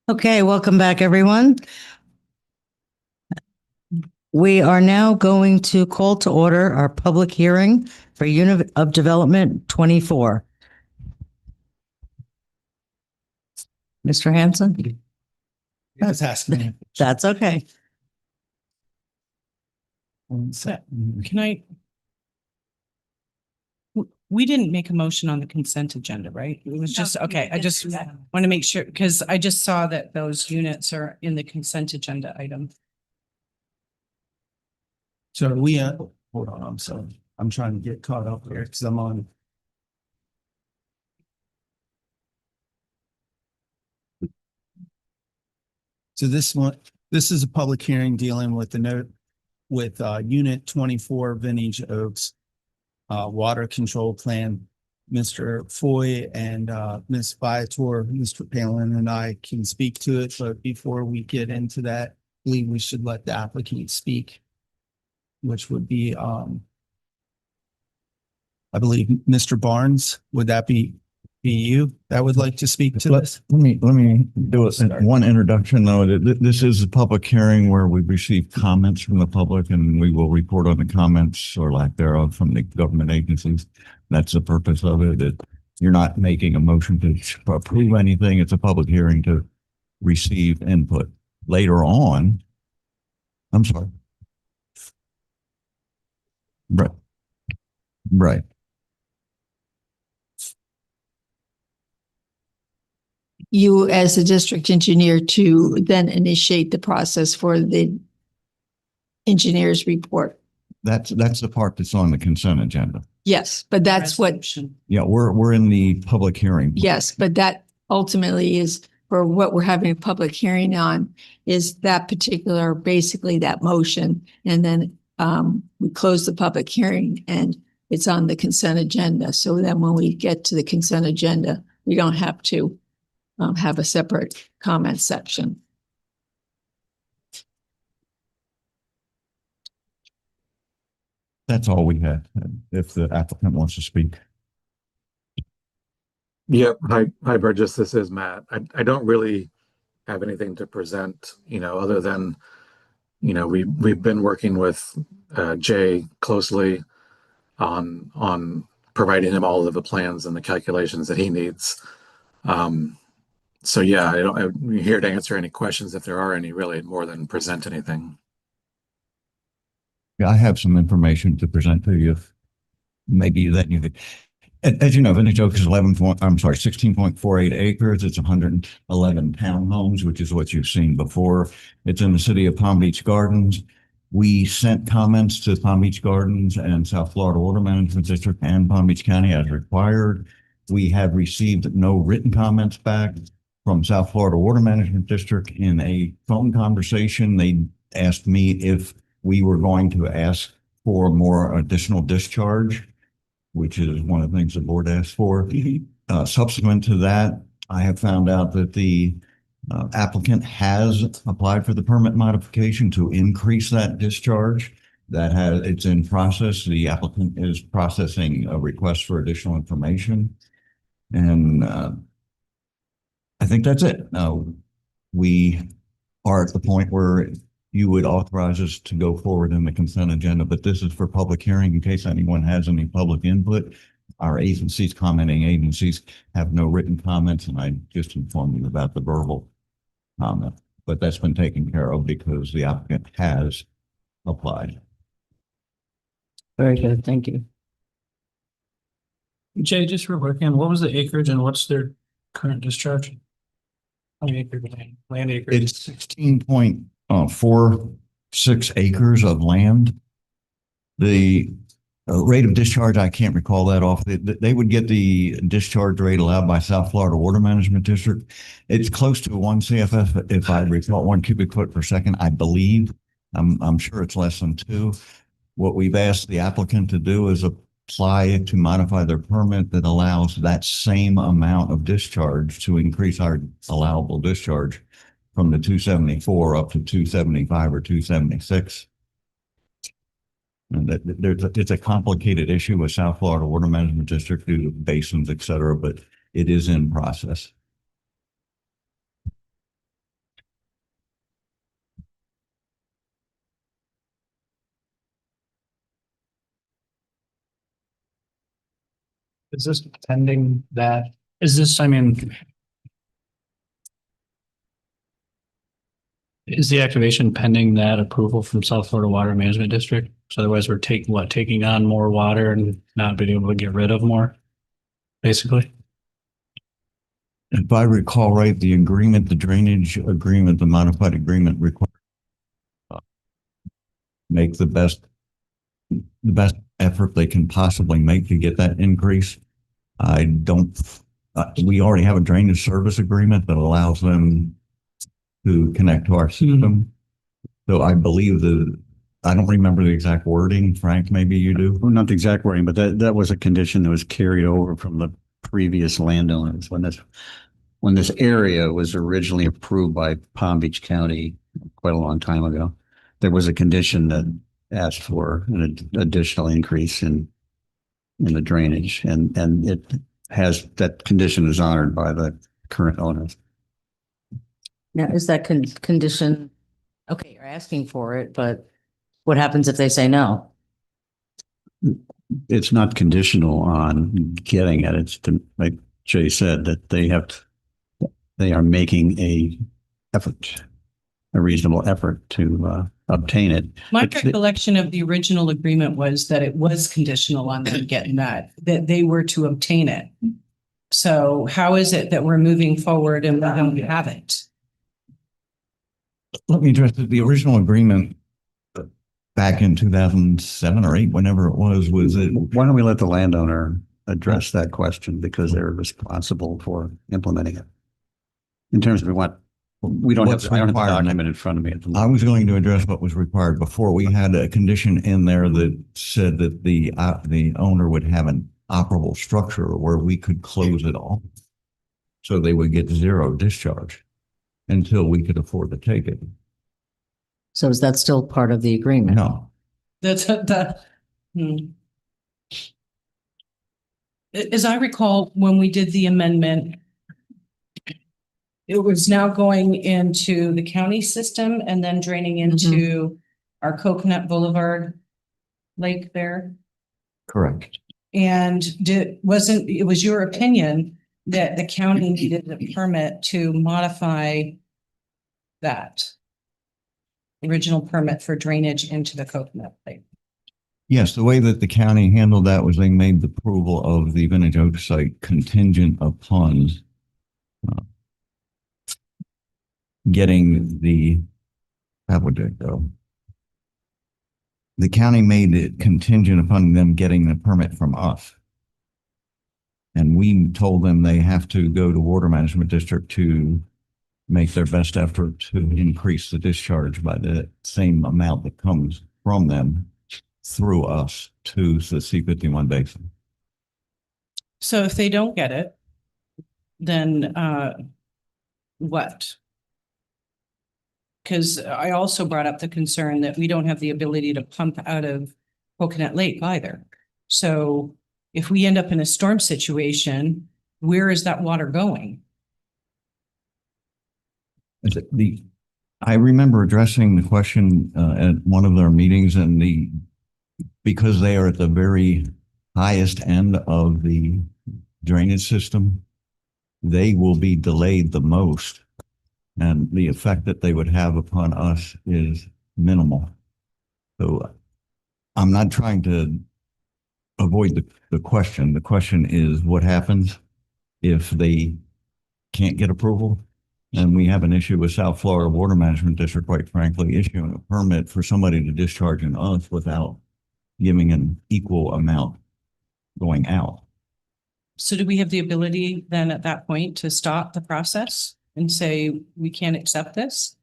Okay, welcome back, everyone. We are now going to call to order our public hearing for Unit of Development 24. Mr. Hanson? That's asking. That's okay. Can I? We didn't make a motion on the consent agenda, right? It was just, okay, I just want to make sure, because I just saw that those units are in the consent agenda item. So hold on, I'm sorry. I'm trying to get caught up here because I'm on. So this is a public hearing dealing with the note with Unit 24 Vintage Oaks water control plan. Mr. Foy and Ms. Viator, Mr. Palin and I can speak to it, but before we get into that, I believe we should let the applicant speak, which would be I believe Mr. Barnes. Would that be you that would like to speak to this? Let me do one introduction though. This is a public hearing where we receive comments from the public and we will report on the comments or lack thereof from the government agencies. That's the purpose of it. You're not making a motion to approve anything. It's a public hearing to receive input. Later on, I'm sorry. Right. Right. You, as the district engineer, to then initiate the process for the engineer's report. That's the part that's on the consent agenda. Yes, but that's what, Resolution. Yeah, we're in the public hearing. yes, but that ultimately is for what we're having a public hearing on is that particular, basically that motion. And then we close the public hearing and it's on the consent agenda. So then when we get to the consent agenda, we don't have to have a separate comment section. That's all we had. If the applicant wants to speak. Yep. Hi, Burgess. This is Matt. I don't really have anything to present, other than, we've been working with Jay closely on providing him all of the plans and the calculations that he needs. So yeah, I'm here to answer any questions if there are any, really, more than present anything. Yeah, I have some information to present to you. Maybe that you could, as you know, Vintage Oaks is 16.48 acres. It's 111 townhomes, which is what you've seen before. It's in the city of Palm Beach Gardens. We sent comments to Palm Beach Gardens and South Florida Water Management District and Palm Beach County as required. We have received no written comments back from South Florida Water Management District. In a phone conversation, they asked me if we were going to ask for more additional discharge, which is one of the things the board asked for. Subsequent to that, I have found out that the applicant has applied for the permit modification to increase that discharge. It's in process. The applicant is processing a request for additional information. And I think that's it. We are at the point where you would authorize us to go forward in the consent agenda, but this is for public hearing in case anyone has any public input. Our agencies, commenting agencies, have no written comments, and I just informed you about the verbal comment, but that's been taken care of because the applicant has applied. Very good. Thank you. Jay, just real quick, and what was the acreage and what's their current discharge? How many acres of land acreage? It's 16.46 acres of land. The rate of discharge, I can't recall that off. They would get the discharge rate allowed by South Florida Water Management District. It's close to 1 CFF, if I recall, 1 cubic foot per second, I believe. I'm sure it's less than 2. What we've asked the applicant to do is apply to modify their permit that allows that same amount of discharge to increase our allowable discharge from the 274 up to 275 or 276. And it's a complicated issue with South Florida Water Management District due to basins, et cetera, but it is in process. Is this pending that, is this, I mean, is the activation pending that approval from South Florida Water Management District? So otherwise we're taking on more water and not being able to get rid of more, basically? If I recall right, the agreement, the drainage agreement, the modified agreement requires make the best effort they can possibly make to get that increase. I don't, we already have a drainage service agreement that allows them to connect to our system. So I believe I don't remember the exact wording. Frank, maybe you do? Well, not the exact wording, but that was a condition that was carried over from the previous landowners when this area was originally approved by Palm Beach County quite a long time ago. There was a condition that asked for an additional increase in the drainage, and that condition is honored by the current owners. Now, is that condition, okay, you're asking for it, but what happens if they say no? It's not conditional on getting it. It's like Jay said, that they are making a reasonable effort to obtain it. My It's the- recollection of the original agreement was that it was conditional on them getting that they were to obtain it. So how is it that we're moving forward and we don't have it? Let me address it. The original agreement back in 2007 or 8, whenever it was it? Why don't we let the landowner address that question, because they're responsible for implementing it. In terms of what, I don't have the document in front of me at the moment. I was going to address what was required before. We had a condition in there that said that the owner would have an operable structure where we could close it off. So they would get zero discharge until we could afford to take it. So is that still part of the agreement? No. As I recall, when we did the amendment, it was now going into the county system and then draining into our Coconut Boulevard Lake there. Correct. And it was your opinion that the county needed a permit to modify that original permit for drainage into the Coconut Lake? Yes, the way that the county handled that was they made the approval of the Vintage Oak site contingent upon getting how would it go? The county made it contingent upon them getting the permit from us. And we told them they have to go to Water Management District to make their best effort to increase the discharge by the same amount that comes from them through us to the C-51 basin. So if they don't get it, then what? Because I also brought up the concern that we don't have the ability to pump out of Coconut Lake either. So if we end up in a storm situation, where is that water going? I remember addressing the question at one of their meetings, and because they are at the very highest end of the drainage system, they will be delayed the most. And the effect that they would have upon us is minimal. So I'm not trying to avoid the question. The question is what happens if they can't get approval? And we have an issue with South Florida Water Management District, quite frankly, issuing a permit for somebody to discharge in us without giving an equal amount going out. So do we have the ability then at that point to stop the process and say, we can't accept this?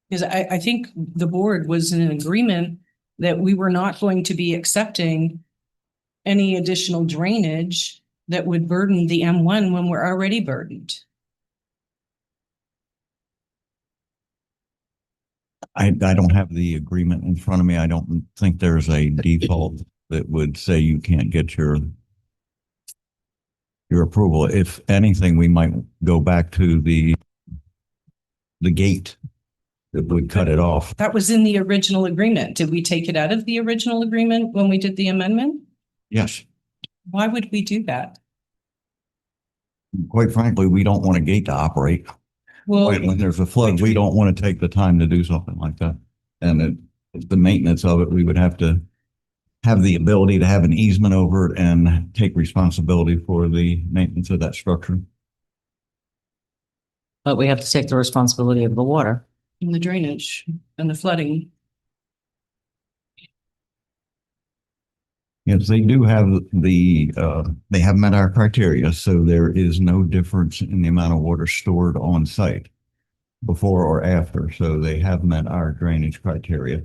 Because I think the board was in an agreement that we were not going to be accepting any additional drainage that would burden the M1 when we're already burdened. I don't have the agreement in front of me. I don't think there's a default that would say you can't get your approval. If anything, we might go back to the gate that would cut it off. That was in the original agreement. Did we take it out of the original agreement when we did the amendment? Yes. Why would we do that? Quite frankly, we don't want a gate to operate. Well, When there's a flood, we don't want to take the time to do something like that. And the maintenance of it, we would have to have the ability to have an easement over it and take responsibility for the maintenance of that structure. But we have to take the responsibility of the water. and the drainage and the flooding. Yes, they do have they have met our criteria, so there is no difference in the amount of water stored on site before or after, so they have met our drainage criteria.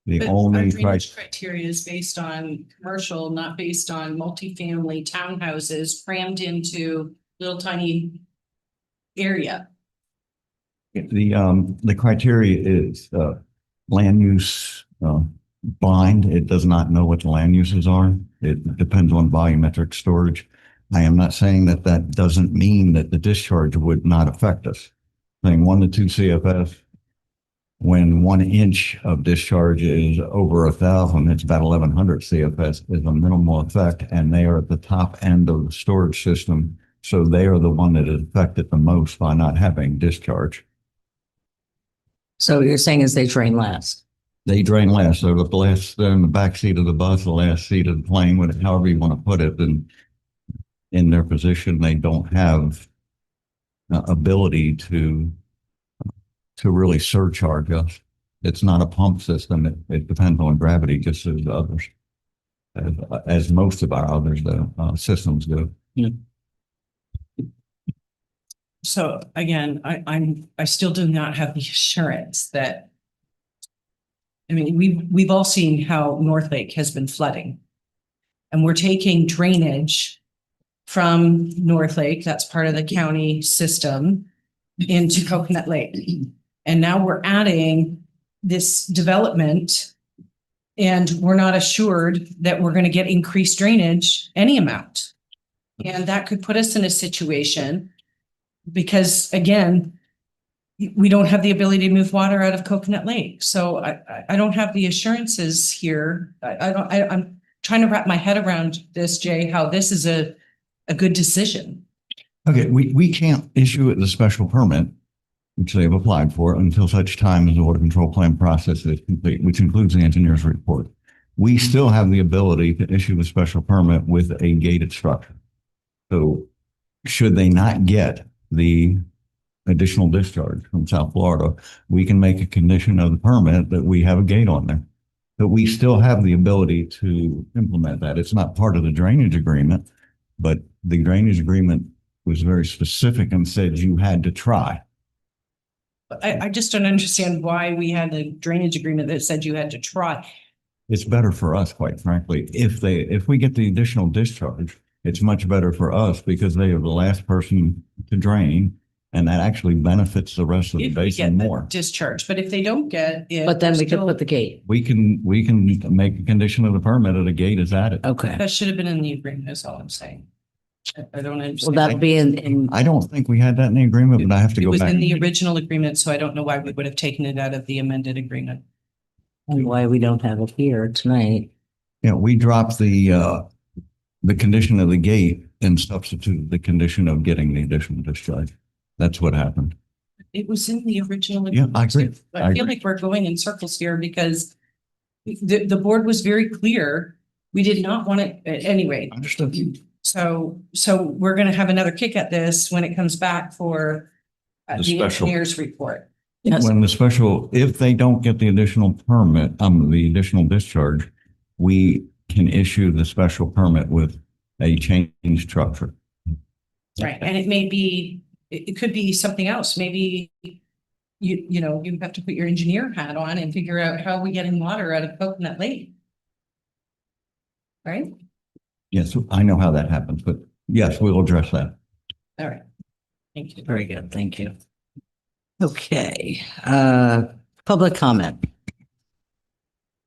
The But our only drainage criteria is based on commercial, not based on multifamily townhouses crammed into little tiny area. the criteria is land use blind. It does not know what the land uses are. It depends on volumetric storage. I am not saying that that doesn't mean that the discharge would not affect us. Saying 1 to 2 CFS, when 1 inch of discharge is over 1,000, it's about 1,100 CFS is a minimal effect, and they are at the top end of the storage system. So they are the one that is affected the most by not having discharge. So you're saying is they drain last? They drain last. So the last, they're in the back seat of the bus, the last seat of the plane, whatever, however you want to put it, and in their position, they don't have ability to really surcharge us. It's not a pump system. It depends on gravity, just as others, as most of our others systems do. So again, I still do not have the assurance that, I mean, we've all seen how North Lake has been flooding. And we're taking drainage from North Lake, that's part of the county system, into Coconut Lake. And now we're adding this development, and we're not assured that we're going to get increased drainage any amount. And that could put us in a situation because, again, we don't have the ability to move water out of Coconut Lake. So I don't have the assurances here. I'm trying to wrap my head around this, Jay, how this is a good decision. Okay, we can't issue it as a special permit, which they've applied for, until such time as the water control plan process is complete, which includes the engineer's report. We still have the ability to issue a special permit with a gated structure. So should they not get the additional discharge from South Florida, we can make a condition of the permit that we have a gate on there. But we still have the ability to implement that. It's not part of the drainage agreement, but the drainage agreement was very specific and said you had to try. I just don't understand why we had a drainage agreement that said you had to try. It's better for us, quite frankly. If we get the additional discharge, it's much better for us because they are the last person to drain, and that actually benefits the rest of the If we basin get the more. discharge, but if they don't get it. But then we could still- put the gate. We can make a condition of the permit that a gate is added. Okay. That should have been in the agreement, is all I'm saying. I don't Well, understand. that'll be in, I don't think we had that in the agreement, but I have to It go was back. in the original agreement, so I don't know why we would have taken it out of the amended agreement. and why we don't have it here tonight. Yeah, we dropped the condition of the gate and substituted the condition of getting the additional discharge. That's what happened. It was in the original. Yeah, I agree. agreement. I feel like we're going in circles here because the board was very clear. We did not want it, anyway. Understood. So we're gonna have another kick at this when it comes back for The the special. engineer's report. Yes. When if they don't get the additional permit, the additional discharge, we can issue the special permit with a changed structure. Right, and it may be, it could be something else. Maybe you know, you have to put your engineer hat on and figure out how we getting water out of Coconut Lake. Right? Yes, I know how that happens, but yes, we'll address that. All right. Thank you. Very good. Thank you. Okay, public comment.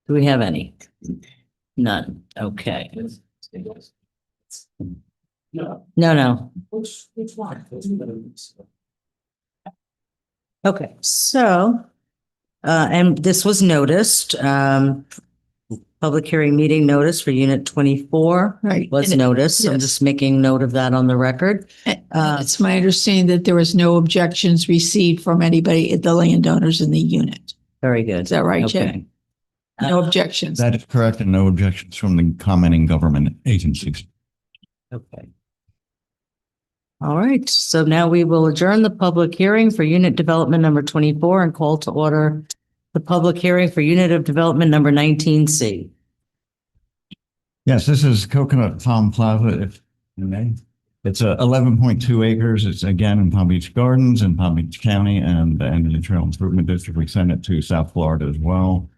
Do we have any? None. Okay. No. Which one? Okay, so, and this was noticed, public hearing meeting notice for unit 24 Right. was And it- noticed. I'm yes. just making note of that on the record. It's my understanding that there was no objections received from anybody, the landowners in the unit. Very good. Is that right, Jay? Okay. No objections. That is correct, and no objections from the commenting government agencies. Okay. All right, so now we will adjourn the public hearing for unit development number 24 and call to order the public hearing for unit of development number 19C. Yes, this is Coconut Palm Plaza, if you may. It's 11.2 acres. It's again in Palm Beach Gardens in Palm Beach County and the Indian Trail Improvement District. We sent it to South Florida as well.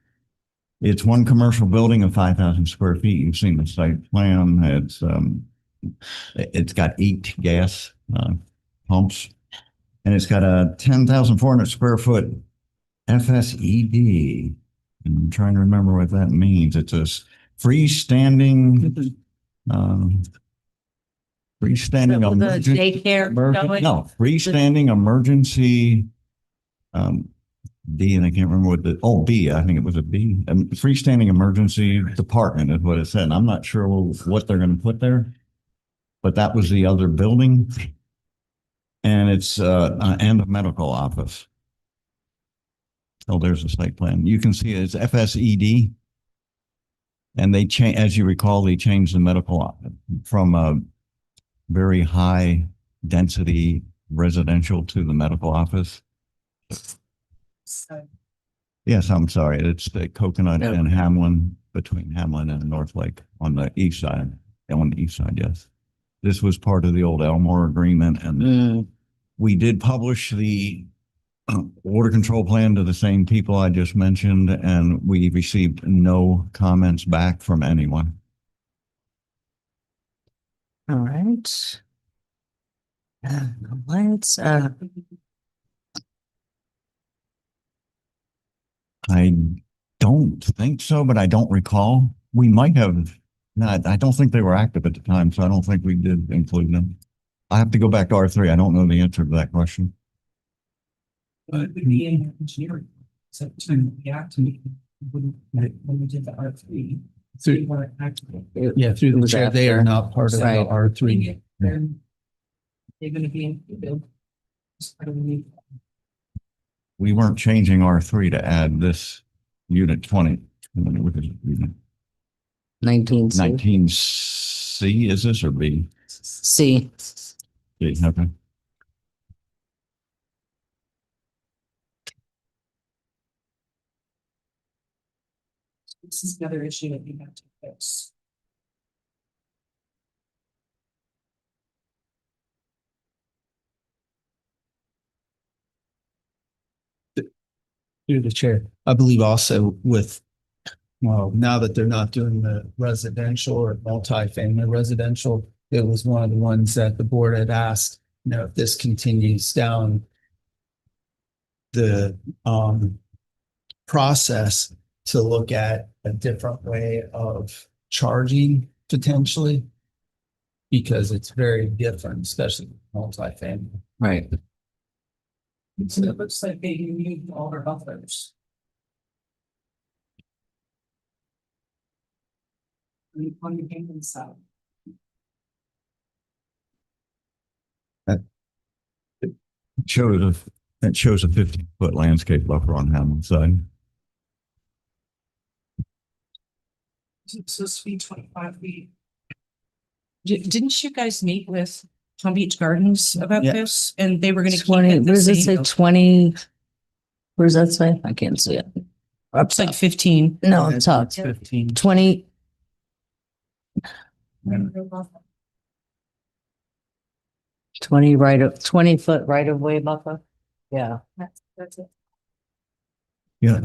It's one commercial building of 5,000 square feet. You've seen the site plan. It's got 8 gas pumps, and it's got a 10,400 square foot FSED. I'm trying to remember what that means. It's a freestanding, freestanding The emergency. daycare going? No, freestanding emergency. D, and I can't remember what B, I think it was a B. Freestanding emergency department is what it said. And I'm not sure what they're going to put there, but that was the other building. And it's and a medical office. Oh, there's the site plan. You can see it's FSED. And they change, as you recall, they changed the medical from a very high density residential to the medical office. Yes, I'm sorry. It's the Coconut and Hamlin, between Hamlin and North Lake on the east side. On the east side, yes. This was part of the old Elmore agreement, and we did publish the water control plan to the same people I just mentioned, and we received no comments back from anyone. All right. Let's, I don't think so, but I don't recall. We might have not. I don't think they were active at the time, so I don't think we did include them. I have to go back to R3. I don't know the answer to that question. But it would be in engineering. So to react to me, when we did the R3. Through- Yeah, through the chair, they are not part of the Right. R3. They're gonna be in the build. We weren't changing R3 to add this unit 20. 19C. 19C, is this or B? C. B, okay. This is another issue that we have to fix. Through the chair. I believe also with, well, now that they're not doing the residential or multifamily residential, it was one of the ones that the board had asked, if this continues down the process, to look at a different way of charging potentially, because it's very different, especially multifamily. Right. So it looks like they need all their buffers. On the Hampton side. It shows a 15-foot landscape buffer on Hamlin's side. It's supposed to be 25 feet. Didn't you guys meet with Palm Beach Gardens about Yeah. this? And they were gonna keep 20, it what the does it say? same? 20? Where does that say? I can't see it. It's like 15. No, it's up. 15. 20. 20-foot right of way buffer. Yeah. That's it. Yeah,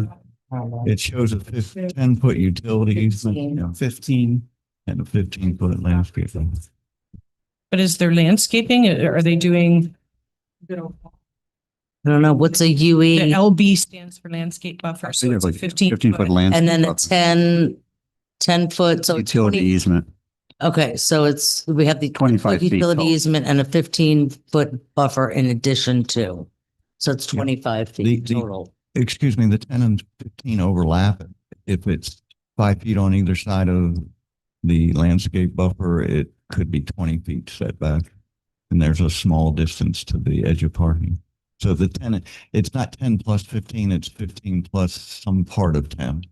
it shows a 10-foot utility easement, 15. and a 15-foot landscape. But is there landscaping? Are they doing? I don't know. What's a The UE? LB stands for landscape buffer, so it's a 15. 15-foot landscape. And then a buffer. 10 foot. So Utility 20 easement. Okay, so we have the 25 feet utility tall. easement and a 15-foot buffer in addition to. So it's 25 feet The- total. Excuse me, the 10 and 15 overlap if it's 5 feet on either side of the landscape buffer, it could be 20 feet setback. And there's a small distance to the edge of parking. So the 10, it's not 10 plus 15, it's 15 plus some part of 10.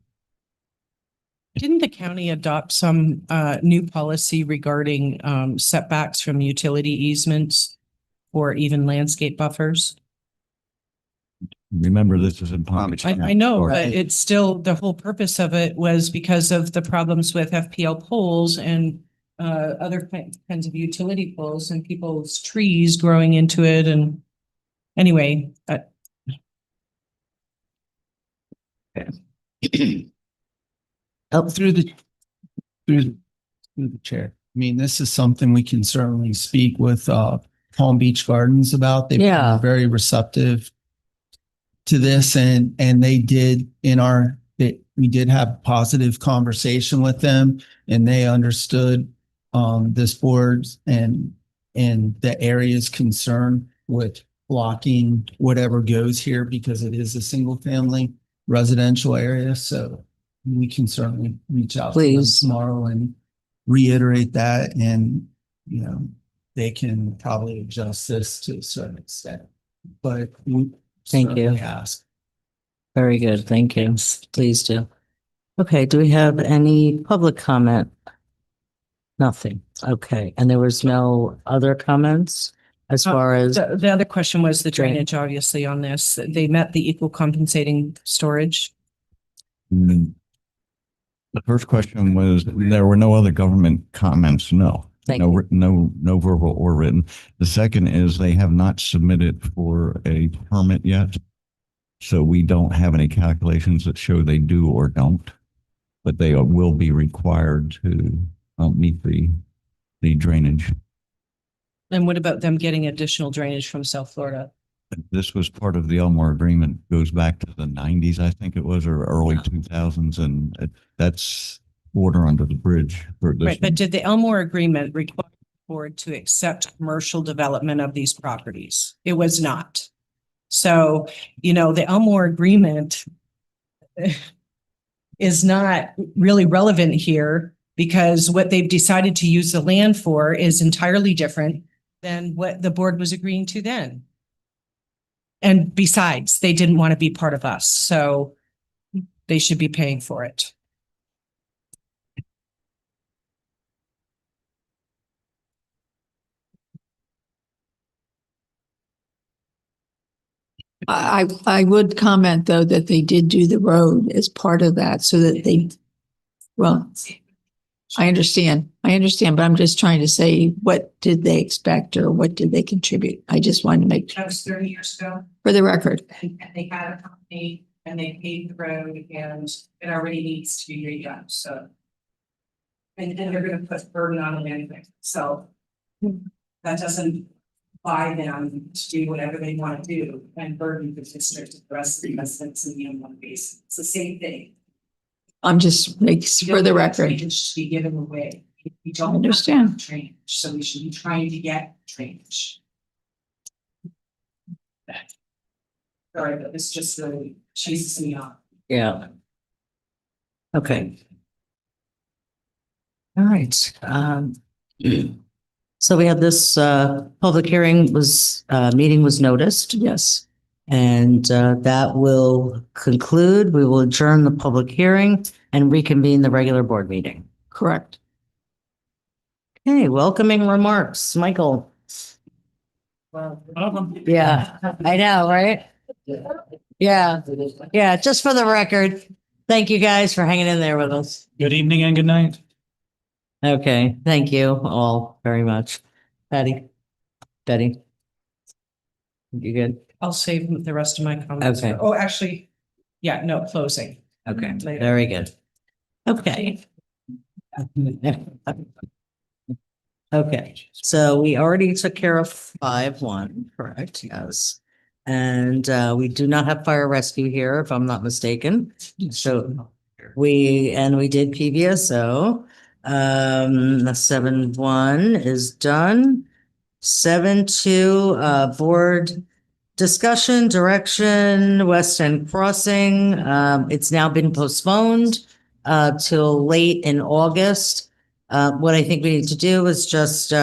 Didn't the county adopt some new policy regarding setbacks from utility easements or even landscape buffers? Remember, this is in Palm Beach. I know, Or- but it's still, the whole purpose of it was because of the problems with FPL poles and other kinds of utility poles and people's trees growing into it. And anyway, Oh, Through the chair. I mean, this is something we can certainly speak with Palm Beach Gardens about. They've Yeah. been very receptive to this, and they did we did have positive conversation with them, and they understood this board's and the area's concern with blocking whatever goes here because it is a single family residential area. So we can certainly reach out to them Please. tomorrow and reiterate that, and they can probably adjust this to a certain extent. But we Thank you. certainly ask. very good. Thank you. Please do. Okay, do we have any public comment? Nothing. Okay, and there was no other comments as far as, the other question was the Drain. drainage, obviously, on this. They met the equal compensating storage. Mm. The first question was, there were no other government comments. No. Thank No, you. no verbal or written. The second is they have not submitted for a permit yet. So we don't have any calculations that show they do or don't, but they will be required to meet the drainage. And what about them getting additional drainage from South Florida? This was part of the Elmore agreement, goes back to the 90s, I think it was, or early 2000s, and that's water under the bridge for this. Right, but did the Elmore agreement require the board to accept commercial development of these properties? It was not. So, the Elmore agreement is not really relevant here because what they've decided to use the land for is entirely different than what the board was agreeing to then. And besides, they didn't want to be part of us, so they should be paying for it. I would comment, though, that they did do the road as part of that so that well, I understand, but I'm just trying to say, what did they expect or what did they contribute? I just wanted to make, That was 30 years ago. for the record. And they had a company and they paved the road and it already needs to be redone, so. And then they're gonna put burden on them anyway, so. That doesn't buy them to do whatever they wanna do and burden the district of the rest of the residents in the M1 basin. It's the same thing. I'm just makes for the record. It should be given away. We don't Understand. have drainage, so we should be trying to get drainage. Sorry, but this just really chases me off. yeah. Okay. All right. So we have this public hearing meeting was noticed. Yes. And that will conclude. We will adjourn the public hearing and reconvene the regular board meeting. Correct. Okay, welcoming remarks, Michael. Yeah, I know, right? Yeah, yeah, just for the record, thank you guys for hanging in there with us. Good evening and good night. Okay, thank you all very much. Betty? You good? I'll save the rest of my comments. Okay. Oh, actually, yeah, no, closing. Okay, Later. very good. Okay. Okay, so we already took care of 5-1, correct? Yes. And we do not have fire rescue here, if I'm not mistaken. So we did PVSO. The 7-1 is done. 7-2, board discussion, direction, West End Crossing. It's now been postponed. till late in August. What I think we need to do is just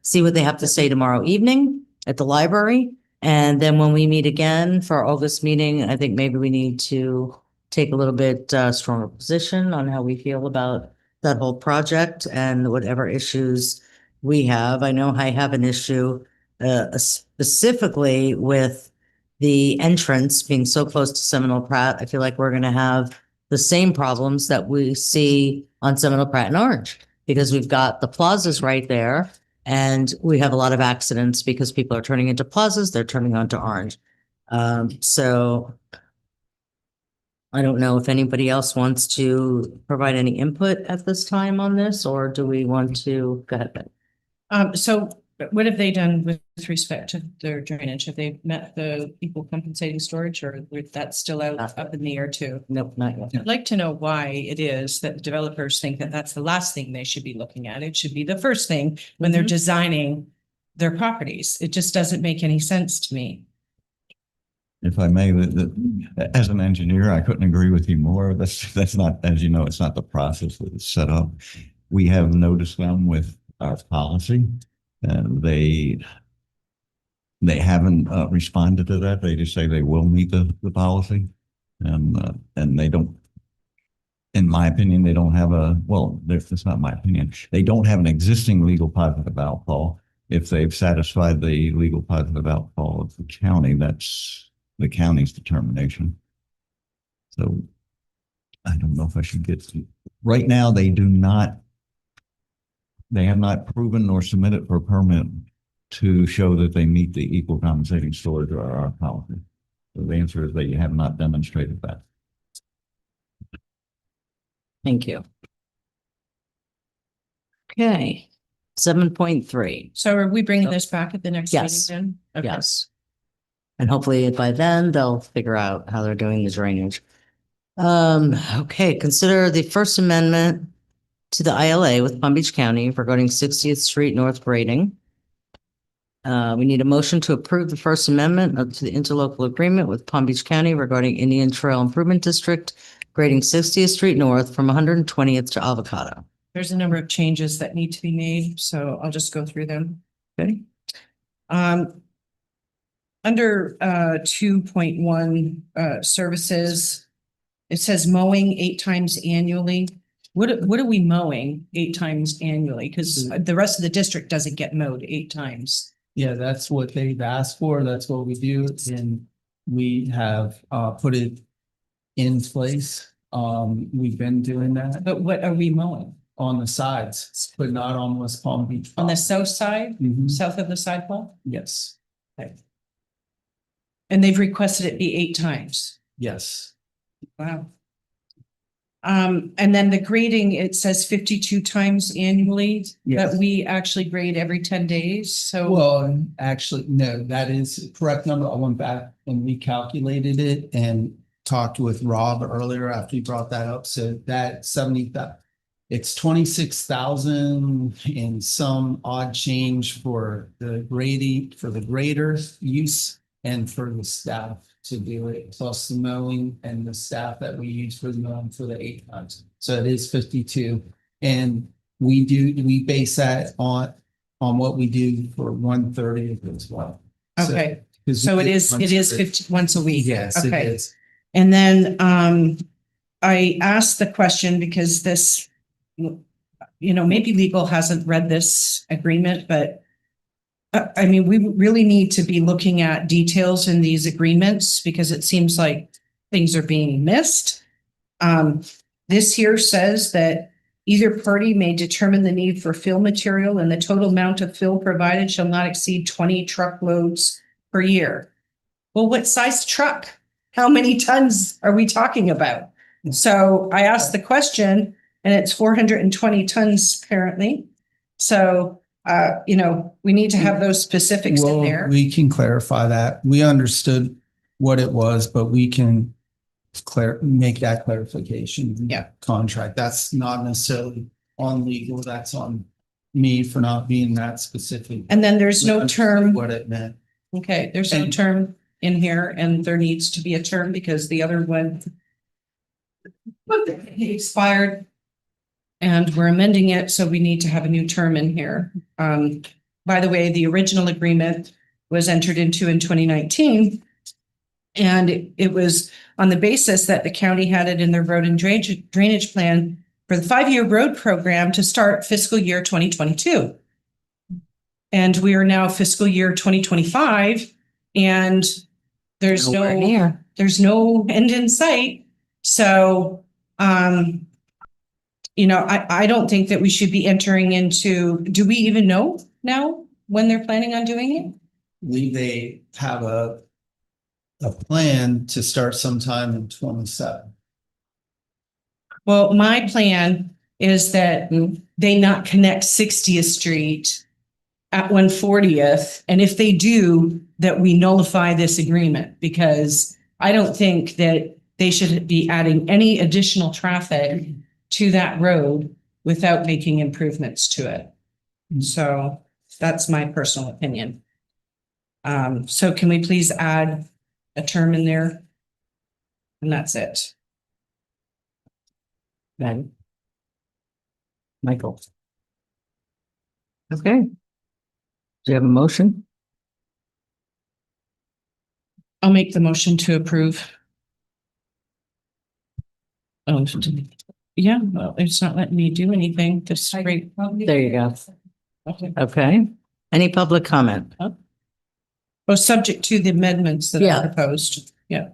see what they have to say tomorrow evening at the library. And then when we meet again for our August meeting, I think maybe we need to take a little bit stronger position on how we feel about that whole project and whatever issues we have. I know I have an issue specifically with the entrance being so close to Seminole Pratt. I feel like we're going to have the same problems that we see on Seminole Pratt and Orange, because we've got the plazas right there and we have a lot of accidents because people are turning into plazas, they're turning onto Orange. So I don't know if anybody else wants to provide any input at this time on this, or do we want to go ahead? So what have they done with respect to their drainage? Have they met the equal compensating storage, or that's still out up in the air too? Nope, not yet. I'd like to know why it is that developers think that that's the last thing they should be looking at. It should be the first thing when they're designing their properties. It just doesn't make any sense to me. If I may, as an engineer, I couldn't agree with you more. That's not, as you know, it's not the process that is set up. We have noticed them with our policy, and they haven't responded to that. They just say they will meet the policy, and they don't. In my opinion, they don't have that's not my opinion. They don't have an existing legal positive outfall. If they've satisfied the legal positive outfall of the county, that's the county's determination. So I don't know if I should get to, right now, they have not proven nor submitted for a permit to show that they meet the equal compensating storage or our policy. So the answer is they have not demonstrated that. Thank you. Okay, 7.3. So are we bringing this back at the next meeting Yes. then? Okay. Yes. And hopefully by then they'll figure out how they're doing the drainage. Okay, consider the First Amendment to the ILA with Palm Beach County regarding 60th Street North grading. We need a motion to approve the First Amendment to the interlocal agreement with Palm Beach County regarding Indian Trail Improvement District grading 60th Street North from 120th to Avocado. There's a number of changes that need to be made, so I'll just go through them. Okay. Under 2.1 services, it says mowing 8 times annually. What are we mowing 8 times annually? Because the rest of the district doesn't get mowed 8 times. Yeah, that's what they've asked for. That's what we do. And we have put it in place. We've been doing that But what are we mowing? on the sides, but not on West Palm Beach. On the south side, Mhm. south of the sidewalk? Yes, And they've requested it be 8 times. yes. Wow. And then the grading, it says 52 times annually, Yes. but we actually grade every 10 days. So Well, actually, no, that is correct number. I went back and recalculated it and talked with Rob earlier after he brought that up. So that it's 26,000 and some odd change for the grading, for the grader use and for the staff to do it, plus the mowing and the staff that we use for the mowing for the 8 times. So it is 52. And we base that on what we do for 1/30 as well. okay, 'Cause so it is 50 once a week. Yes, it Okay. is. And then I asked the question because this, maybe legal hasn't read this agreement, but I mean, we really need to be looking at details in these agreements because it seems like things are being missed. This here says that either party may determine the need for fill material and the total amount of fill provided shall not exceed 20 truckloads per year. Well, what size truck? How many tons are we talking about? So I asked the question and it's 420 tons apparently. So we need to have those specifics in Well, there. we can clarify that. We understood what it was, but we can make that clarification. in the Yeah. Contract. That's not necessarily on legal. That's on me for not being that specific. And then there's We no understood term. What it meant. Okay, there's no And- term in here and there needs to be a term because the other one, He expired. And we're amending it, so we need to have a new term in here. By the way, the original agreement was entered into in 2019. And it was on the basis that the county had it in their road and drainage plan for the 5-year road program to start fiscal year 2022. And we are now fiscal year 2025, and there's Nowhere near. there's no end in sight. So, I don't think that we should be entering into, do we even know now when they're planning on doing it? Believe they have a plan to start sometime in 27. Well, my plan is that they not connect 60th Street at 140th. And if they do, that we nullify this agreement, because I don't think that they should be adding any additional traffic to that road without making improvements to it. So that's my personal opinion. So can we please add a term in there? And that's it. Right. Michael. Okay. Do you have a motion? I'll make the motion to approve. Oh, yeah, well, it's not letting me do anything. Just straight. There you go. Okay. Okay. Any public comment? Oh, subject to the amendments that Yeah. are proposed. Yeah.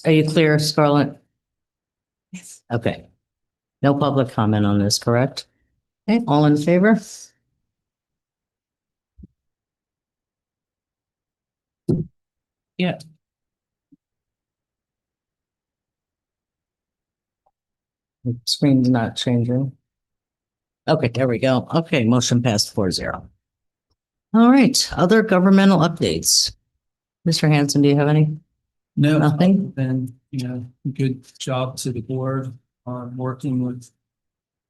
Are you clear, Scarlett? Yes. Okay. No public comment on this, correct? Okay, all in favor? Yeah. The screen's not changing. Okay, there we go. Okay, motion passed 4-0. All right, other governmental updates. Mr. Hanson, do you have any? No, Nothing? then, good job to the board on working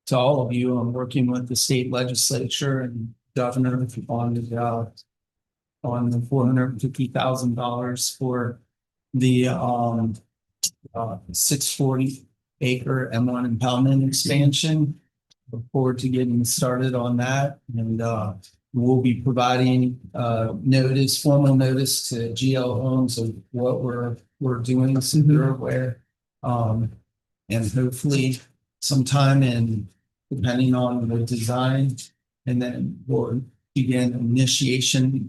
to all of you on working with the state legislature and governor on the $450,000 for the 640 acre M1 impoundment expansion. Look forward to getting started on that, and we'll be providing formal notice to GL Homes of what we're doing, so they're aware. And hopefully sometime depending on the design, and then we'll begin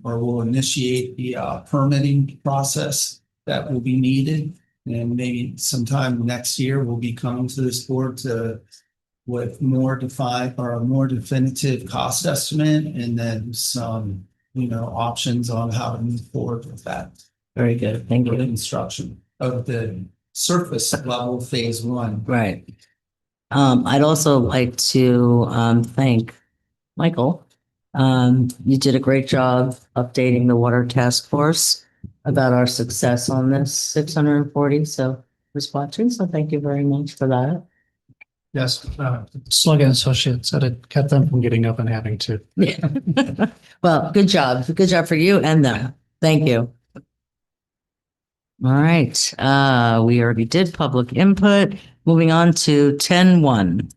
we'll initiate the permitting process that will be needed. And maybe sometime next year, we'll be coming to this board with more defined or a more definitive cost estimate, and then some, options on how to move forward with that. Very good. Thank For you. construction of the surface level phase 1. Right. I'd also like to thank Michael. You did a great job updating the water task force about our success on this 640. So was watching. So thank you very much for that. Yes, Slug and Associates said it kept them from getting up and having to. Yeah. Well, good job. Good job for you and them. Thank you. All right. We already did public input. Moving on to 10-1.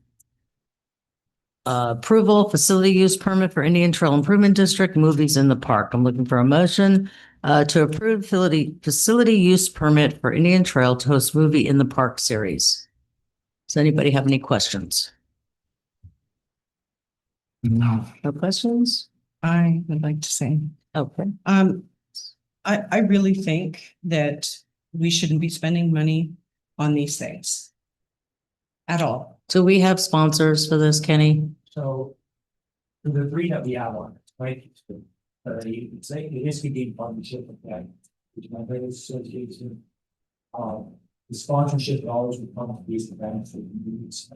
Approval, facility use permit for Indian Trail Improvement District, movies in the park. I'm looking for a motion to approve facility use permit for Indian Trail to host movie in the park series. Does anybody have any questions? No. No questions? I would like to say, Okay. I really think that we shouldn't be spending money on these things at all. Do we have sponsors for this, Kenny? So for the 3 that we outlined, right? You could say it is being partnership with that, which my greatest association. The sponsorship dollars would come to these events for the movies.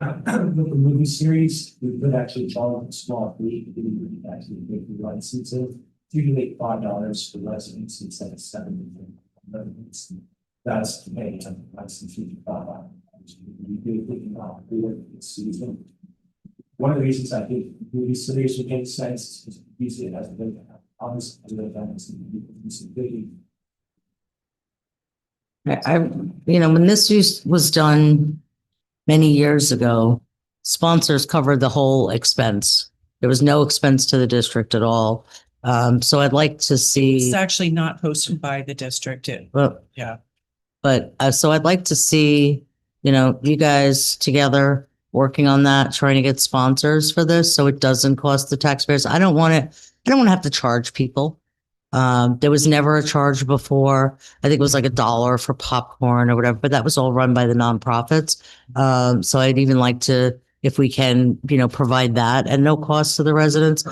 With the movie series, we could actually charge a small fee, we would actually make the license of usually $5 for residents instead of $7. That's the pay to license fee for $5. We do think about the season. One of the reasons I think movie series would make sense is usually it has a big obviously the events and big When was done many years ago, sponsors covered the whole expense. There was no expense to the district at all. So I'd like to It's see, actually not hosted by the district. well, Yeah. but so I'd like to see, you guys together working on that, trying to get sponsors for this so it doesn't cost the taxpayers. I don't want to have to charge people. There was never a charge before. I think it was like $1 for popcorn or whatever, but that was all run by the nonprofits. So I'd even like to, if we can, provide that at no cost to the residents.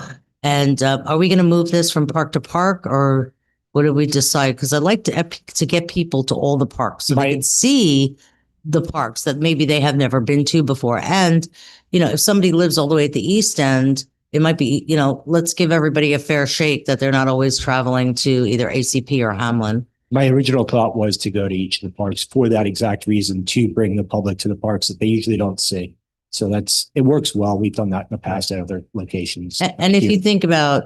And are we going to move this from park to park, or what did we decide? Because I'd like to get people to all the parks so they can see the parks that maybe they have never been to before. And, if somebody lives all the way at the East End, it might be, let's give everybody a fair shake that they're not always traveling to either ACP or Hamlin. My original thought was to go to each of the parks for that exact reason, to bring the public to the parks that they usually don't see. So it works well. We've done that in the past at other locations. And if you think about,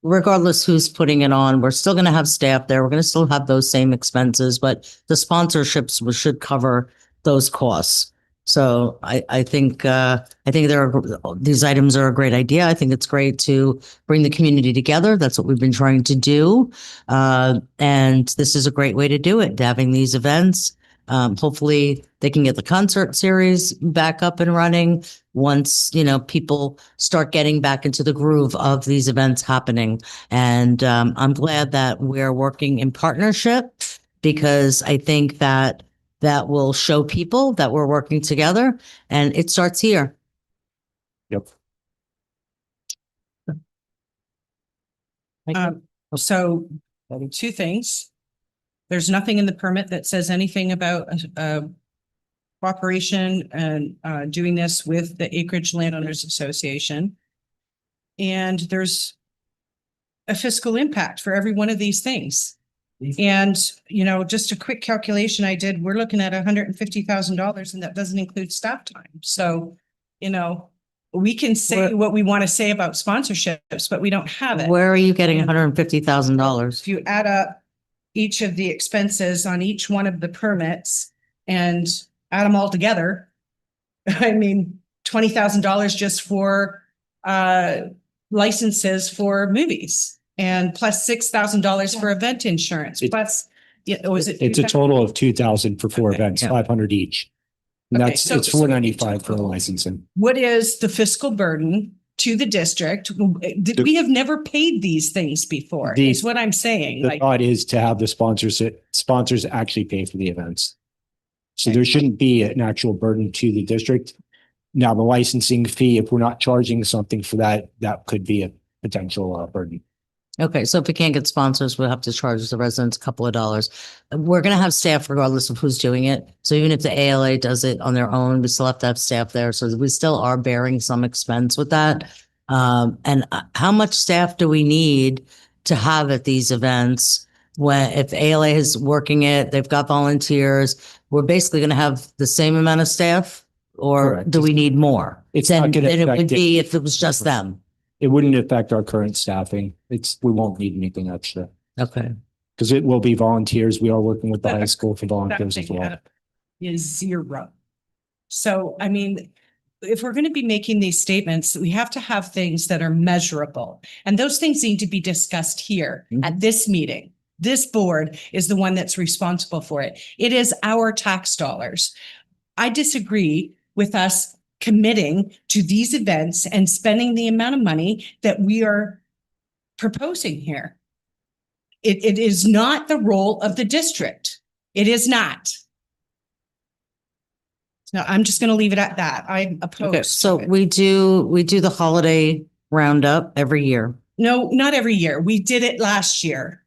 regardless who's putting it on, we're still going to have staff there. We're going to still have those same expenses, but the sponsorships should cover those costs. So I think these items are a great idea. I think it's great to bring the community together. That's what we've been trying to do. And this is a great way to do it, having these events. Hopefully they can get the concert series back up and running once, people start getting back into the groove of these events happening. And I'm glad that we're working in partnership, because I think that will show people that we're working together, and it starts here. Yep. So 2 things. There's nothing in the permit that says anything about cooperation and doing this with the Acreage Landowners Association. And there's a fiscal impact for every one of these things. And, just a quick calculation I did, we're looking at $150,000, and that doesn't include staff time. So, we can say what we want to say about sponsorships, but we don't have it. Where are you getting $150,000? If you add up each of the expenses on each one of the permits and add them all together, I mean, $20,000 just for licenses for movies, and plus $6,000 for event insurance, plus, was it? It's a total of 2,000 for 4 events, yeah. 500 each. And Okay, it's so- $495 for the licensing. What is the fiscal burden to the district? We have never paid these things before, is what I'm saying. The Like, thought is to have the sponsors actually pay for the events. So there shouldn't be an actual burden to the district. Now, the licensing fee, if we're not charging something for that, that could be a potential burden. Okay, so if we can't get sponsors, we'll have to charge the residents a couple of dollars. We're going to have staff regardless of who's doing it. So even if the ALA does it on their own, we still have to have staff there. So we still are bearing some expense with that. And how much staff do we need to have at these events? When, if ALA is working it, they've got volunteers, we're basically going to have the same amount of staff, or Correct. do we need more? It's not Than gonna it would affect it. be if it was just them. It wouldn't affect our current staffing. We won't need anything extra Okay. because it will be volunteers. We are working with the high school for volunteers as well. is 0. So, I mean, if we're going to be making these statements, we have to have things that are measurable. And those things need to be discussed here at this meeting. This board is the one that's responsible for it. It is our tax dollars. I disagree with us committing to these events and spending the amount of money that we are proposing here. It is not the role of the district. It is not. So I'm just going to leave it at that. I'm opposed. Okay, so we do the holiday roundup every year. No, not every year. We did it last year.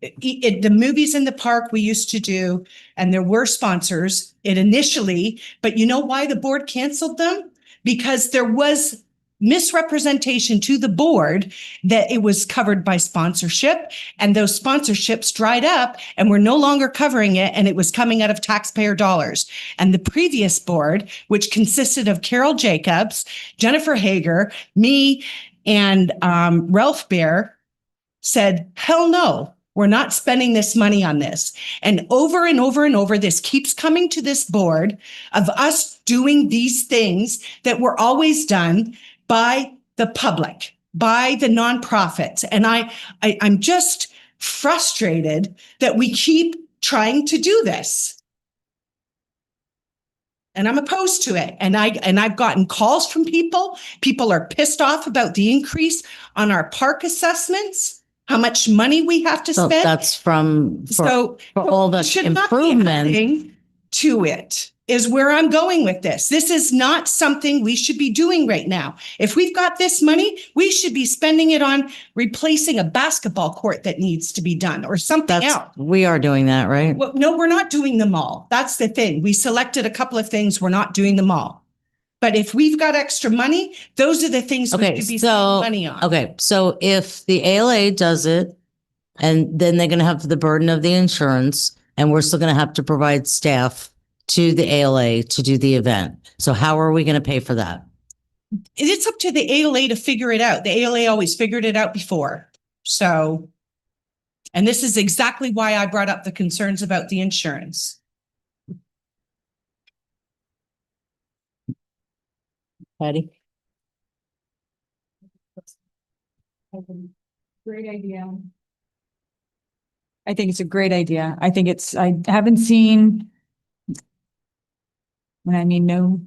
The movies in the park we used to do, and there were sponsors initially, but you know why the board canceled them? Because there was misrepresentation to the board that it was covered by sponsorship, and those sponsorships dried up and we're no longer covering it, and it was coming out of taxpayer dollars. And the previous board, which consisted of Carol Jacobs, Jennifer Hager, me, and Ralph Bear, said, hell no. We're not spending this money on this. And over, this keeps coming to this board of us doing these things that were always done by the public, by the nonprofits. And I'm just frustrated that we keep trying to do this. And I'm opposed to it. And I've gotten calls from people. People are pissed off about the increase on our park assessments, how much money we have to So spend. that's for all the Should not be improvement. adding to it is where I'm going with this. This is not something we should be doing right now. If we've got this money, we should be spending it on replacing a basketball court that needs to be done or something else. We are doing that, right? Well, no, we're not doing them all. That's the thing. We selected a couple of things. We're not doing them all. But if we've got extra money, those are the things we should be spending money on. Okay, so if the ALA does it, and then they're going to have the burden of the insurance, and we're still going to have to provide staff to the ALA to do the event. So how are we going to pay for that? It's up to the ALA to figure it out. The ALA always figured it out before. So, and this is exactly why I brought up the concerns about the insurance. Patty? Great idea. I think it's a great idea. I haven't seen, when I mean no,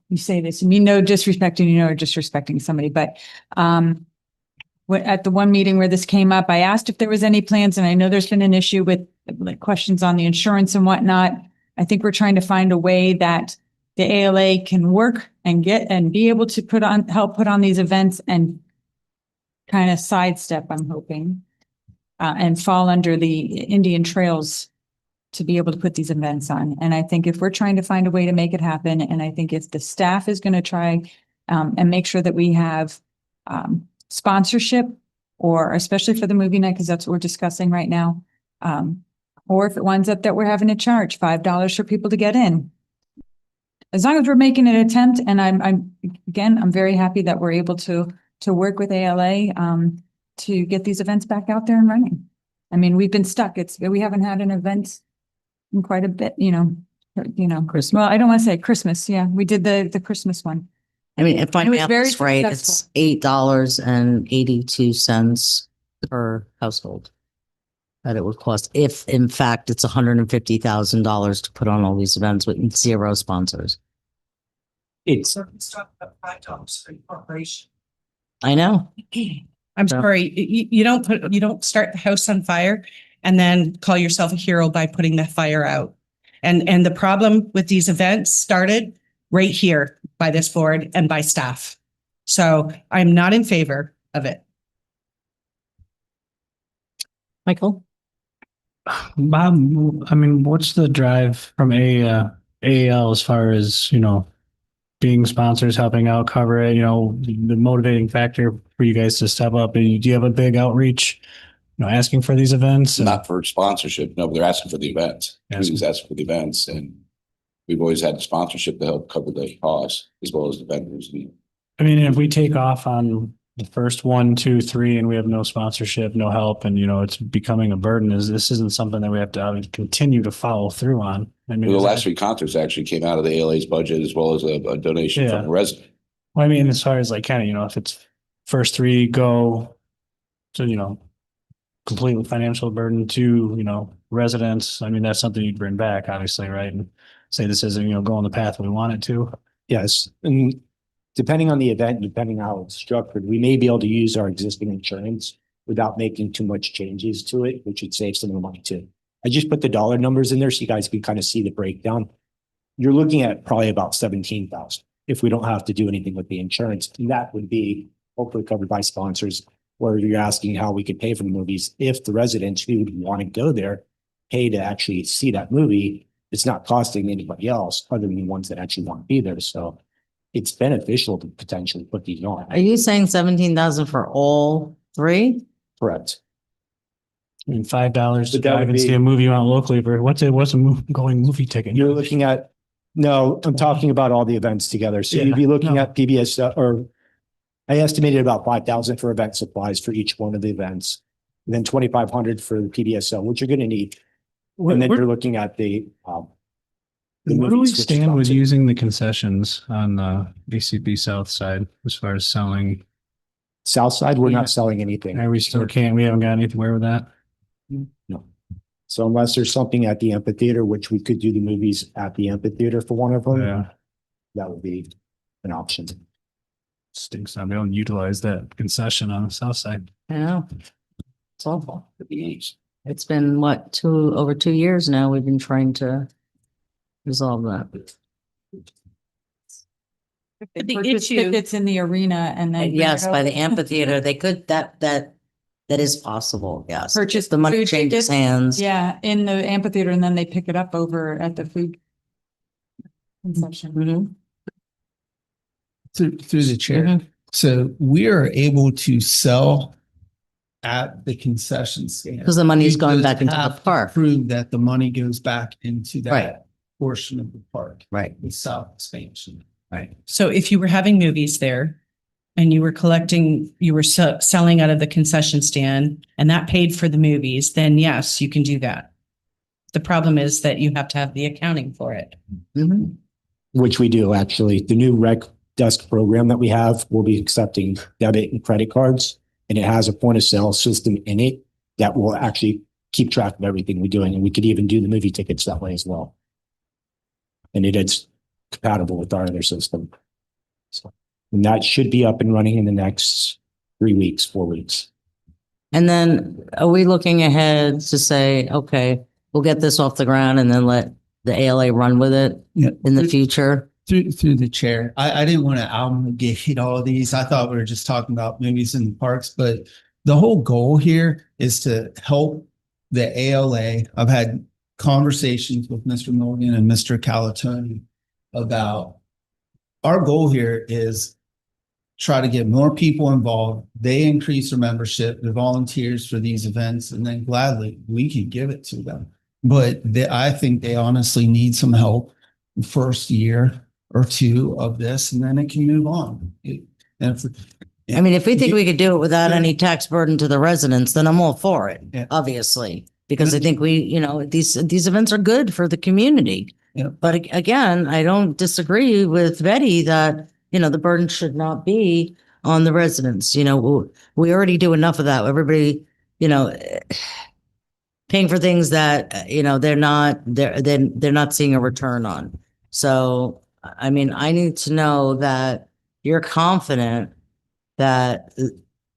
you say this, you mean no disrespecting, or disrespecting somebody, but at the one meeting where this came up, I asked if there was any plans, and I know there's been an issue with like questions on the insurance and whatnot. I think we're trying to find a way that the ALA can work and be able to help put on these events and kind of sidestep, I'm hoping, and fall under the Indian Trails to be able to put these events on. And I think if we're trying to find a way to make it happen, and I think if the staff is going to try and make sure that we have sponsorship, or especially for the movie night, because that's what we're discussing right now, or if it winds up that we're having to charge $5 for people to get in. As long as we're making an attempt, and I'm very happy that we're able to work with ALA to get these events back out there and running. I mean, we've been stuck. We haven't had an event in quite a bit, Christmas. Well, I don't want to say Christmas. Yeah, we did the Christmas one. I mean, if my And it was math very is right, successful. it's $8.82 per household that it would cost if, in fact, it's $150,000 to put on all these events with zero sponsors. It's $5 for corporation. I know. I'm So- sorry, you don't start the house on fire and then call yourself a hero by putting the fire out. And the problem with these events started right here by this board and by staff. So I'm not in favor of it. Michael? Bob, I mean, what's the drive from AAL as far as, being sponsors, helping out, cover it, the motivating factor for you guys to step up? And do you have a big outreach, asking for these events? Not for sponsorship. No, but they're asking for the events. Asking. Who's asking for the events, and we've always had the sponsorship to help cover the costs as well as the vendors. I mean, if we take off on the first 1, 2, 3, and we have no sponsorship, no help, and it's becoming a burden, this isn't something that we have to continue to follow through on. I mean, Well, the last 3 concerts actually came out of the ALA's budget as well as a donation from a resident. Well, I mean, as far as like kind of, if it's first 3 go to, completely financial burden to, residents, I mean, that's something you'd bring back, obviously, right? And say this isn't, going the path we want it to. Yes, and depending on the event, depending on how it's structured, we may be able to use our existing insurance without making too much changes to it, which would save some of the money too. I just put the dollar numbers in there so you guys can kind of see the breakdown. You're looking at probably about 17,000 if we don't have to do anything with the insurance. And that would be hopefully covered by sponsors, where you're asking how we could pay for the movies. If the residents who would want to go there pay to actually see that movie, it's not costing anybody else other than the ones that actually want to be there. So it's beneficial to potentially put these on. Are you saying 17,000 for all 3? Correct. I mean, $5 to But that drive would and see be- a movie you want locally for what's a going movie ticket? You're looking at, no, I'm talking about all the events together. So you'd be Yeah, looking no. at PBS or I estimated about 5,000 for event supplies for each one of the events. and then 2,500 for the PDSO, which you're gonna need. And then you're looking at the Where do we movies, which is stand about with to- using the concessions on the ACP South side as far as selling? South side, we're Yeah. not selling anything. Are we still can't, we haven't got anywhere with that? No. So unless there's something at the amphitheater, which we could do the movies at the amphitheater for one of them, Yeah. that would be an option. Stinks not being able to utilize that concession on the south side. Yeah. It's awful. It's been what, over 2 years now, we've been trying to resolve that. They The purchase issue- tickets in the arena and then. Yes, by the amphitheater, they could, that is possible, yes. Purchase The money food changes tickets. hands. Yeah, in the amphitheater and then they pick it up over at the food concession. Mhm. Through the chair. Mhm. So we are able to sell at the concession stand. Because the money's We going just back into the have to park. Prove that the money goes back into Right. that portion of the park. Right. The south expansion. Right. So if you were having movies there and you were selling out of the concession stand and that paid for the movies, then yes, you can do that. The problem is that you have to have the accounting for it. Mhm. Which we do, actually. The new rec desk program that we have will be accepting debit and credit cards. And it has a point of sale system in it that will actually keep track of everything we're doing. And we could even do the movie tickets that way as well. And it is compatible with our other system. So, and that should be up and running in the next 3 weeks, 4 weeks. And then are we looking ahead to say, okay, we'll get this off the ground and then let the ALA run with it Yeah. in the future? Through the chair. I didn't want to obligate all of these. I thought we were just talking about movies in the parks, but the whole goal here is to help the ALA. I've had conversations with Mr. Milligan and Mr. Calatoni about our goal here is try to get more people involved. They increase their membership, the volunteers for these events, and then gladly we can give it to them. But I think they honestly need some help the first year or two of this, and then it can move on. I mean, if we think we could do it without any tax burden to the residents, then I'm all for it, Yeah. obviously. Because I think these events are good for the community. Yeah. But again, I don't disagree with Betty that, the burden should not be on the residents. We already do enough of that. Everybody, paying for things that, they're not seeing a return on. So, I mean, I need to know that you're confident that,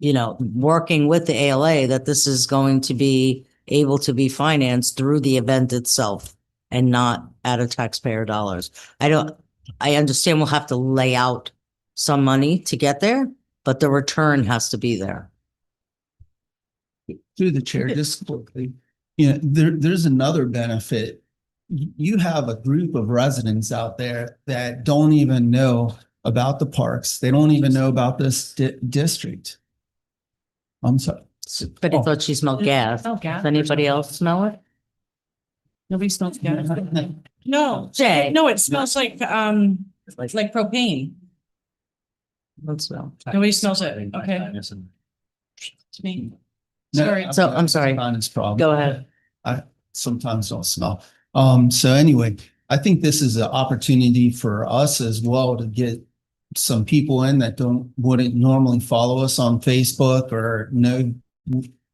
working with the ALA, that this is going to be able to be financed through the event itself and not out of taxpayer dollars. I understand we'll have to lay out some money to get there, but the return has to be there. Through the chair, just quickly, there's another benefit. You have a group of residents out there that don't even know about the parks. They don't even know about this district. I'm sorry. But I thought she smelled gas. Smell gas. Does anybody else smell it? Nobody smells gas. No, Jay. no, it smells like propane. Don't smell. Nobody smells it. Okay. It's me. No, Sorry. So I'm sorry. Sinus problem. Go ahead. I sometimes don't smell. So anyway, I think this is an opportunity for us as well to get some people in that wouldn't normally follow us on Facebook or know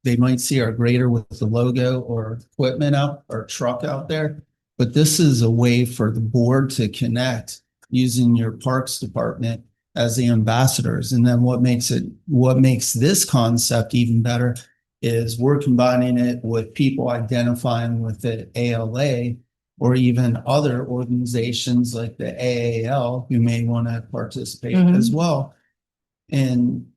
they might see our grader with the logo or equipment out or truck out there. But this is a way for the board to connect using your parks department as the ambassadors. And then what makes this concept even better is we're combining it with people identifying with the ALA or even other organizations like the AAL who may want to participate as well. And,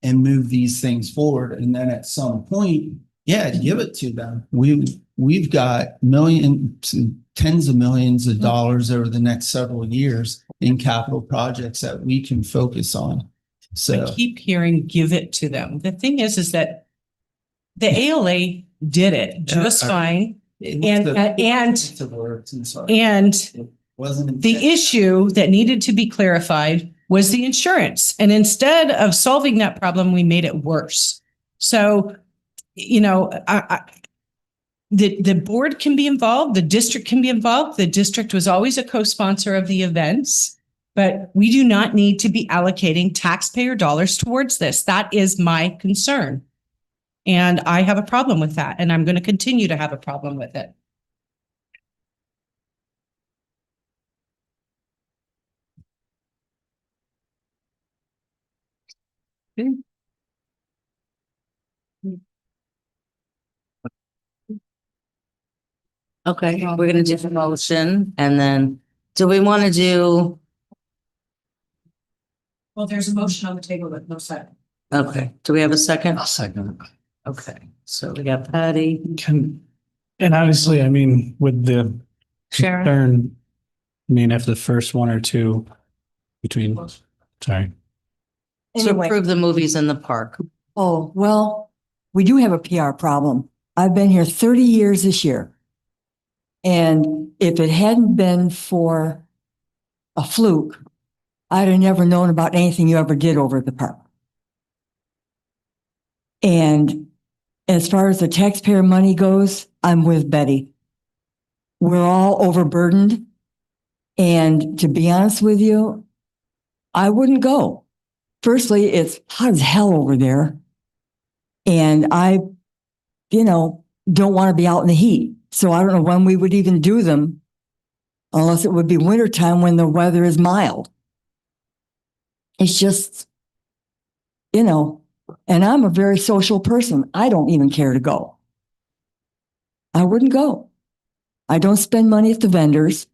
move these things forward. And then at some point, give it to them. We've got tens of millions of dollars over the next several years in capital projects that we can focus on. So I keep hearing give it to them. The thing is that the ALA did it just fine. And the issue that needed to be clarified was the insurance. And instead of solving that problem, we made it worse. So, the board can be involved, the district can be involved. The district was always a co-sponsor of the events, but we do not need to be allocating taxpayer dollars towards this. That is my concern. And I have a problem with that, and I'm going to continue to have a problem with it. Okay, we're gonna do the motion and then, do we want to do, Well, there's a motion on the table, but no second. okay, do we have a second? second. Okay, so we got Patty. And obviously, I mean, with the Sharon? concern, I mean, if the first one or two between, sorry. To Anyway. approve the movies in the park. Oh, well, we do have a PR problem. I've been here 30 years this year. And if it hadn't been for a fluke, I'd have never known about anything you ever did over at the park. And as far as the taxpayer money goes, I'm with Betty. We're all overburdened. And to be honest with you, I wouldn't go. Firstly, it's hot as hell over there. And I, don't want to be out in the heat. So I don't know when we would even do them unless it would be wintertime when the weather is mild. It's just, and I'm a very social person. I don't even care to go. I wouldn't go. I don't spend money at the vendors.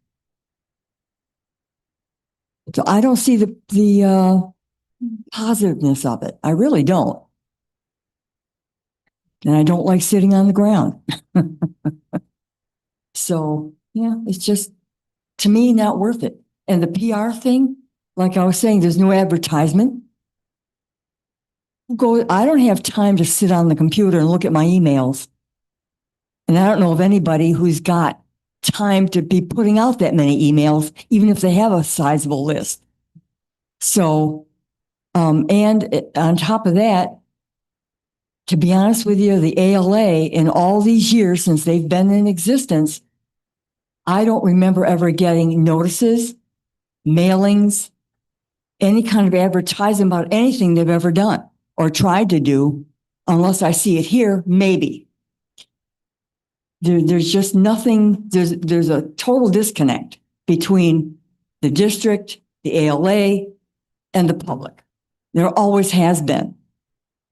So I don't see the positiveness of it. I really don't. And I don't like sitting on the ground. So, yeah, it's just, to me, not worth it. And the PR thing, like I was saying, there's no advertisement. I don't have time to sit on the computer and look at my emails. And I don't know of anybody who's got time to be putting out that many emails, even if they have a sizable list. So, and on top of that, to be honest with you, the ALA in all these years since they've been in existence, I don't remember ever getting notices, mailings, any kind of advertising about anything they've ever done or tried to do, unless I see it here, maybe. There's just nothing, there's a total disconnect between the district, the ALA, and the public. There always has been.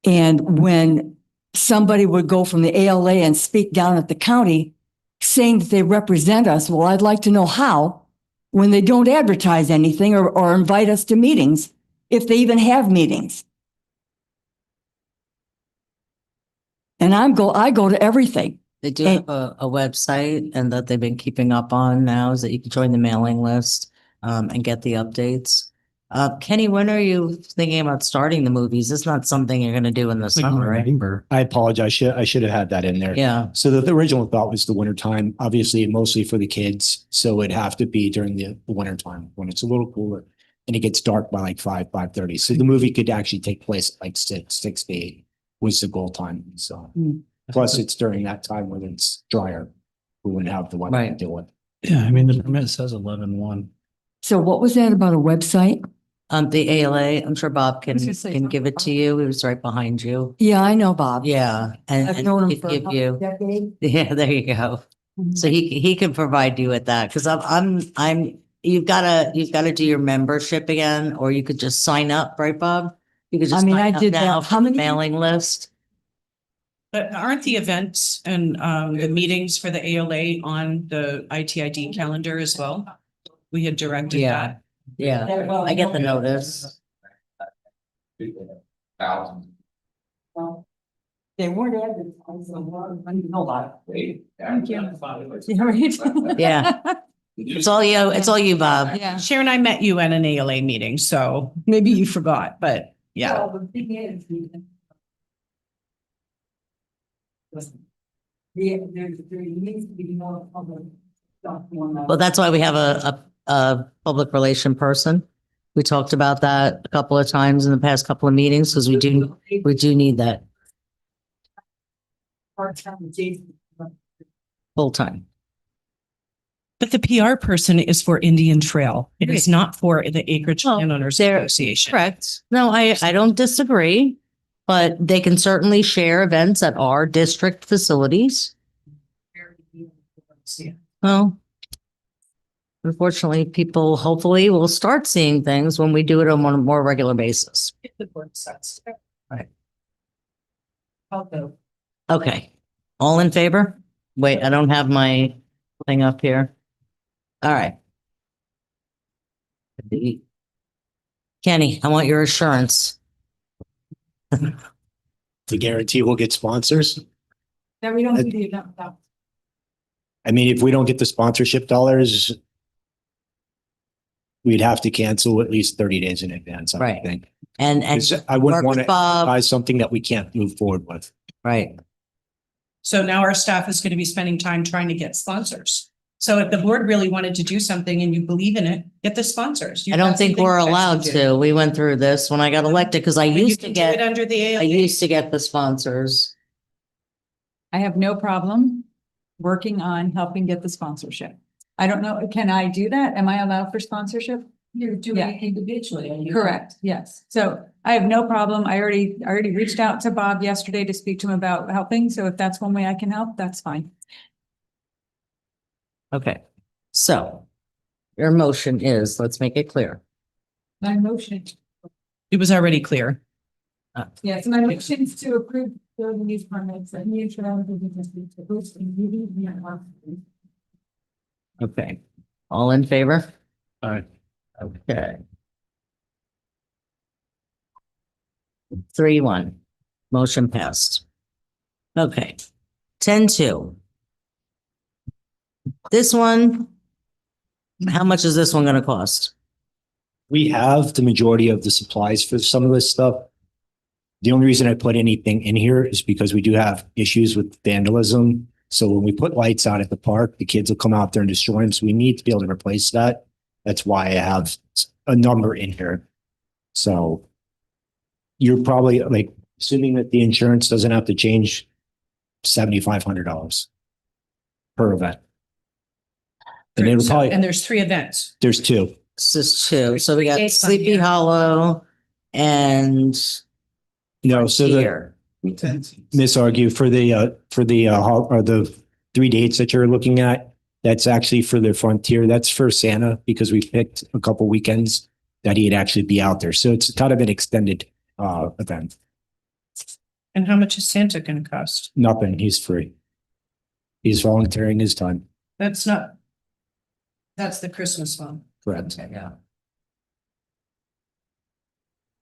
And when somebody would go from the ALA and speak down at the county saying that they represent us, well, I'd like to know how, when they don't advertise anything or invite us to meetings, if they even have meetings. And I go to everything. They do have a website and that they've been keeping up on now is that you can join the mailing list and get the updates. Kenny, when are you thinking about starting the movies? It's not something you're going to do in the summer, right? I apologize. I should have had that in there. Yeah. So the original thought was the winter time, obviously mostly for the kids. So it'd have to be during the winter time when it's a little cooler and it gets dark by like 5:30. So the movie could actually take place at like 6 to 8 was the goal time. So plus it's during that time when it's drier. We wouldn't have the weather to deal with. Yeah, I mean, the permit says 11:1. So what was that about a website? The ALA, I'm sure Bob can give it to you. He was right behind you. Yeah, I know Bob. Yeah. I've known him he'd for give a you, decade. yeah, there you go. So he can provide you with that because you've gotta do your membership again, or you could just sign up, right, Bob? You could just I sign up did now that. for the mailing list. But aren't the events and the meetings for the ALA on the ITID calendar as well? We had directed that. Yeah, I get the notice. They weren't advertised. I didn't know about it. Thank you. Yeah. It's all you, Bob. Yeah. Sharon, I met you at an ALA meeting, so maybe you forgot, but yeah. Well, the thing is, there needs to be more public stuff going on. Well, that's why we have a public relation person. We talked about that a couple of times in the past couple of meetings because we do need that. Full-time. But the PR person is for Indian Trail. It is not for the Acreage Well, Landowners they're Association. correct. No, I don't disagree, but they can certainly share events at our district facilities. Well, unfortunately, people hopefully will start seeing things when we do it on a more regular basis. Right. Okay. All in favor? Wait, I don't have my thing up here. All right. Kenny, I want your assurance. To guarantee we'll get sponsors. That we don't do the event without. I mean, if we don't get the sponsorship dollars, we'd have to cancel at least 30 days in advance, I Right. think. And 'Cause I wouldn't work want with to Bob. buy something that we can't move forward with. Right. So now our staff is going to be spending time trying to get sponsors. So if the board really wanted to do something and you believe in it, get the sponsors. I don't think we're allowed to. We went through this when I got elected because I You used to can do it get, under the I ALA. used to get the sponsors. I have no problem working on helping get the sponsorship. I don't know, can I do that? Am I allowed for sponsorship? You're doing it individually. Correct, yes. So I have no problem. I already reached out to Bob yesterday to speak to him about helping. So if that's one way I can help, that's fine. Okay. So your motion is, let's make it clear. My motion. It was already clear. Yes, my motion is to approve building use permits and new trail. Okay. All in favor? Aye. Okay. 3-1. Motion passed. Okay. 10-2. This one, how much is this one going to cost? We have the majority of the supplies for some of this stuff. The only reason I put anything in here is because we do have issues with vandalism. So when we put lights out at the park, the kids will come out there and destroy them. So we need to be able to replace that. That's why I have a number in here. So you're probably like assuming that the insurance doesn't have to change $7,500 per event. And it'll probably, And there's 3 events. there's 2. This is 2. So we got Dates on Sleepy here. Hollow and No, so the here. misargue for the 3 dates that you're looking at. That's actually for the Frontier. That's for Santa because we picked a couple weekends that he'd actually be out there. So it's kind of an extended event. And how much is Santa going to cost? Nothing. He's free. He's volunteering his time. That's the Christmas one. Correct. Yeah.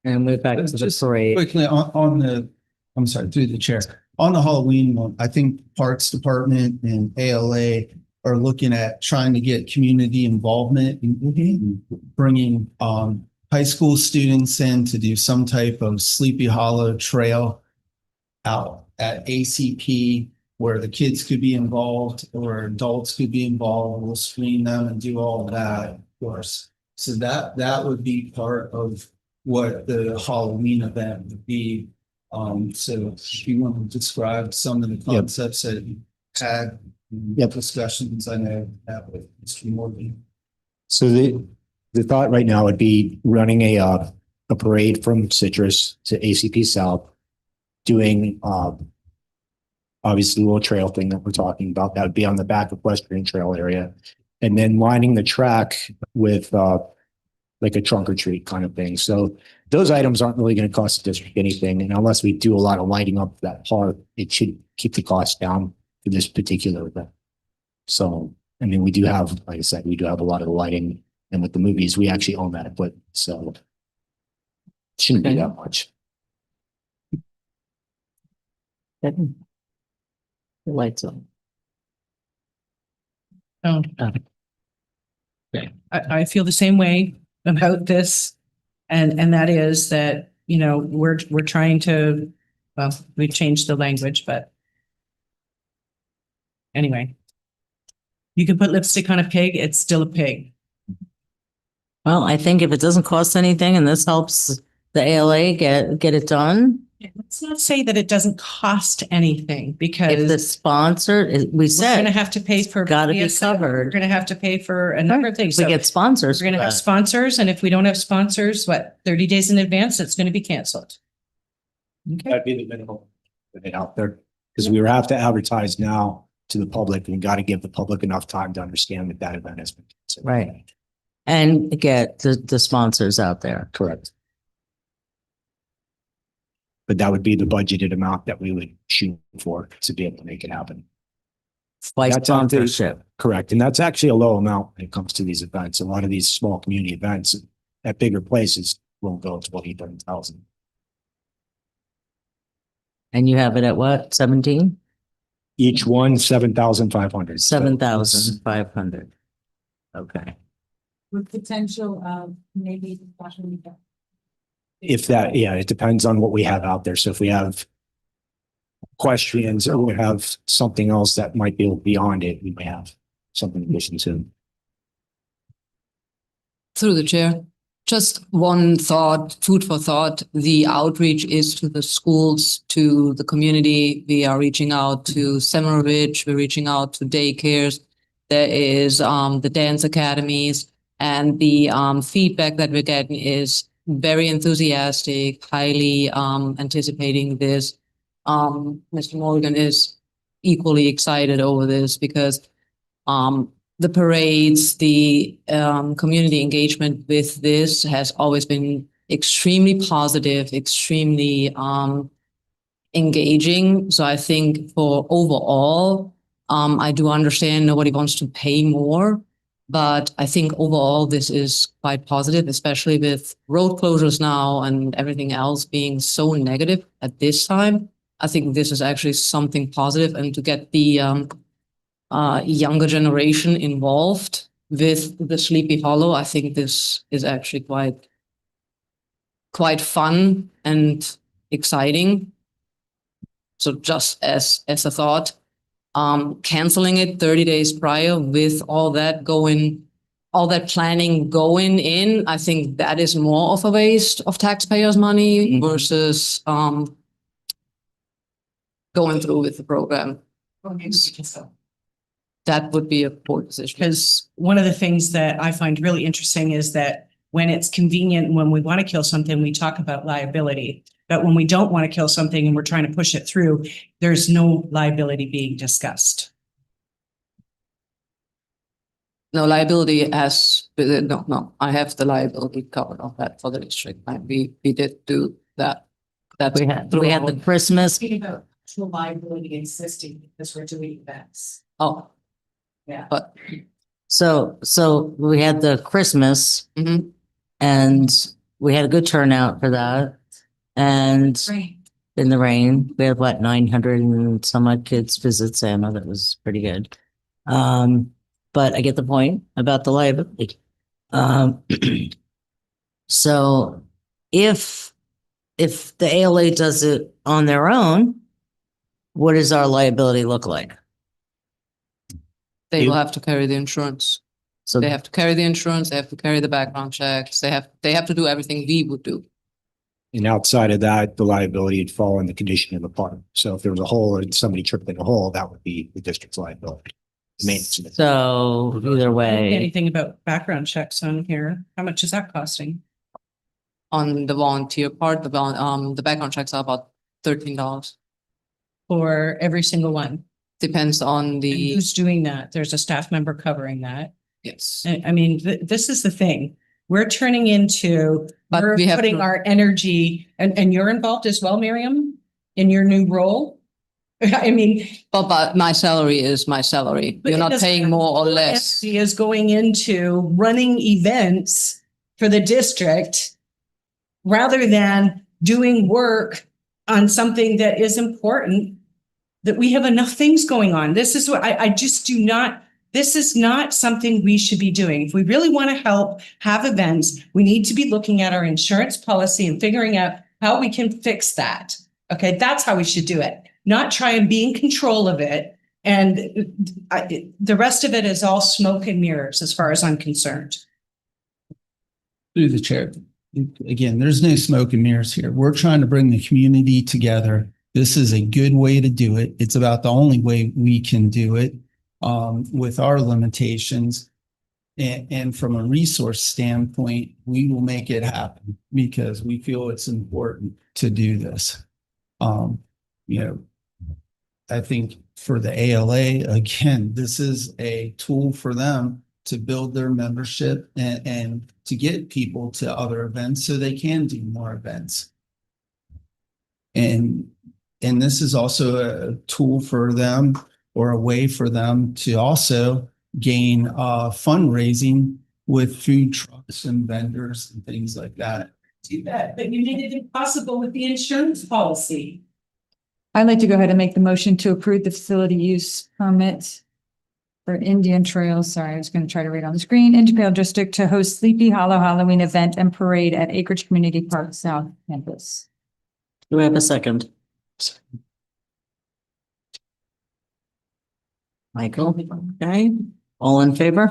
And move back to the Just parade. quickly on the, I'm sorry, through the chair, on the Halloween one, I think Parks Department and ALA are looking at trying to get community involvement in bringing high school students in to do some type of Sleepy Hollow trail out at ACP where the kids could be involved or adults could be involved. We'll screen them and do all of that, of course. So that would be part of what the Halloween event would be. So if you want to describe some of the concepts that you had discussions, I know that with Mr. Morgan. So the thought right now would be running a parade from Citrus to ACP South, doing obviously the little trail thing that we're talking about. That would be on the back equestrian trail area, and then lining the track with like a trunk or treat kind of thing. So those items aren't really going to cost the district anything, and unless we do a lot of lighting up that part, it should keep the cost down for this particular event. So, I mean, we do have, like I said, we do have a lot of the lighting, and with the movies, we actually own that equipment, so it shouldn't be that much. The lights on. Oh. I feel the same way about this. And that is that, you know, we're trying to, well, we've changed the language, but anyway. You can put lipstick on a pig, it's still a pig. Well, I think if it doesn't cost anything and this helps the ALA get it done, Let's not say that it doesn't cost anything If the because sponsor, we we're going to said, have to pay for. gotta be BSO, We're covered. going to have to pay for a number of things. we So get sponsors. we're going to have sponsors, and if we don't have sponsors, 30 days in advance, it's going to be canceled. Okay. That'd be the minimum. Put it out there, because we have to advertise now to the public, and got to give the public enough time to understand that that event has been canceled. Right. And get the sponsors out there. Correct. But that would be the budgeted amount that we would shoot for to be able to make it happen. By That's actually- sponsorship. Correct. And that's actually a low amount when it comes to these events. A lot of these small community events at bigger places won't go to 20,000. And you have it at what, 17? Each one, 7,500. 7,500. Okay. With potential of maybe. If that, yeah, it depends on what we have out there. So if we have questions or we have something else that might be beyond it, we may have something in addition to. Through the chair, just one thought, food for thought. The outreach is to the schools, to the community. We are reaching out to Summer Ridge. We're reaching out to daycares. There is the dance academies, and the feedback that we're getting is very enthusiastic, highly anticipating this. Mr. Morgan is equally excited over this because the parades, the community engagement with this has always been extremely positive, extremely engaging. So I think for overall, I do understand nobody wants to pay more, but I think overall this is quite positive, especially with road closures now and everything else being so negative at this time. I think this is actually something positive, and to get the younger generation involved with the Sleepy Hollow, I think this is actually quite fun and exciting. So just as a thought, canceling it 30 days prior with all that planning going in, I think that is more of a waste of taxpayers' money versus going through with the program. That would be a poor decision. Because one of the things that I find really interesting is that when it's convenient, when we want to kill something, we talk about liability. But when we don't want to kill something and we're trying to push it through, there's no liability being discussed. No liability as, no, I have the liability covered on that for the district. We did do that. We had the Christmas. Speaking about actual liability existing because we're doing events. Oh. Yeah. But So we had the Christmas and we had a good turnout for that. And in the rain, we had 900 and some odd kids visit Santa. That was pretty good. But I get the point about the liability. So if the ALA does it on their own, what does our liability look like? they will have to carry the insurance. So They have to carry the insurance, they have to carry the background checks, they have to do everything we would do. And outside of that, the liability would fall in the condition of the park. So if there was a hole or somebody tripped in a hole, that would be the district's liability. Maintenance. So either way, Anything about background checks on here? How much is that costing? On the volunteer part, the background checks are about $13. For every single one? Depends on And the, who's doing that? There's a staff member covering that. yes. I mean, this is the thing. We're turning into, But we're we have putting to- our energy, and you're involved as well, Miriam, in your new role? I mean. But my salary is my salary. but You're it not doesn't- paying more or less. Energy is going into running events for the district rather than doing work on something that is important, that we have enough things going on. This is what I just do not, this is not something we should be doing. If we really want to help have events, we need to be looking at our insurance policy and figuring out how we can fix that. Okay, that's how we should do it. Not try and be in control of it. And the rest of it is all smoke and mirrors as far as I'm concerned. Through the chair. again, there's no smoke and mirrors here. We're trying to bring the community together. This is a good way to do it. It's about the only way we can do it with our limitations. And from a resource standpoint, we will make it happen because we feel it's important to do this. You know, I think for the ALA, again, this is a tool for them to build their membership and to get people to other events so they can do more events. And this is also a tool for them or a way for them to also gain fundraising with food trucks and vendors and things like that. Do that, but you made it impossible with the insurance policy. I'd like to go ahead and make the motion to approve the facility use permit for Indian Trails. Sorry, I was going to try to read on the screen. Indian Trail District to host Sleepy Hollow Halloween event and parade at Acreage Community Park South Campus. Do we have a second? Michael, okay, all in favor?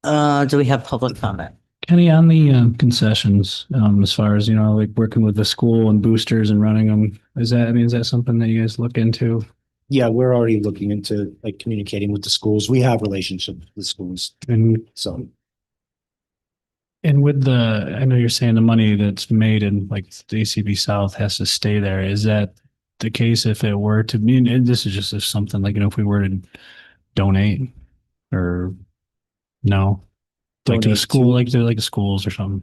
Do we have public comment? Kenny, on the concessions, as far as, you know, like working with the school and boosters and running them, is that something that you guys look into? Yeah, we're already looking into like communicating with the schools. We have relationships with the schools. And So And with the, I know you're saying the money that's made in like the ACB South has to stay there. Is that the case if it were to be, and this is just if something like, you know, if we were to donate or no, like to the Donate school, to- like the schools or something?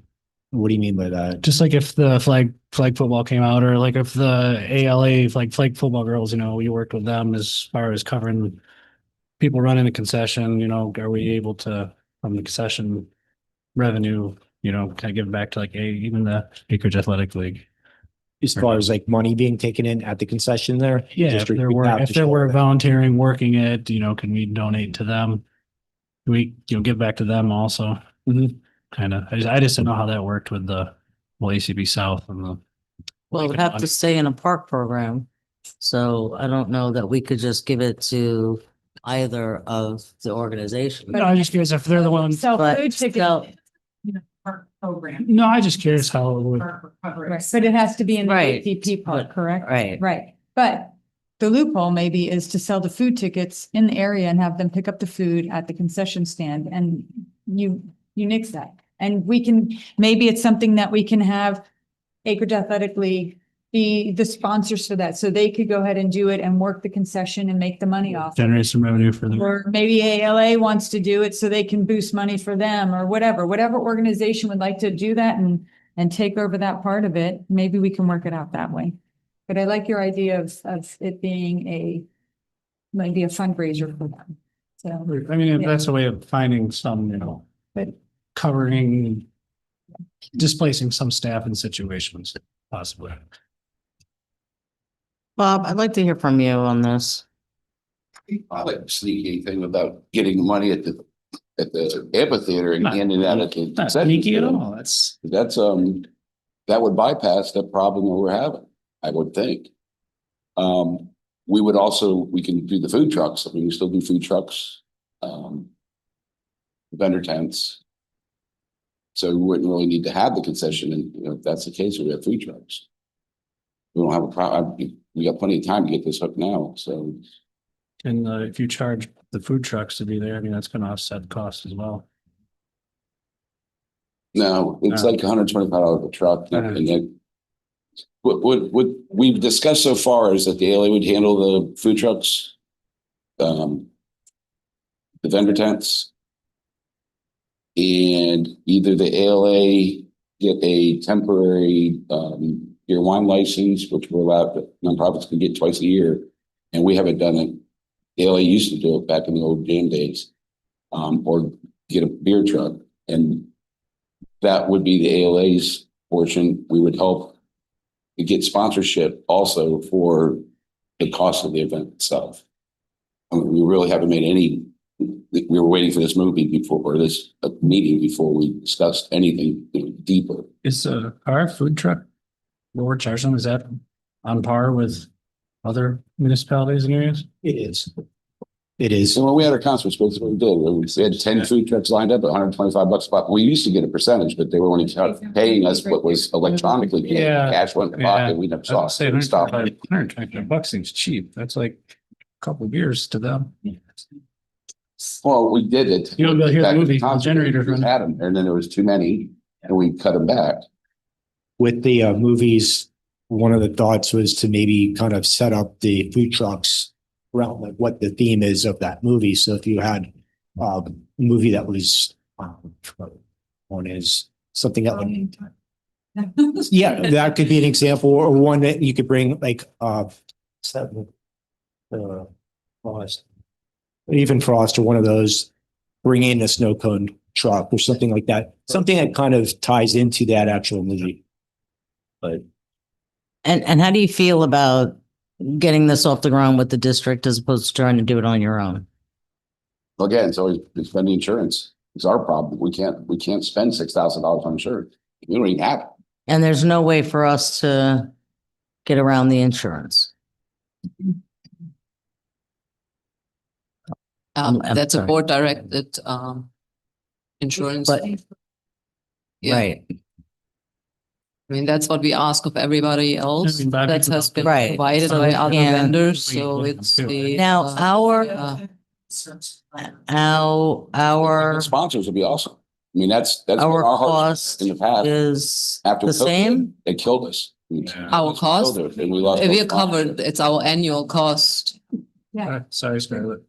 what do you mean by that? Just like if the flag football came out, or like if the ALA, like flag football girls, you know, we worked with them as far as covering people running the concession, you know, are we able to, from the concession revenue, you know, kind of give back to like even the Acreage Athletic League? As far as like money being taken in at the concession there? Yeah, if District, there we were, have if to there show were that. volunteering, working it, you know, can we donate to them? Do we, you know, give back to them also? Mhm. Kind of, I just didn't know how that worked with the, well, ACB South and the. Well, it would have to stay in a park program. So I don't know that we could just give it to either of the organizations. No, I'm just curious if they're the ones. Sell But food tickets. still- You know, park program. No, I just curious how it would. Park recovery. Right, but it has to be in the Right, ATP part, but- correct? right. Right, but the loophole maybe is to sell the food tickets in the area and have them pick up the food at the concession stand, and you nix that. And we can, maybe it's something that we can have Acreage Athletic League be the sponsors for that, so they could go ahead and do it and work the concession and make the money off. Generate some revenue for them. Or maybe ALA wants to do it so they can boost money for them, or whatever organization would like to do that and take over that part of it, maybe we can work it out that way. But I like your idea of it being maybe a fundraiser for them. So, I mean, if Yeah. that's a way of finding some, you know, but covering, displacing some staff in situations, possibly. Bob, I'd like to hear from you on this. I like sneaky thing about getting money at the amphitheater and handing that at the. Not sneaky at all. That's, That would bypass the problem that we're having, I would think. We would also, we can do the food trucks. I mean, we still do food trucks. Vendor tents. So we wouldn't really need to have the concession, and you know, if that's the case, we have food trucks. We don't have a problem. We got plenty of time to get this hooked now, so. and if you charge the food trucks to be there, I mean, that's gonna offset the cost as well. No, it's like $125 a truck, and then what we've discussed so far is that the ALA would handle the food trucks, the vendor tents, and either the ALA get a temporary beer wine license, which we're allowed, nonprofits can get twice a year, and we haven't done it. The ALA used to do it back in the old jam days, or get a beer truck, and that would be the ALA's portion. We would help to get sponsorship also for the cost of the event itself. I mean, we really haven't made any, we were waiting for this movie before, or this meeting before we discussed anything deeper. Is our food truck, what we're charging them, is that on par with other municipalities and areas? It is. It is. And when we had our concerts, that's what we did. We had 10 food trucks lined up at $125 a spot. We used to get a percentage, but they were only paying us what was electronically paid. Yeah. Cash went in the pocket. We never saw Say it. We stopped. $125 seems cheap. That's like a couple of beers to them. Well, we did it. You don't go hear the Back at movie, the concert, generators we running. had them, and then there was too many, and we cut them back. With the movies, one of the thoughts was to maybe kind of set up the food trucks around like what the theme is of that movie. So if you had a movie that was one is something that would, yeah, that could be an example, or one that you could bring like Frost, even Frost, or one of those, bring in a snow cone truck or something like that. Something that kind of ties into that actual movie. But And how do you feel about getting this off the ground with the district as opposed to trying to do it on your own? Again, it's always it's been the insurance. It's our problem. We can't spend $6,000 on insurance. We don't even have it. And there's no way for us to get around the insurance. I'm That's a sorry. board directed, insurance. But- Yeah. Right. I mean, that's what we ask of everybody else. I mean, bad That people has don't been do it. Right. provided So by we other can't- vendors, We so wouldn't it's do it. the. Now, our Sponsors would be awesome. I mean, that's been our our heart cost in the past. is After the COVID, same. They killed us. Our cost, Killed us, and we lost if our we're sponsor. covered, it's our annual cost. Sorry, Scarlett.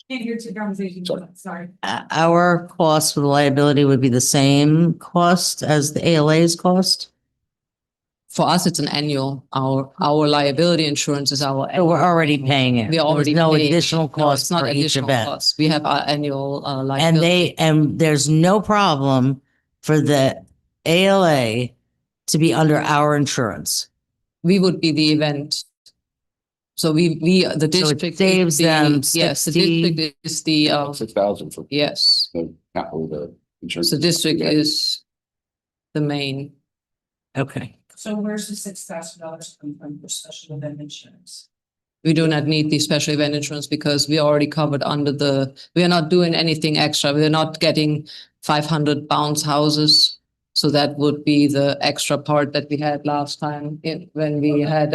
Can't hear two conversations, sorry. Our cost for the liability would be the same cost as the ALA's cost. For us, it's an annual. Our liability insurance is our. So we're already paying it. We already There's no pay. additional No, cost it's not for each additional event. cost. We have our annual And liability. and there's no problem for the ALA to be under our insurance. We would be the event. So the district. is saves the- them Yes, the 60 district is the, 6,000 for yes, the insurance. the district is the main. Okay. So where's the $6,000 come from for special event insurance? We do not need the special event insurance because we are already covered under we are not doing anything extra. We are not getting 500 bounce houses. So that would be the extra part that we had last time when we had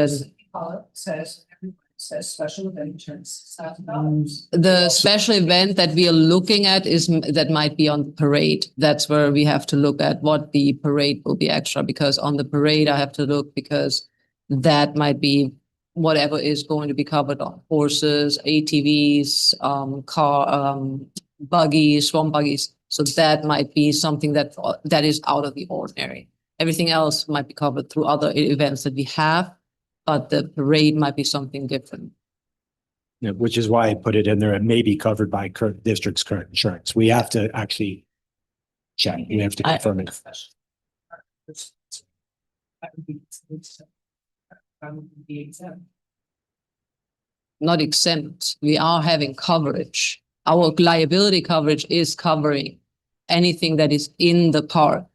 Says special event insurance, $6,000. the special event that we are looking at that might be on the parade. That's where we have to look at what the parade will be extra, because on the parade I have to look because that might be whatever is going to be covered on horses, ATVs, buggies, swamp buggies. So that might be something that is out of the ordinary. Everything else might be covered through other events that we have, but the parade might be something different. yeah, which is why I put it in there. It may be covered by current district's current insurance. We have to actually check. We have to confirm it. Be exempt. Not exempt. We are having coverage. Our liability coverage is covering anything that is in the park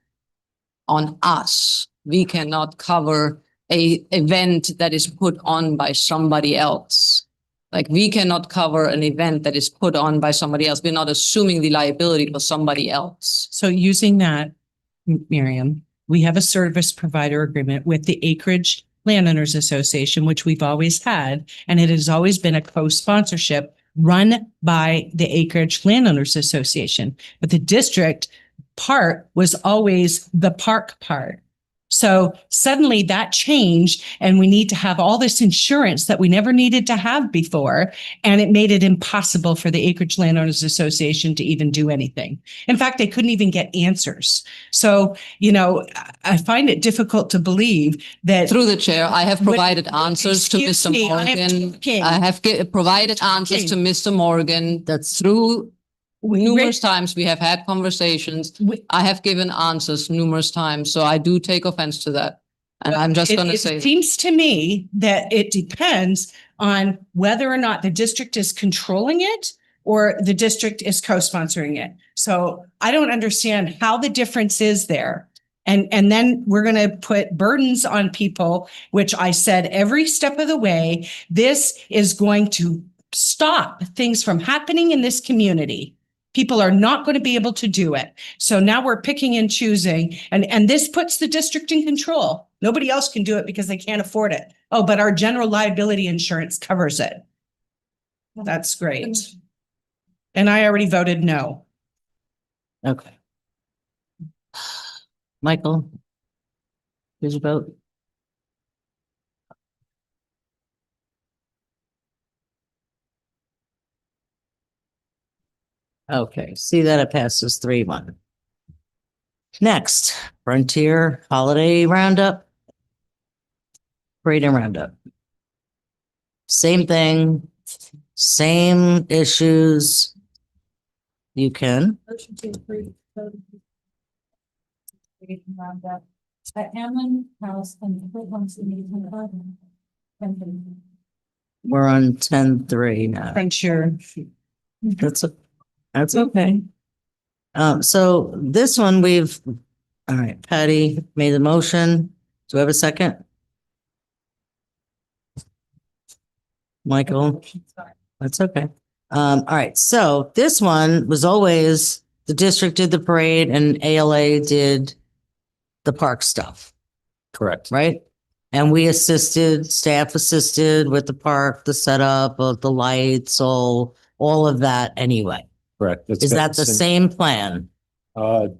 on us. We cannot cover a event that is put on by somebody else. Like we cannot cover an event that is put on by somebody else. We're not assuming the liability for somebody else. So using that, Miriam, we have a service provider agreement with the Acreage Landowners Association, which we've always had, and it has always been a co-sponsorship run by the Acreage Landowners Association. But the district part was always the park part. So suddenly that changed and we need to have all this insurance that we never needed to have before. And it made it impossible for the Acreage Landowners Association to even do anything. In fact, they couldn't even get answers. So, I find it difficult to believe that. Through the chair, I have provided answers to Excuse Mr. me, I am Morgan. talking. I have provided answers to Mr. Morgan. That's through numerous times we have had conversations. I have given answers numerous times, so I do take offense to that. And I'm just going to say. It seems to me that it depends on whether or not the district is controlling it or the district is co-sponsoring it. So I don't understand how the difference is there. And then we're going to put burdens on people, which I said every step of the way, this is going to stop things from happening in this community. People are not going to be able to do it. So now we're picking and choosing, and this puts the district in control. Nobody else can do it because they can't afford it. Oh, but our general liability insurance covers it. That's great. And I already voted no. Okay. Michael? Did you vote? Okay, see that it passes 3-1. Next, Frontier Holiday Roundup. Parade and Roundup. Same thing, same issues. You can. At Hamlin House and We're on 10-3 now. Frontier. That's okay. So this one all right, Patty made the motion. Do we have a second? Michael? That's okay. All right, so this one was always, the district did the parade and ALA did the park stuff. Correct. Right? And we assisted, staff assisted with the park, the setup of the lights, all of that anyway. Correct. Is that the same plan? Well,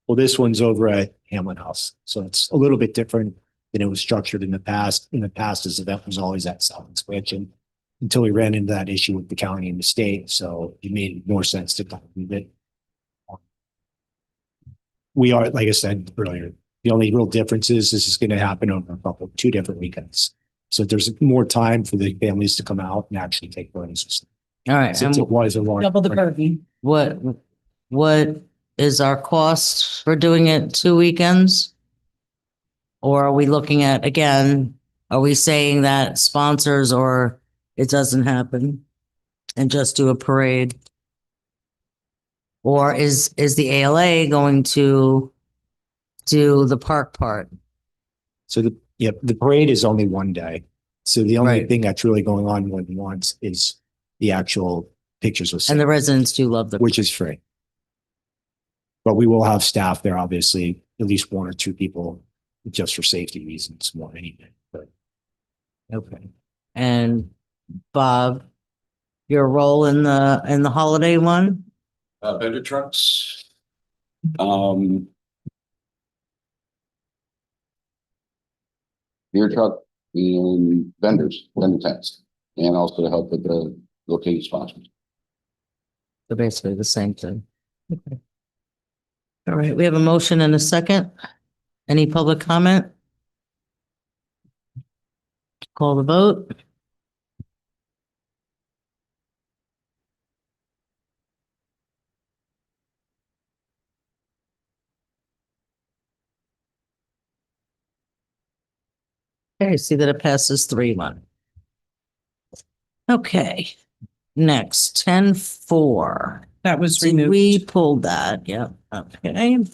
this one's over at Hamlin House, so it's a little bit different than it was structured in the past. In the past, this event was always at South Expansion until we ran into that issue with the county and the state. So it made more sense to kind of move it. We are, like I said earlier, the only real difference is this is going to happen over two different weekends. So there's more time for the families to come out and actually take photos. All right. Since it was a long. Double the burden. What is our cost for doing it 2 weekends? Or are we looking at, again, are we saying that sponsors or it doesn't happen and just do a parade? Or is the ALA going to do the park part? So the parade is only one day. So the only Right. thing that's really going on more than once is the actual pictures with And the safety, residents do love the. which is free. But we will have staff there, obviously, at least 1 or 2 people just for safety reasons more than anything. But Okay. And Bob, your role in the holiday one? Vendor trucks. Beer truck and vendor tents, and also to help with the locating sponsors. So basically the same thing. Okay. All right, we have a motion and a second. Any public comment? Call the vote. Okay, see that it passes 3-1. Okay, next, 10-4. That was Did removed. we pulled that? Yeah, okay.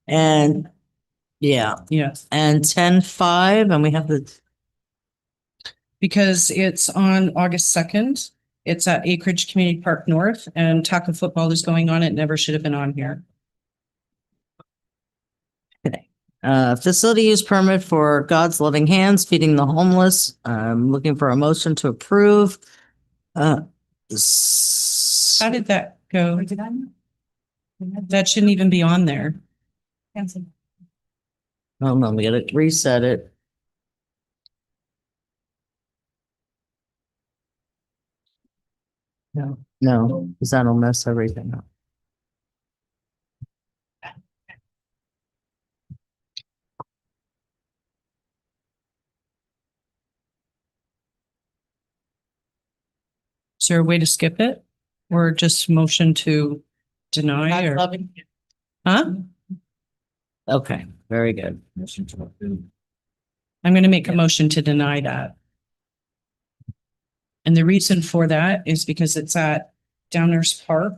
And, yeah, Yes. and 10-5, and we have the, Because it's on August 2nd. It's at Acreage Community Park North and tackle football is going on. It never should have been on here. facility use permit for God's Loving Hands Feeding the Homeless. I'm looking for a motion to approve. How did that go? That shouldn't even be on there. Oh, no, we gotta reset it. No, because that'll mess everything up. Is there a way to skip it? Or just motion to deny or? Huh? Okay, very good. I'm gonna make a motion to deny that. And the reason for that is because it's at Downers Park.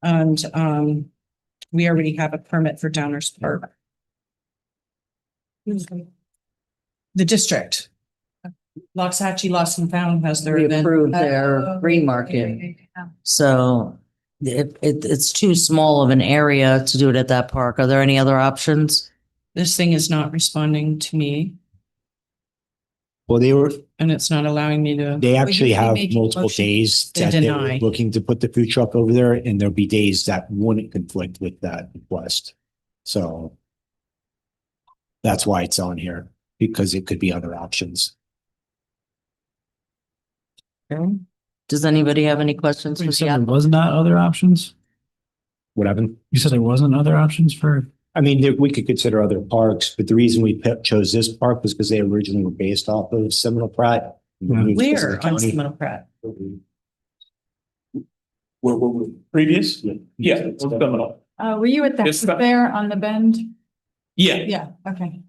And we already have a permit for Downers Park. The district. Loxahatchee Lost and Found has their We event. approved their green market. So it's too small of an area to do it at that park. Are there any other options? This thing is not responding to me Well, and it's not allowing me to. they actually usually have making multiple motion days to that they're deny. looking to put the food truck over there, and there'll be days that wouldn't conflict with that request. So that's why it's on here, because it could be other options. Okay. Does anybody have any questions? You for said the there app- was not other options? What happened? You said there wasn't other options for? I mean, we could consider other parks, but the reason we chose this park was because they originally were based off of Seminole Pratt. Where on Seminole Pratt? Were previous? Yeah, it was Seminole. Were you at the It's the- fair on the bend? Yeah. Yeah, okay.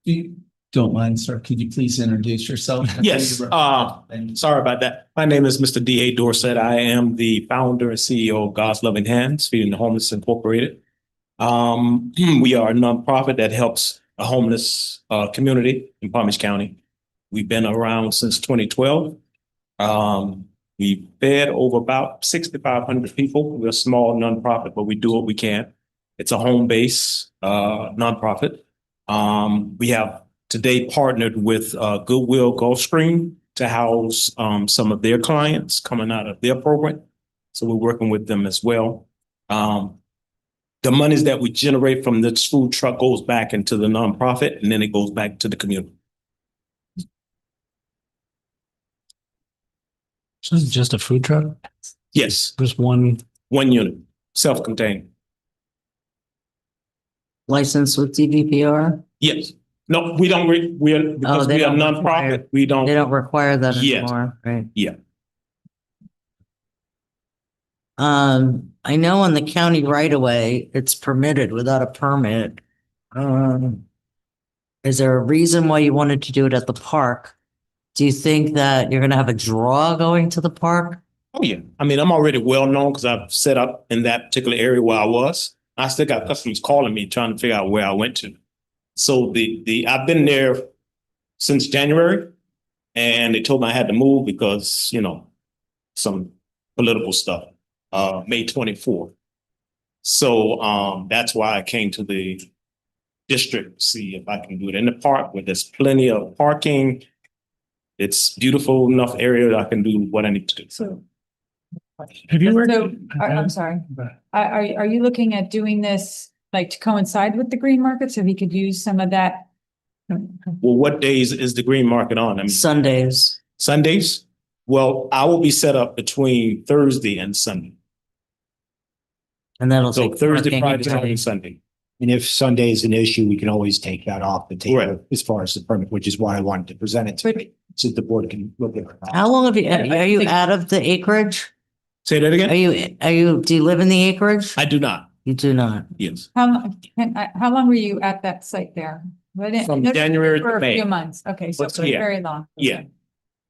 You don't mind, sir, could you please introduce yourself? Yes, sorry about that. My name is Mr. D.A. Dorset. I am the founder and CEO of God's Loving Hands, Feeding the Homeless Incorporated. We are a nonprofit that helps a homeless community in Palm Beach County. We've been around since 2012. We fed over about 6,500 people. We're a small nonprofit, but we do what we can. It's a home-based nonprofit. We have today partnered with Goodwill Gulfstream to house some of their clients coming out of their program. So we're working with them as well. The monies that we generate from this food truck goes back into the nonprofit, and then it goes back to the community. So this is just a food truck? Yes. Just one unit, self-contained. Licensed with DVPR? Yes. No, we don't, because they we are don't nonprofit, we don't. They don't require that Yes. anymore, right? Yeah. I know on the county right away, it's permitted without a permit. Is there a reason why you wanted to do it at the park? Do you think that you're gonna have a draw going to the park? Oh, yeah. I mean, I'm already well-known because I've set up in that particular area where I was. I still got customers calling me, trying to figure out where I went to. So I've been there since January, and they told me I had to move because, some political stuff, May 24th. So that's why I came to the district to see if I can do it in the park where there's plenty of parking. It's beautiful enough area that I can do what I need to do. So. Have you worked? So, I'm sorry. Are you looking at doing this like to coincide with the green market so he could use some of that? Well, what days is the green market on? I mean, Sundays. Sundays? Well, I will be set up between Thursday and Sunday. And that'll So take Thursday, parking Friday, away. Saturday, Sunday. And if Sunday is an issue, we can always take that off the table Right. as far as the permit, which is why I wanted to present it to you, so the board can look at it. How long have you, are you out of the acreage? Say that again? Do you live in the acreage? I do not. You do not. Yes. How long were you at that site there? From January For to a May. few months. Okay, so What's- for yeah. very long. Yeah.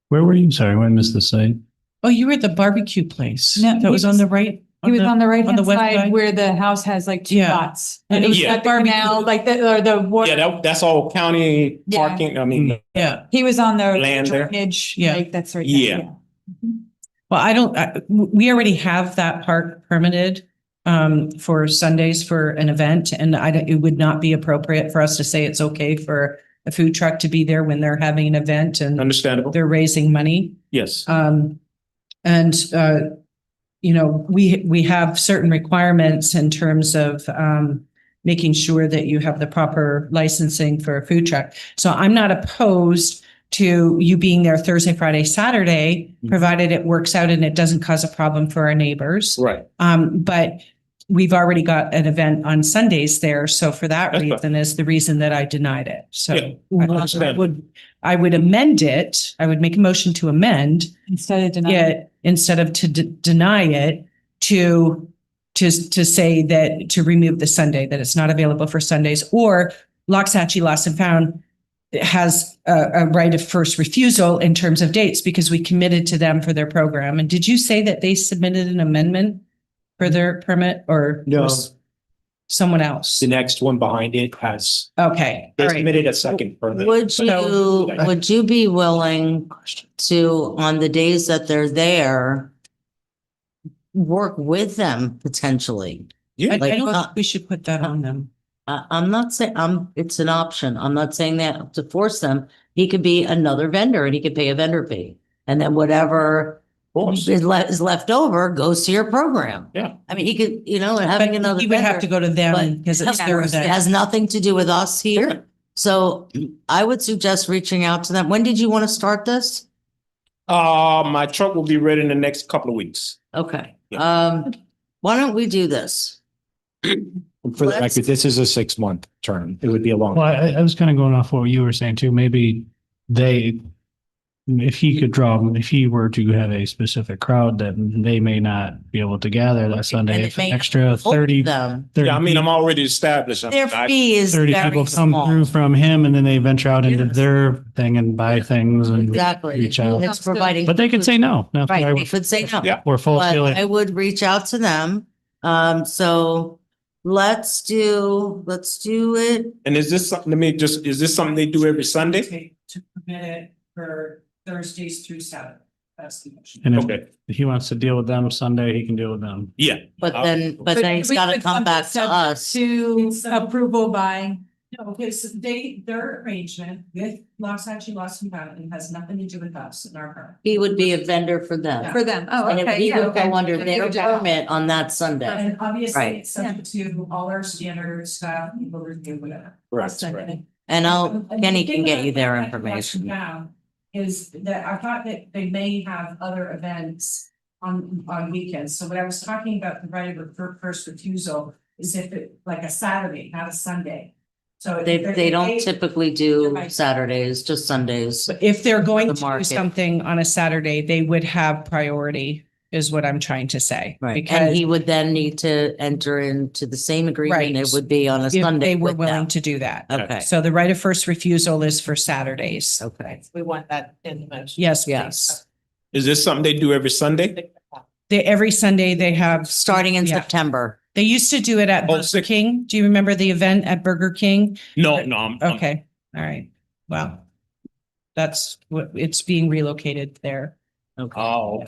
Where were you? Sorry, I missed the site. Oh, you were at the barbecue place. No, That was on the right. He was on the right hand west side where the house has like two Yeah. lots. And it was Yeah. At the canal, like the water. Yeah, that's all county Yeah. parking. I mean, Yeah. He was on the Land there. drainage. Yeah. Like that's right. Yeah. Well, we already have that park permitted for Sundays for an event, and it would not be appropriate for us to say it's okay for a food truck to be there when they're having an event and understandable. they're raising money. Yes. We have certain requirements in terms of making sure that you have the proper licensing for a food truck. So I'm not opposed to you being there Thursday, Friday, Saturday, provided it works out and it doesn't cause a problem for our neighbors. Right. But we've already got an event on Sundays there. So for that That's reason is the reason that I denied it. So Yeah, I would amend it. I would make a motion to amend Instead of denying. it instead of to deny it to say that to remove the Sunday, that it's not available for Sundays, or Loxahatchee Lost and Found has a right of first refusal in terms of dates because we committed to them for their program. And did you say that they submitted an amendment for their permit or? No, Someone else? The next one behind it has, Okay, they all right. submitted a second permit. Would you be willing to, on the days that they're there, work with them potentially? I Like, don't think we should put that on them. I'm not saying, it's an option. I'm not saying that to force them. He could be another vendor and he could pay a vendor fee. And then whatever is left over goes to your program. Yeah. I mean, he could, having But another he would have vendor, to go to them but because it's their it event. has nothing to do with us here. So I would suggest reaching out to them. When did you want to start this? My truck will be ready in the next couple of weeks. Okay. Yeah. Why don't we do this? For the record, this is a 6-month term. It would be a long. Well, I was kind of going off what you were saying too. Maybe if he were to have a specific crowd, that they may not be able to gather that Sunday. And it If an may extra hold 30, them. 30 Yeah, I mean, I'm already established. Their fee is 30 very people come small. through from him and then they venture out into their thing and buy things and Exactly. reach out. It's providing. But they could say no. That's why Right, we're- they could say no. Yeah. We're full But scale. I would reach out to them. So let's do it. And is this something, is this something they do every Sunday? To permit it for Thursdays through Saturday. That's the motion. And Okay. if he wants to deal with them Sunday, he can deal with them. Yeah. But then he's we gotta could come back to subject us. To approval by, No, because their arrangement with Loxahatchee County has nothing to do with us in our current. He would be a vendor for them. for them. Oh, And okay. he Yeah, would go okay. under their permit on that Sunday. And obviously, Right. it's subject to all our standards, staff, people review, whatever. Right. And Kenny the can thing get that you their I have information. now is that I thought that they may have other events on weekends. So what I was talking about, the right of first refusal, is if it, like a Saturday, not a Sunday. So They don't typically do Saturdays, just Sundays. But if they're going The to do market. something on a Saturday, they would have priority, is what I'm trying to say. Right. And Because he would then need to enter into the same agreement Right. it would be on a if Sunday. they were with willing them. to do that. Okay. So the right of first refusal is for Saturdays. Okay. We want that in the motion. Yes, please. Yes. Is this something they do every Sunday? Every Sunday they have, Starting in Yeah. September. they used to do it at Oh, Burger King. Do you remember the event at Burger King? No, Okay, all right. Well, that's what, it's being relocated there. Oh,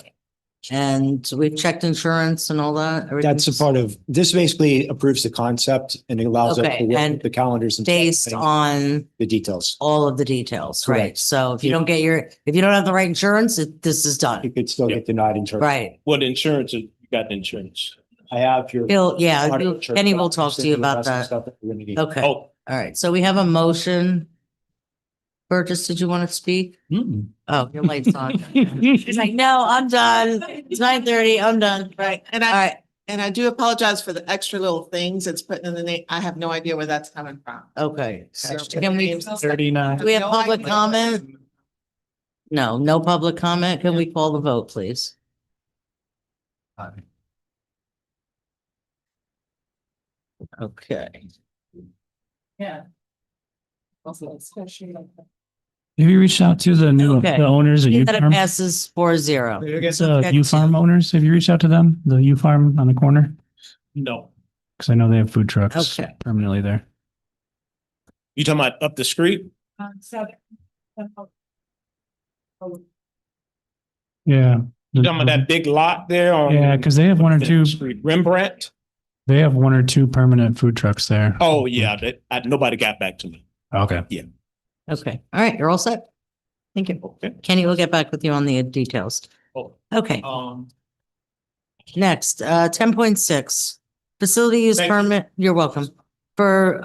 And we've checked insurance and all that. That's a Everything's part of, this basically approves the concept and it allows us Okay, to work and with the calendars and based on the details. all of the details, right? Correct. So if you don't have the right insurance, this is You done. could still get denied insurance. Right. what insurance, you got the insurance? I have your. Kenny will talk to you about that. Okay. Oh, All right. So we have a motion. Burgess, did you want to speak? Oh, your light's on. He's like, no, I'm done. It's 9:30. I'm done. Right, and All right. I do apologize for the extra little things it's putting in the name. I have no idea where that's coming from. Okay. So- Can we, 39. do we have No public idea. comment? No public comment. Can we call the vote, please? Okay. Yeah. Have you reached out to the Okay. the owners of U That it Farm? passes 4-0. U Farm owners, have you reached out to them? The U Farm on the corner? no. Because I know they have food trucks Okay. permanently there. You talking about up the street? Yeah. You talking about that big lot there on? Yeah, because they have one or two, Street, Rembrandt? they have one or two permanent food trucks there. Oh, yeah, nobody got back to me. Okay. Okay. All right. You're all set. Thank you. Okay. Kenny will get back with you on the details. Oh, Okay. Next, 10.6, facility use Thank you. permit. You're welcome. For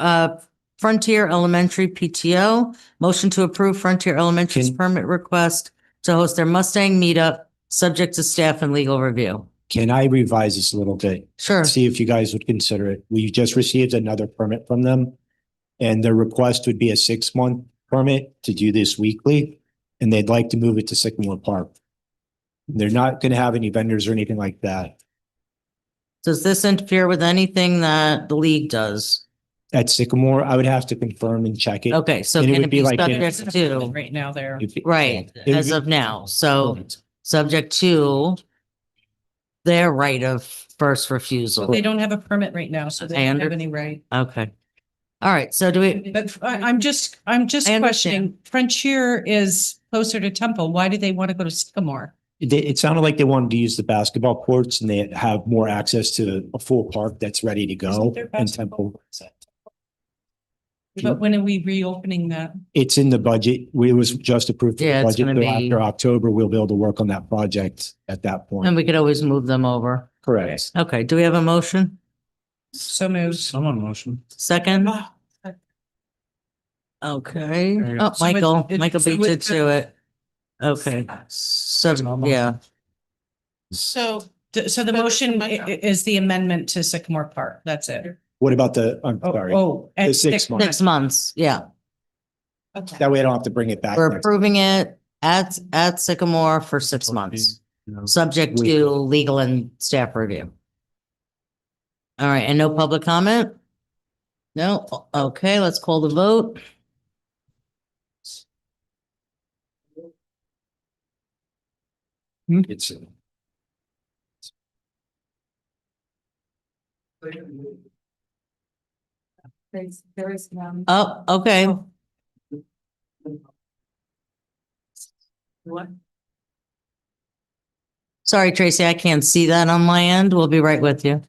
Frontier Elementary PTO, motion to approve Frontier Elementary's permit request to host their Mustang meetup, subject to staff and legal review. Can I revise this a little bit? Sure. See if you guys would consider it. We just received another permit from them. And their request would be a 6-month permit to do this weekly. And they'd like to move it to Sycamore Park. They're not going to have any vendors or anything like that. Does this interfere with anything that the league does? At Sycamore, I would have to confirm and check it. Okay, so And it can would it be like in- subject to, Right now there. If it- right, it would as be- of now? So subject to their right of first refusal. They don't have a permit right now, so they I don't have under- any right. Okay. All right, so do we, But I'm just I understand. questioning, Frontier is closer to Temple. Why do they want to go to Sycamore? It sounded like they wanted to use the basketball courts and they have more access to a full park that's ready to go Isn't there in basketball Temple. courts at Temple? But when are we reopening that? It's in the budget. It was just approved for the Yeah, it's budget. gonna So be- after October, we'll be able to work on that project at that and point. we could always move them over. Correct. Okay, do we have a motion? So moved. Someone motion. Second? Okay. There you go. Oh, Michael, it- Michael so beat with you the- to it. Okay, so, yeah, So So the motion is the amendment to Sycamore Park. That's it. What about I'm sorry, Oh, the and 6 months? 6 months, yeah. That way I don't have to bring it back. We're next- approving it at Sycamore for 6 months, subject to legal and staff review. All right, and no public comment? No, okay, let's call the vote. It's Oh, okay. What? Sorry, Tracy, I can't see that on my end. We'll be right with you.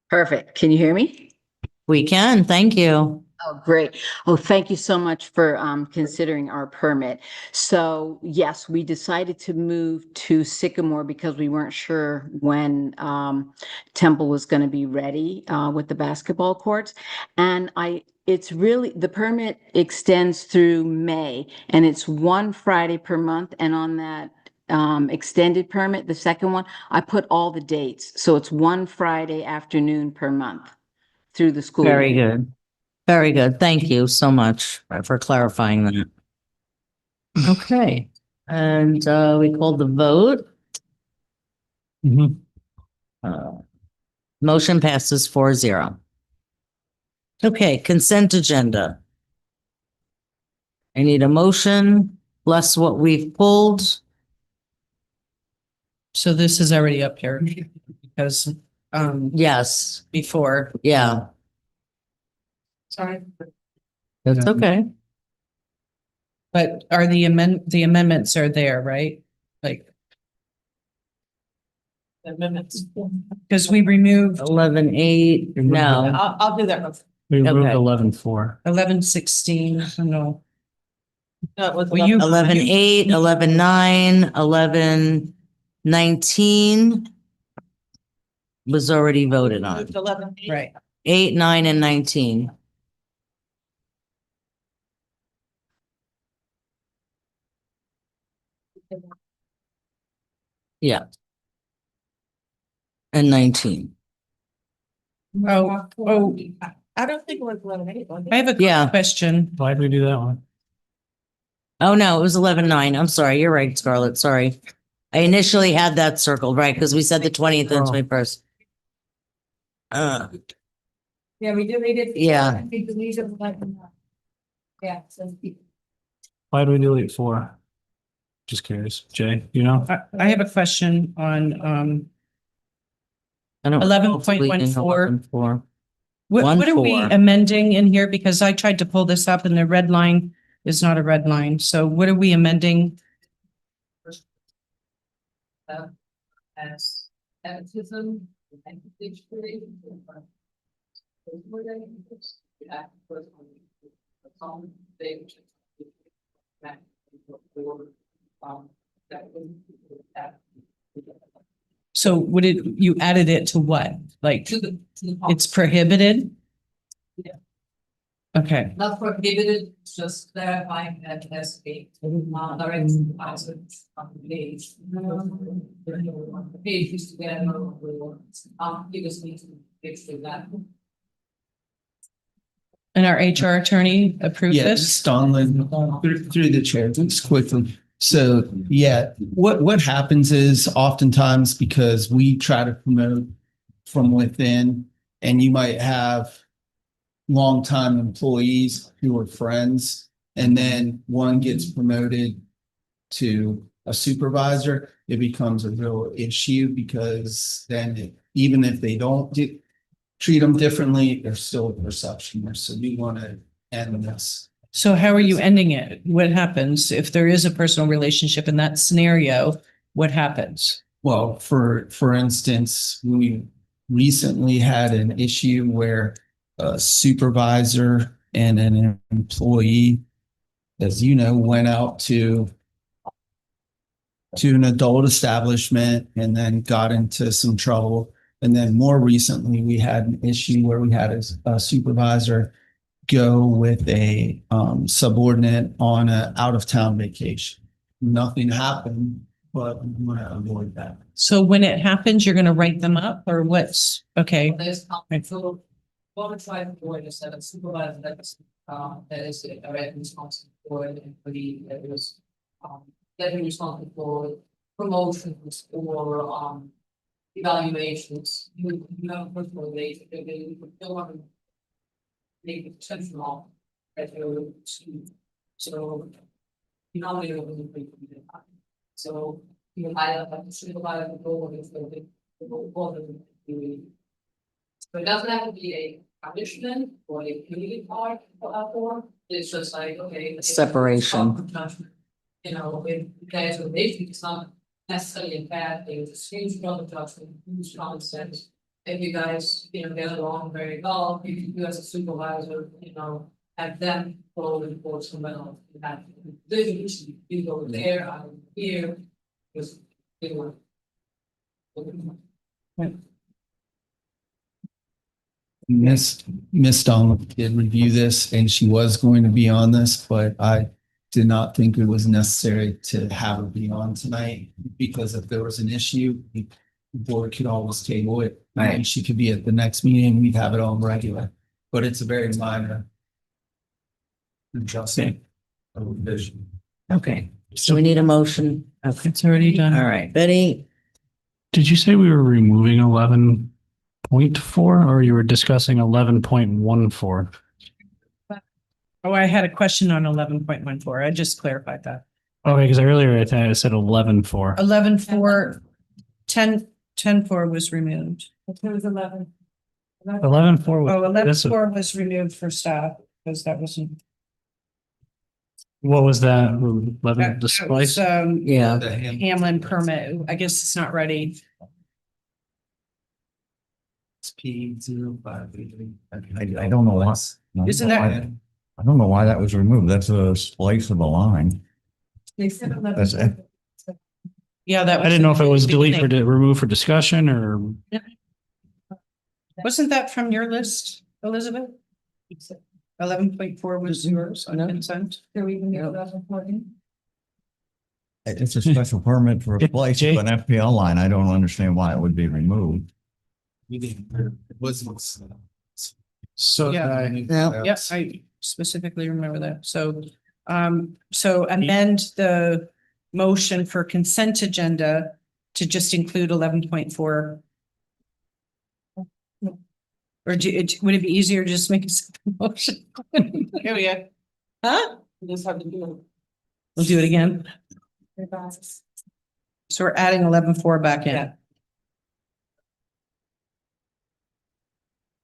Perfect. Can you hear me? We can, thank you. Oh, great. Oh, thank you so much for considering our permit. So yes, we decided to move to Sycamore because we weren't sure when Temple was going to be ready with the basketball courts. And it's really, the permit extends through May and it's one Friday per month. And on that extended permit, the second one, I put all the dates. So it's one Friday afternoon per month through the school. Very good. Very good. Thank you so much for clarifying that. Okay, and we called the vote. Motion passes 4-0. Okay, consent agenda. I need a motion, plus what we've pulled. So this is already up here because, Yes, before. yeah, Sorry. that's okay. But are the amendments are there, right? Like. Amendments. Because we removed 11-8, no. I'll do that. We removed Okay. 11-4. 11-16, no. No, it was Well, you- 11-8, 11-9, 11-19 was already voted on. 11. Right. 8, 9, and 19. Yeah. And 19. Oh, I don't think it was 11. I have a Yeah. question. Why'd we do that one? Oh, no, it was 11-9. I'm sorry. You're right, Scarlett. Sorry. I initially had that circled, right? Because we said the 20th and Oh. 21st. Yeah, we deleted. Yeah. We deleted 11. Yeah. Why do we delete 4? Just curious. Jay, you know? I have a question on, I don't. 11.14. What are we 1-4. amending in here? Because I tried to pull this up and the red line is not a red line. So what are we amending? As autism and So would it, you added it to what? Like, it's prohibited? Yeah. Okay, Not prohibited, just clarifying that as a direct deposit on the page. The page is together, you just need to fix that. and our HR attorney approved Yeah, this? just through the chair, just quickly. So, yeah, what happens is oftentimes because we try to promote from within, and you might have longtime employees who are friends, and then one gets promoted to a supervisor, it becomes a real issue because then even if they don't treat them differently, there's still a perception there. So we want to end this. So how are you ending it? What happens if there is a personal relationship in that scenario? What happens? Well, for instance, we recently had an issue where a supervisor and an employee, as you know, went out to an adult establishment and then got into some trouble. And then more recently, we had an issue where we had a supervisor go with a subordinate on an out-of-town vacation. Nothing happened, but we want to avoid that. So when it happens, you're going to write them up or what's, okay. So, what we try to avoid is that a supervisor that is directly responsible for an employee that is getting responsible for promotions or evaluations. You have a personal relationship, you don't want to make it intentional at your school. So you know you're going to be so you hire like a supervisor role is the role of the. So it doesn't have to be a punishment or a community part for, it's just like, okay. Separation. You know, if there's a relationship, it's not necessarily a bad thing, it's a huge brother judgment, huge common sense. If you guys, get along very well, you as a supervisor, have them follow the reports from well, you have this, you go there, I go here, because they were. Miss Donald did review this and she was going to be on this, but I did not think it was necessary to have her be on tonight because if there was an issue, the board could always table it. And she could be at the next meeting, we'd have it on regular, but it's a very minor adjustment or revision. Okay, so we need a motion. Okay, It's already done. all right, Betty. Did you say we were removing 11.4 or you were discussing 11.14? Oh, I had a question on 11.14. I just clarified that. Okay, because earlier I think I said 11.4. 11.4, 10.4 was removed. It was 11. 11.4. Oh, That's 11.4 was removed for staff because that wasn't. what was that? 11 that displays? was, Yeah. Hamlin permit. I guess it's not ready. It's P05. I don't know why. Isn't that- I don't know why that was removed. That's a splice of a line. They said 11. That's it. Yeah, that was. I didn't know if it was delete beginning. remove for discussion or. Wasn't that from your list, Elizabeth? 11.4 was yours on consent. Do we even get 11.14? It's a special permit for a splice of an FPL line. I don't understand why it would be removed. We didn't, it wasn't. So Yeah. Yes, I specifically remember that. So, so amend the motion for consent agenda to just include 11.4. Or would it be easier to just make a simple motion? Here we go. Huh? You just have to do it. We'll do it again. So we're adding 11.4 back in. Yeah.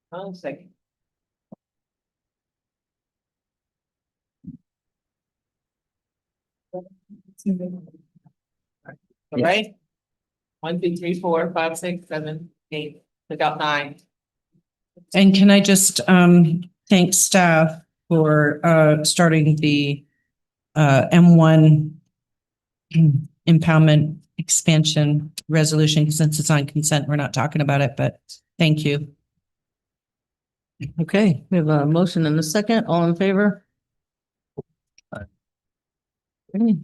One second. All right. 1, 2, 3, 4, 5, 6, 7, 8. Took out 9. And can I just thank staff for starting the M1 impoundment expansion resolution, since it's on consent, we're not talking about it, but thank you. Okay, we have a motion and a second. All in favor? Okay.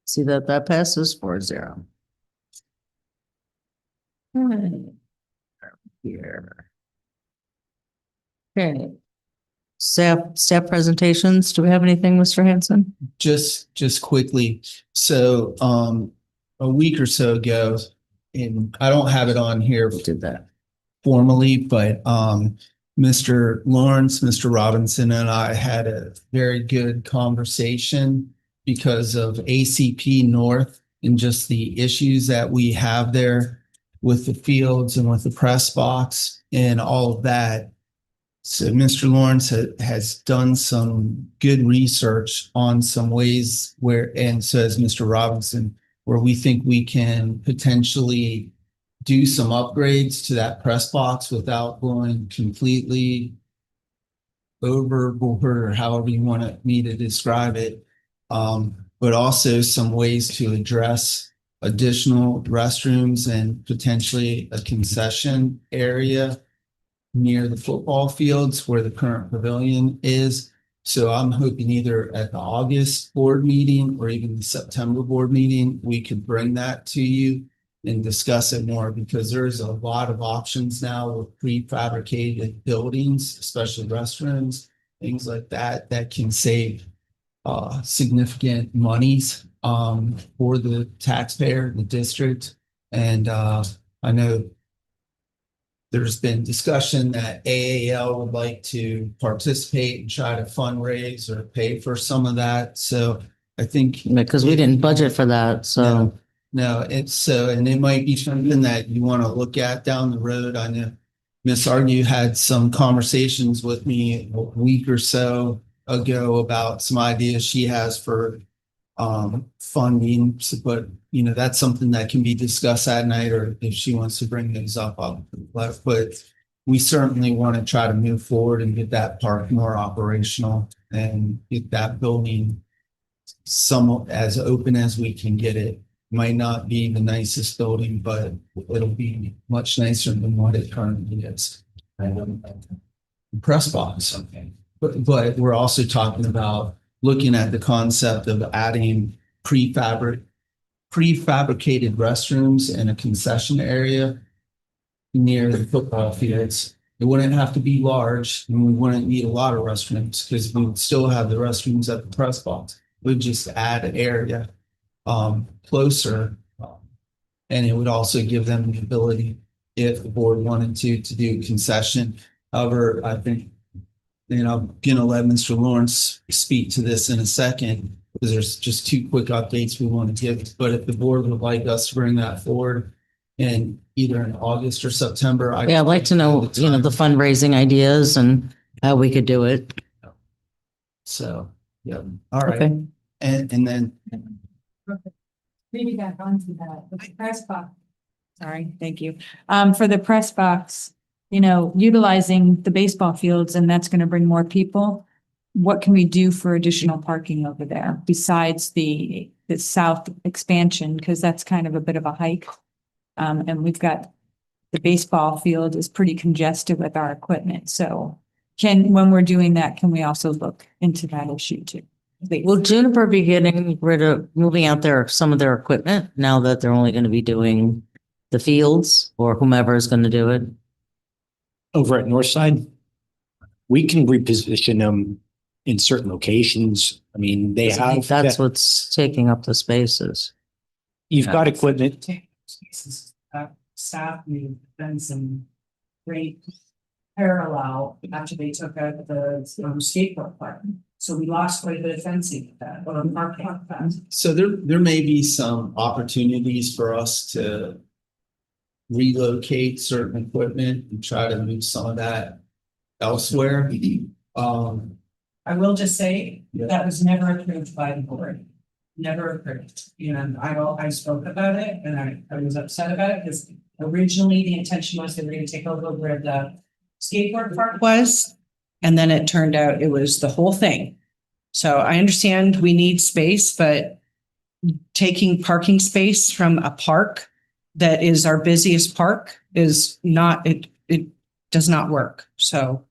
See that passes 4-0. All right. Here. Okay. Staff presentations. Do we have anything, Mr. Hanson? Just quickly. So, a week or so ago, and I don't have it on here. We did that formally, but Mr. Lawrence, Mr. Robinson, and I had a very good conversation. because of ACP North and just the issues that we have there with the fields and with the press box and all of that. So Mr. Lawrence has done some good research on some ways where, and so has Mr. Robinson, where we think we can potentially do some upgrades to that press box without going completely overboard, or however you want me to describe it. But also some ways to address additional restrooms and potentially a concession area near the football fields where the current pavilion is. So I'm hoping either at the August board meeting or even the September board meeting, we could bring that to you and discuss it more, because there's a lot of options now with prefabricated buildings, especially restrooms, things like that, that can save significant monies for the taxpayer, the district. And I know there's been discussion that AAL would like to participate and try to fundraise or pay for some of that. So I think Because we didn't budget for that, so. no, it's so, and it might be something that you want to look at down the road. I know Miss Argue had some conversations with me a week or so ago about some ideas she has for funding. So, but you know, that's something that can be discussed that night, or if she wants to bring those up, but we certainly want to try to move forward and get that park more operational and get that building somewhat as open as we can get it. Might not be the nicest building, but it'll be much nicer than what it currently is. Press box. But we're also talking about looking at the concept of adding prefabricated restrooms in a concession area near the football fields. It wouldn't have to be large, and we wouldn't need a lot of restrooms because we would still have the restrooms at the press box. We'd just add an area closer, and it would also give them the ability, if the board wanted to do concession. However, I think, you know, I'm gonna let Mr. Lawrence speak to this in a second, because there's just two quick updates we want to give. But if the board would like us to bring that forward in either in August or September, Yeah, I'd like to know, you know, the fundraising ideas and how we could do it. So, yeah, all right. Okay. And then Maybe back onto that, the press box. Sorry, thank you. For the press box, you know, utilizing the baseball fields, and that's going to bring more people. What can we do for additional parking over there besides the south expansion? Because that's kind of a bit of a hike. And we've got the baseball field is pretty congested with our equipment. So when we're doing that, can we also look into that issue too? Will Juniper be getting rid of, moving out some of their equipment now that they're only going to be doing the fields, or whomever is going to do it? Over at Northside, we can reposition them in certain locations. I mean, they have. That's what's taking up the spaces. You've got equipment. Staff made done some great parallel after they took out the skateboard park. So we lost quite a bit of fencing with that, or parking fence. so there may be some opportunities for us to relocate certain equipment and try to move some of that elsewhere. I will just say that was never approved by the board. Never approved. And I spoke about it, and I was upset about it because originally the intention was they were going to take over where the skateboard park was. And then it turned out it was the whole thing. So I understand we need space, but taking parking space from a park that is our busiest park is not, it does not work. So.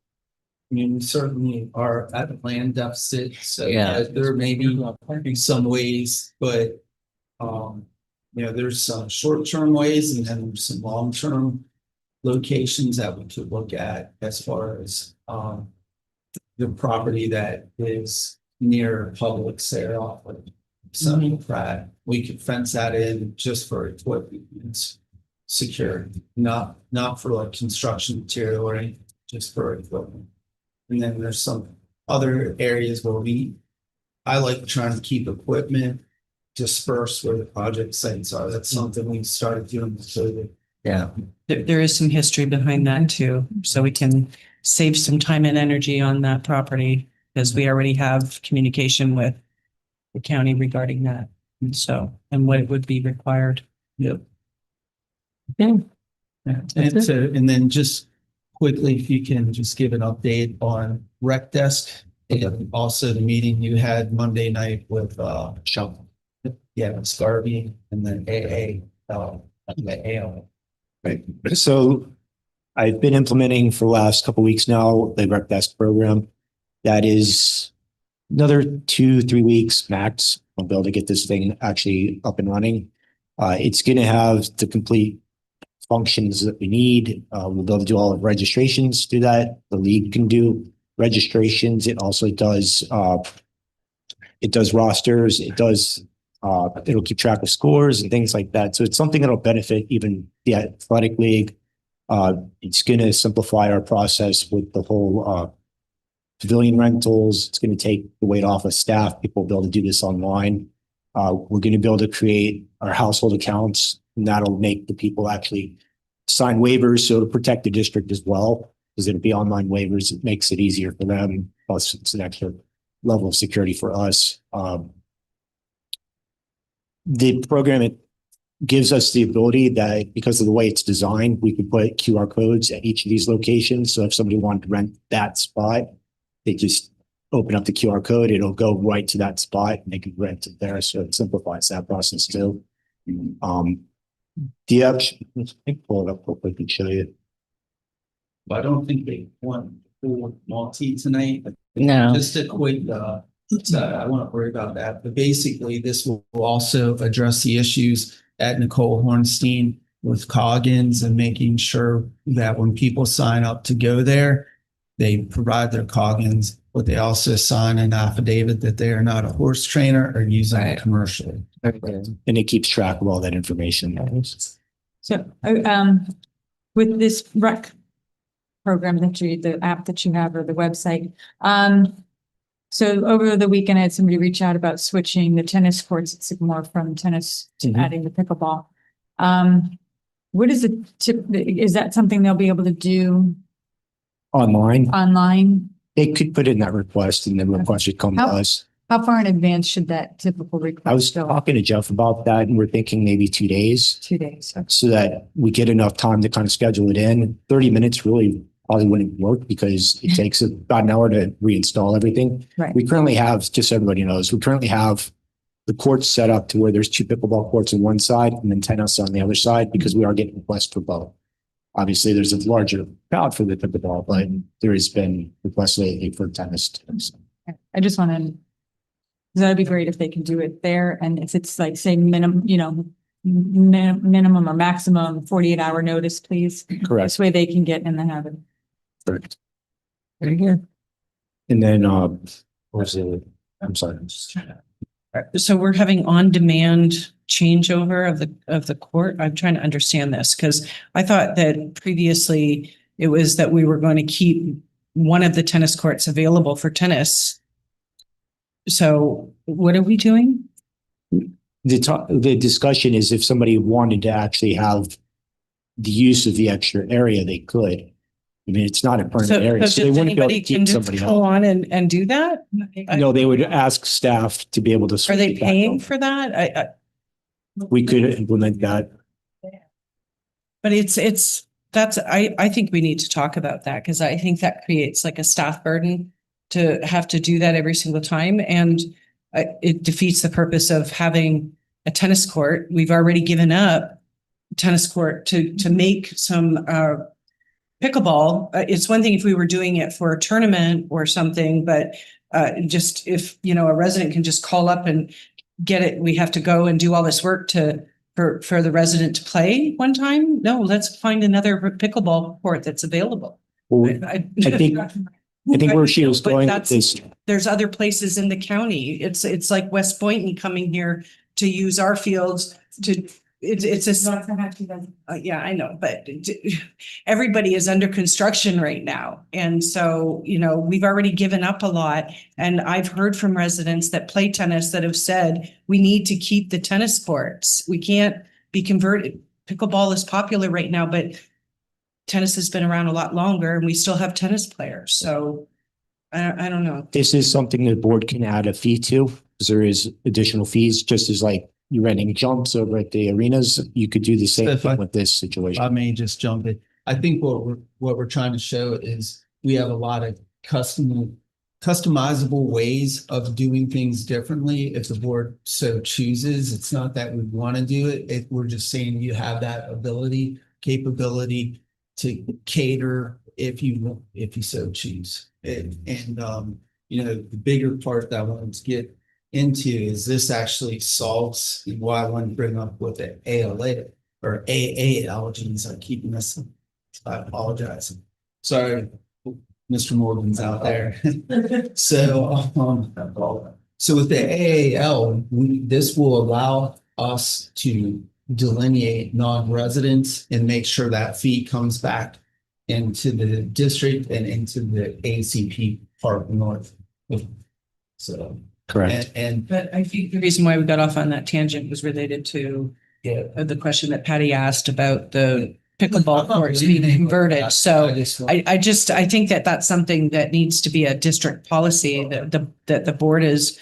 I mean, we certainly are at a land deficit, so Yeah. there may be some ways, but you know, there's some short-term ways, and then there's some long-term locations that we could look at as far as the property that is near public sale off of Sunny Pratt. We could fence that in just for equipment. It's secure, not for like construction material or anything, just for equipment. And then there's some other areas where we I like trying to keep equipment dispersed where the project sites are. That's something we started doing. So yeah. There is some history behind that too, so we can save some time and energy on that property because we already have communication with the county regarding that. And so, and what it would be required. Yep. Yeah. And so, and then just quickly, if you can just give an update on Rec Desk and also the meeting you had Monday night with Sean. Yeah, with Scarby and then the AL. Right. So I've been implementing for the last couple of weeks now the Rec Desk program. That is another 2-3 weeks max. I'll be able to get this thing actually up and running. It's going to have the complete functions that we need. We'll be able to do all the registrations through that. The league can do registrations. It also does rosters. It'll keep track of scores and things like that. So it's something that'll benefit even the athletic league. It's going to simplify our process with the whole pavilion rentals. It's going to take the weight off of staff. People will be able to do this online. We're going to be able to create our household accounts, and that'll make the people actually sign waivers. So to protect the district as well, because it'll be online waivers. It makes it easier for them. Plus, it's an extra level of security for us. The program, it gives us the ability that because of the way it's designed, we can put QR codes at each of these locations. So if somebody wanted to rent that spot, they just open up the QR code, it'll go right to that spot and they can rent it there. So it simplifies that process too. The option, let me pull it up real quick and show you. I don't think they want full multi tonight. No. Just a quick, so I won't worry about that, but basically this will also address the issues at Nicole Hornstein with Coggins and making sure that when people sign up to go there, they provide their Coggins, but they also sign an affidavit that they are not a horse trainer or using it commercially. And it keeps track of all that information. So, with this rec program the app that you have or the website, so over the weekend, I had somebody reach out about switching the tennis courts at Sycamore from tennis to adding the pickleball. What is the tip? Is that something they'll be able to do Online? They could put in that request and the request would come to us. How far in advance should that typical request I was go? talking to Jeff about that and we're thinking maybe 2 days. 2 days. So that we get enough time to kind of schedule it in. 30 minutes really probably wouldn't work because it takes about an hour to reinstall everything. Right. We currently have, just so everybody knows, we currently have the courts set up to where there's 2 pickleball courts on one side and then tennis on the other side because we are getting requests for both. Obviously, there's a larger crowd for the pickleball, but there has been requests lately for tennis too. So. I just want to, that'd be great if they can do it there. And if it's like, say, minimum or maximum 48-hour notice, please. Correct. This way they can get in the habit. Correct. Very good. And then, what's the, I'm sorry. I'm just trying to. So we're having on-demand changeover of the court. I'm trying to understand this because I thought that previously it was that we were going to keep one of the tennis courts available for tennis. So what are we doing? The discussion is if somebody wanted to actually have the use of the extra area, they could. I mean, it's not a permanent area, so they wouldn't be able to keep somebody go else. on and do that? No, they would ask staff to be able to. Are switch they it back paying over. for that? We could implement that. But I think we need to talk about that because I think that creates like a staff burden to have to do that every single time. And it defeats the purpose of having a tennis court. We've already given up tennis court to make some pickleball. It's one thing if we were doing it for a tournament or something, but just if, a resident can just call up and get it, we have to go and do all this work for the resident to play one time. No, let's find another pickleball court that's available. Well, I think where she was going with this. There's other places in the county. It's like West Point and coming here to use our fields it's yeah, I know, but everybody is under construction right now. And so, we've already given up a lot. And I've heard from residents that play tennis that have said, we need to keep the tennis courts. We can't be converted. Pickleball is popular right now, but tennis has been around a lot longer and we still have tennis players. So I don't know. This is something the board can add a fee to, because there is additional fees, just as like you're renting jumps over at the arenas. You could do the same If I- thing with this situation. I may just jump in. I think what we're trying to show is we have a lot of customizable ways of doing things differently if the board so chooses. It's not that we want to do it. We're just saying you have that capability to cater if you so choose. The bigger part that I wanted to get into is this actually solves why I want to bring up with the ALA or AA allergies. I keep missing. I apologize. Sorry, Mr. Morgan's out there. So with the AAL, this will allow us to delineate non-residents and make sure that fee comes back into the district and into the ACP Park North. So. Correct. But I think the reason why we got off on that tangent was related to the question that Patty asked about the pickleball courts being converted. So I think that that's something that needs to be a district policy that the board is,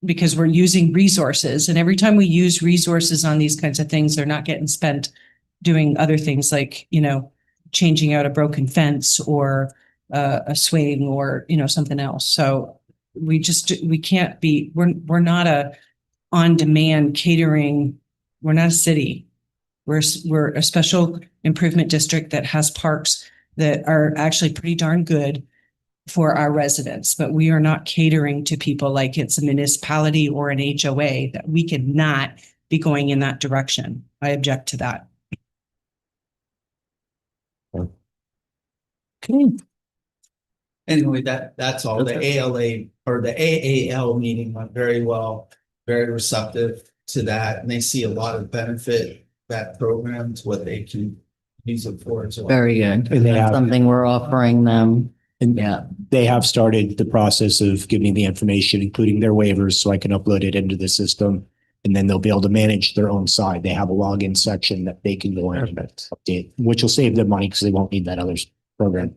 because we're using resources, and every time we use resources on these kinds of things, they're not getting spent doing other things like, changing out a broken fence or a swing or, something else. So we can't be, we're not a on-demand catering. We're not a city. We're a special improvement district that has parks that are actually pretty darn good for our residents, but we are not catering to people like it's a municipality or an HOA. That we could not be going in that direction. I object to that. Okay. Anyway, that's all. The ALA or the AAL meeting went very well, very receptive to that, and they see a lot of benefit that program to what they can use it for as well. Very good. And they That's have- something we're offering them. And Yeah. they have started the process of giving me the information, including their waivers, so I can upload it into the system. And then they'll be able to manage their own side. They have a login section that they can go in and update, which will save them money because they won't need that other program.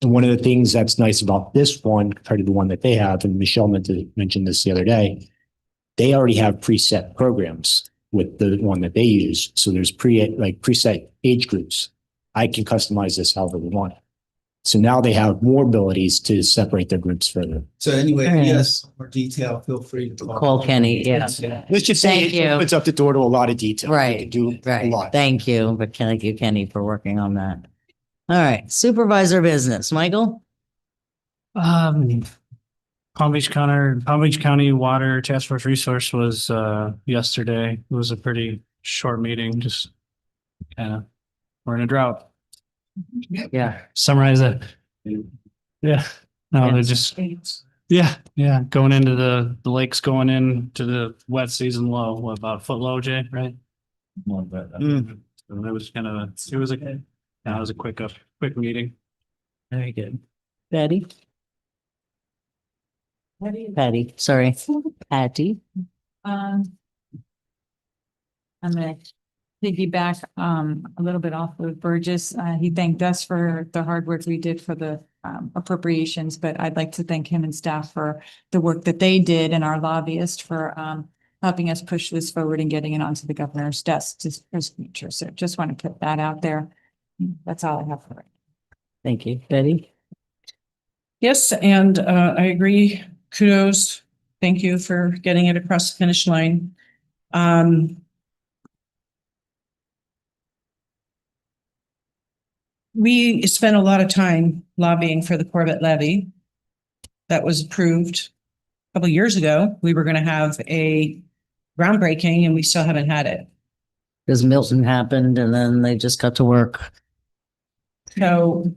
And one of the things that's nice about this one compared to the one that they have, and Michelle mentioned this the other day, they already have preset programs with the one that they use. So there's preset age groups. I can customize this however we want. So now they have more abilities to separate their groups further. So anyway, Very yes, more detail, feel free to talk. Call Kenny, yeah. Let's just say Thank it you. opens up the door to a lot of detail. They Right, can do a right. lot. Thank you, but thank you, Kenny, for working on that. All right, supervisor business, Michael? Palm Beach County Water Task Force Resource was yesterday. It was a pretty short meeting, just kind of, we're in a drought. Yeah. Summarize it. Yeah, no, they're just, yeah, going into the lakes, going into the wet season low, what, about a foot low, Jay, right? So it was kind of, it was a quick meeting. Very good. Patty? Patty, sorry. Patty. I'm gonna piggyback a little bit off of Burgess. He thanked us for the hard work we did for the appropriations, but I'd like to thank him and staff for the work that they did and our lobbyist for helping us push this forward and getting it onto the governor's desk just for future. So just want to put that out there. That's all I have for it. Thank you. Betty? Yes, and I agree. Kudos. Thank you for getting it across the finish line. We spent a lot of time lobbying for the Corvette levy. That was approved a couple of years ago. We were going to have a groundbreaking and we still haven't had it. Because Milton happened and then they just got to work. So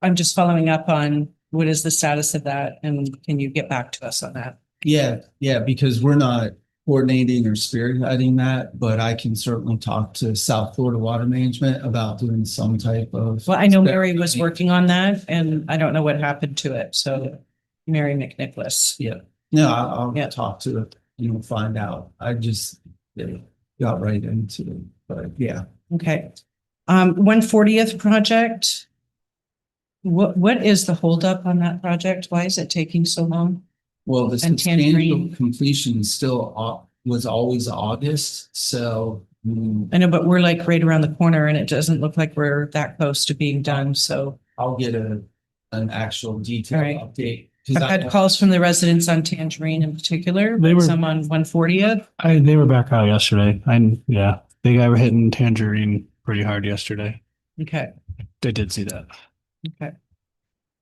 I'm just following up on what is the status of that and can you get back to us on that? Yeah, because we're not coordinating or spearheading that, but I can certainly talk to South Florida Water Management about doing some type of. Well, I know Mary was working on that and I don't know what happened to it. So Mary McNicholas. Yeah, no, I'll Yeah. talk to it, find out. I just got right into it, but yeah. Okay. 140th project. What is the holdup on that project? Why is it taking so long? Well, the And substantial Tangerine? completion is still, was always August, so. I know, but we're like right around the corner and it doesn't look like we're that close to being done. So I'll get an actual detailed All right. update. 'Cause I've had calls from the residents on Tangerine in particular, They were- some on 140th. They were back out yesterday. Yeah, they got hitting Tangerine pretty hard yesterday. Okay. They did see that. Okay.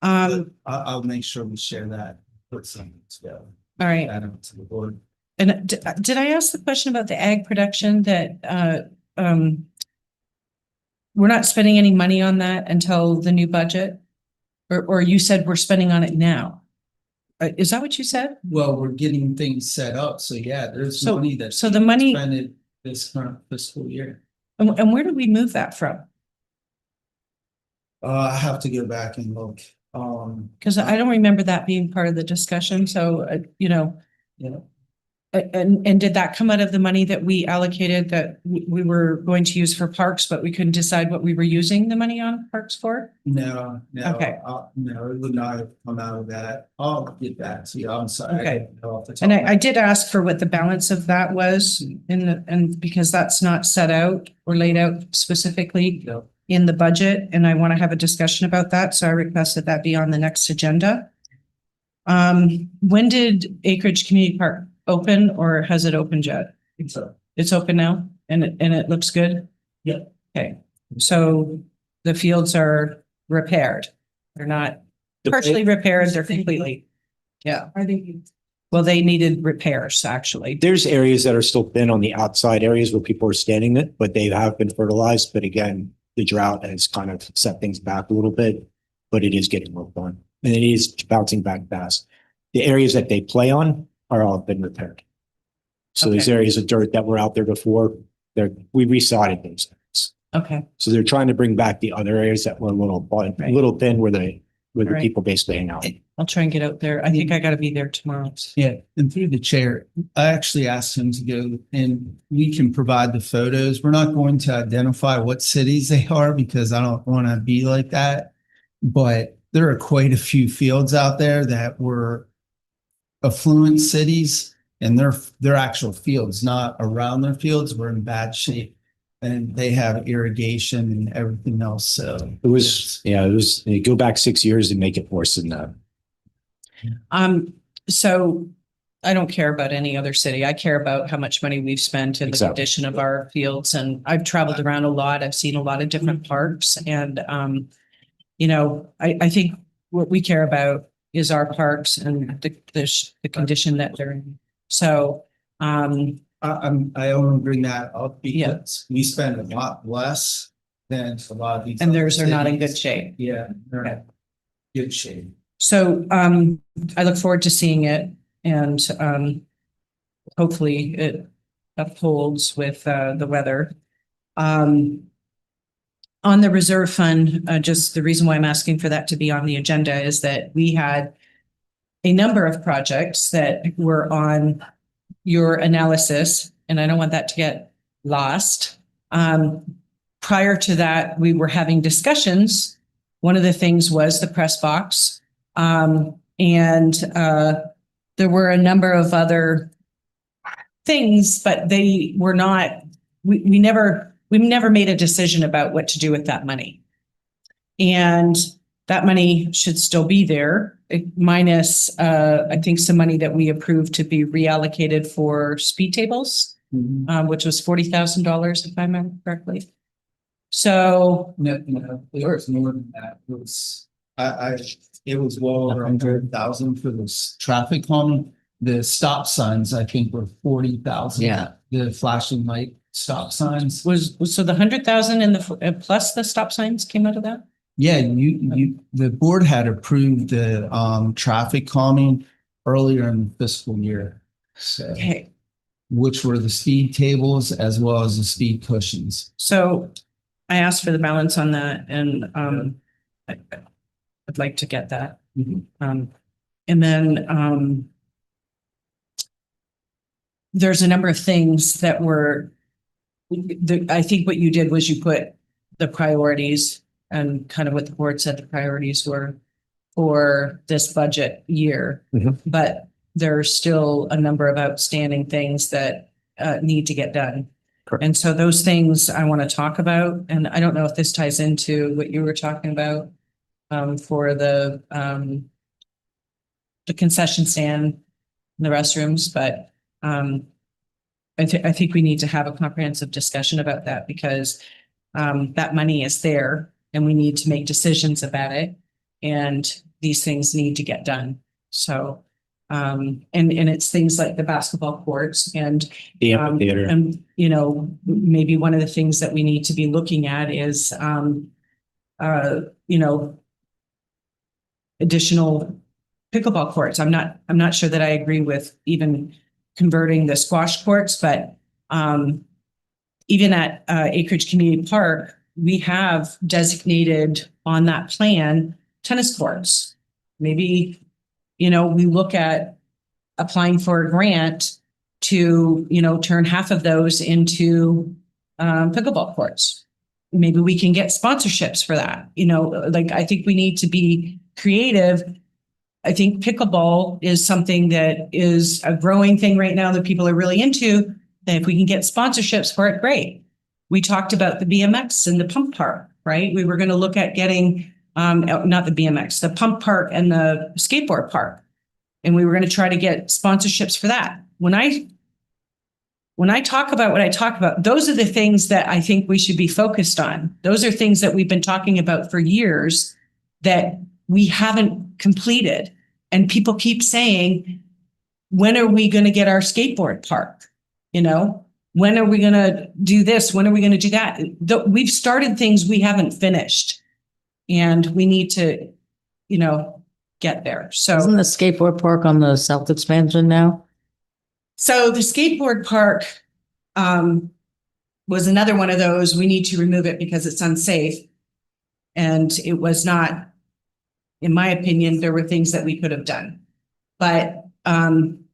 I'll make sure we share that, put something together. All right. Add it to the board. And did I ask the question about the ag production that, we're not spending any money on that until the new budget? Or you said we're spending on it now? Is that what you said? Well, we're getting things set up, so yeah, there's So- money that's. so the money- Spent this current fiscal year. And where did we move that from? I have to go back and look, Because I don't remember that being part of the discussion. So, yeah. and did that come out of the money that we allocated that we were going to use for parks, but we couldn't decide what we were using the money on parks for? No, Okay. no, it would not have come out of that. I'll get back to you. I'm sorry. Okay. I don't know off the top And of my- I did ask for what the balance of that was and because that's not set out or laid out specifically Yep. in the budget, and I want to have a discussion about that. So I requested that be on the next agenda. When did Acreage Community Park open or has it opened yet? So, It's open now and it looks good? Yep. Okay, so the fields are repaired. They're not partially repaired, they're completely. Yeah. Are they? Well, they needed repairs, actually. There's areas that are still thin on the outside areas where people are standing it, but they have been fertilized. But again, the drought has kind of set things back a little bit, but it is getting worked on and it is bouncing back fast. The areas that they play on are all been repaired. So these Okay. areas of dirt that were out there before, we resodded those. areas. Okay, So they're trying to bring back the other areas that were a little thin where the Right. people basically hang out. I'll try and get out there. I think I gotta be there tomorrow. yeah, and through the chair, I actually asked him to go and we can provide the photos. We're not going to identify what cities they are because I don't want to be like that. But there are quite a few fields out there that were affluent cities and their actual fields, not around their fields, were in bad shape. And they have irrigation and everything else, so. You go back 6 years and make it worse than that. So I don't care about any other city. I care about how much money we've spent in the Exactly. condition of our fields. And I've traveled around a lot. I've seen a lot of different parks and, I think what we care about is our parks and the condition that they're in. So, I only bring that up because we spend a lot less than a lot of these. and other theirs are not in good cities. shape. Yeah, they're Okay. in good shape. So, I look forward to seeing it and, hopefully it upholds with, the weather. On the reserve fund, just the reason why I'm asking for that to be on the agenda is that we had a number of projects that were on your analysis, and I don't want that to get lost. Prior to that, we were having discussions. One of the things was the press box. And there were a number of other things, but they were not, we never made a decision about what to do with that money. And that money should still be there, minus, I think, some money that we approved to be reallocated for speed tables, which was $40,000, if I remember correctly. So, No, it was more than that. It was, it was well over 100,000 for this traffic calming. The stop signs, I think, were 40,000. Yeah. The flashing light stop signs. so the 100,000 and the plus the stop signs came out of that? Yeah, the board had approved the traffic calming earlier in the fiscal year. So, Okay. which were the speed tables as well as the speed cushions. So I asked for the balance on that and I'd like to get that. And then there's a number of things that were, I think what you did was you put the priorities and kind of what the board said the priorities were for this budget year. But there's still a number of outstanding things that need to get done. And so those things I want to talk about, and I don't know if this ties into what you were talking about for the concession stand, the restrooms, but I think we need to have a comprehensive discussion about that because that money is there and we need to make decisions about it. And these things need to get done. So, and it's things like the basketball courts and The amphitheater. and, you know, maybe one of the things that we need to be looking at is, you know, additional pickleball courts. I'm not sure that I agree with even converting the squash courts, but even at Acreage Community Park, we have designated on that plan tennis courts. Maybe, you know, we look at applying for a grant to, you know, turn half of those into pickleball courts. Maybe we can get sponsorships for that. You know, like I think we need to be creative. I think pickleball is something that is a growing thing right now that people are really into. That if we can get sponsorships for it, great. We talked about the BMX and the pump park, right? We were going to look at getting, not the BMX, the pump park and the skateboard park. And we were going to try to get sponsorships for that. When I talk about what I talk about, those are the things that I think we should be focused on. Those are things that we've been talking about for years that we haven't completed. And people keep saying, when are we going to get our skateboard park? You know, when are we going to do this? When are we going to do that? We've started things we haven't finished and we need to, you know, get there. So Isn't the skateboard park on the south expansion now? So the skateboard park was another one of those, we need to remove it because it's unsafe. And it was not, in my opinion, there were things that we could have done. But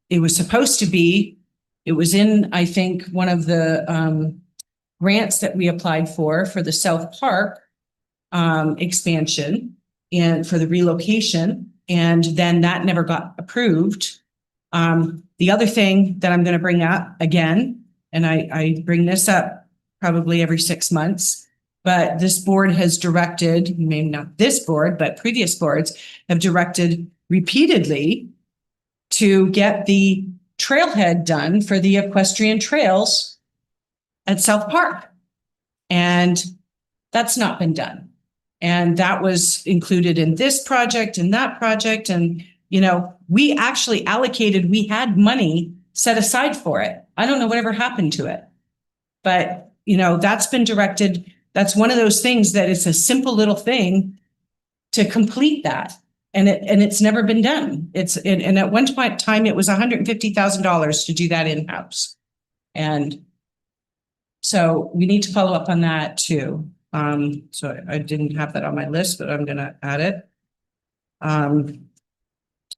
it was supposed to be, it was in, I think, one of the grants that we applied for the South Park expansion and for the relocation. And then that never got approved. The other thing that I'm going to bring up again, and I bring this up probably every 6 months, but this board has directed, maybe not this board, but previous boards have directed repeatedly to get the trailhead done for the equestrian trails at South Park. And that's not been done. And that was included in this project and that project. And, you know, we actually allocated, we had money set aside for it. I don't know whatever happened to it, but, you know, that's been directed. That's one of those things that it's a simple little thing to complete that. And it's never been done. And at one time it was $150,000 to do that in-house. And so we need to follow up on that too. So I didn't have that on my list, but I'm going to add it.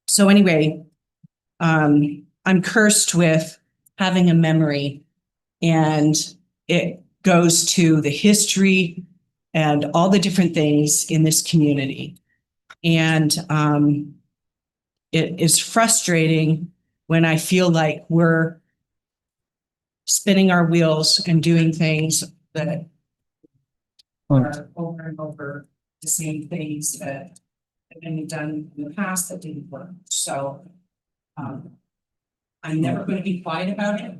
So anyway, I'm cursed with having a memory, and it goes to the history and all the different things in this community. And it is frustrating when I feel like we're spinning our wheels and doing things that are over and over the same things that have been done in the past that didn't work. So I'm never going to be quiet about it.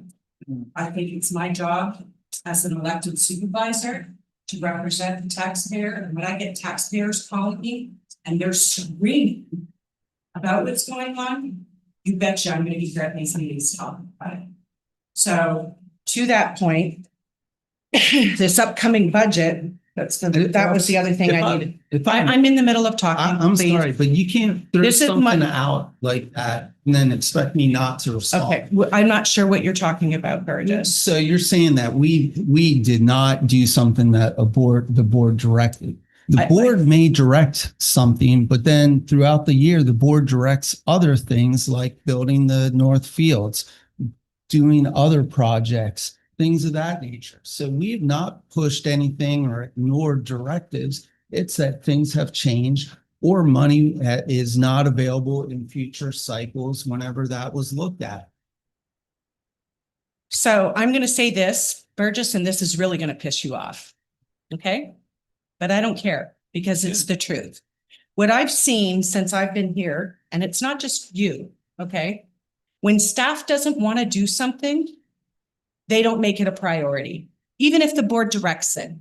I think it's my job as an elected supervisor to represent the taxpayer. And when I get taxpayers calling me and they're screaming about what's going on, you betcha I'm going to be here at these meetings talking about it. So to that point, this upcoming budget, That was the other thing I needed. If I'm in the middle of talking. I'm please. sorry, but you can't throw This is something my- out like that and then expect me not to respond. Okay, I'm not sure what you're talking about, Burgess. So you're saying that we did not do something that the board directed. The board may direct something, but then throughout the year, the board directs other things like building the North Fields, doing other projects, things of that nature. So we've not pushed anything or ignored directives. It's that things have changed or money is not available in future cycles whenever that was looked at. So I'm going to say this, Burgess, and this is really going to piss you off. Okay? But I don't care because it's the truth. What I've seen since I've been here, and it's not just you, okay? When staff doesn't want to do something, they don't make it a priority, even if the board directs it.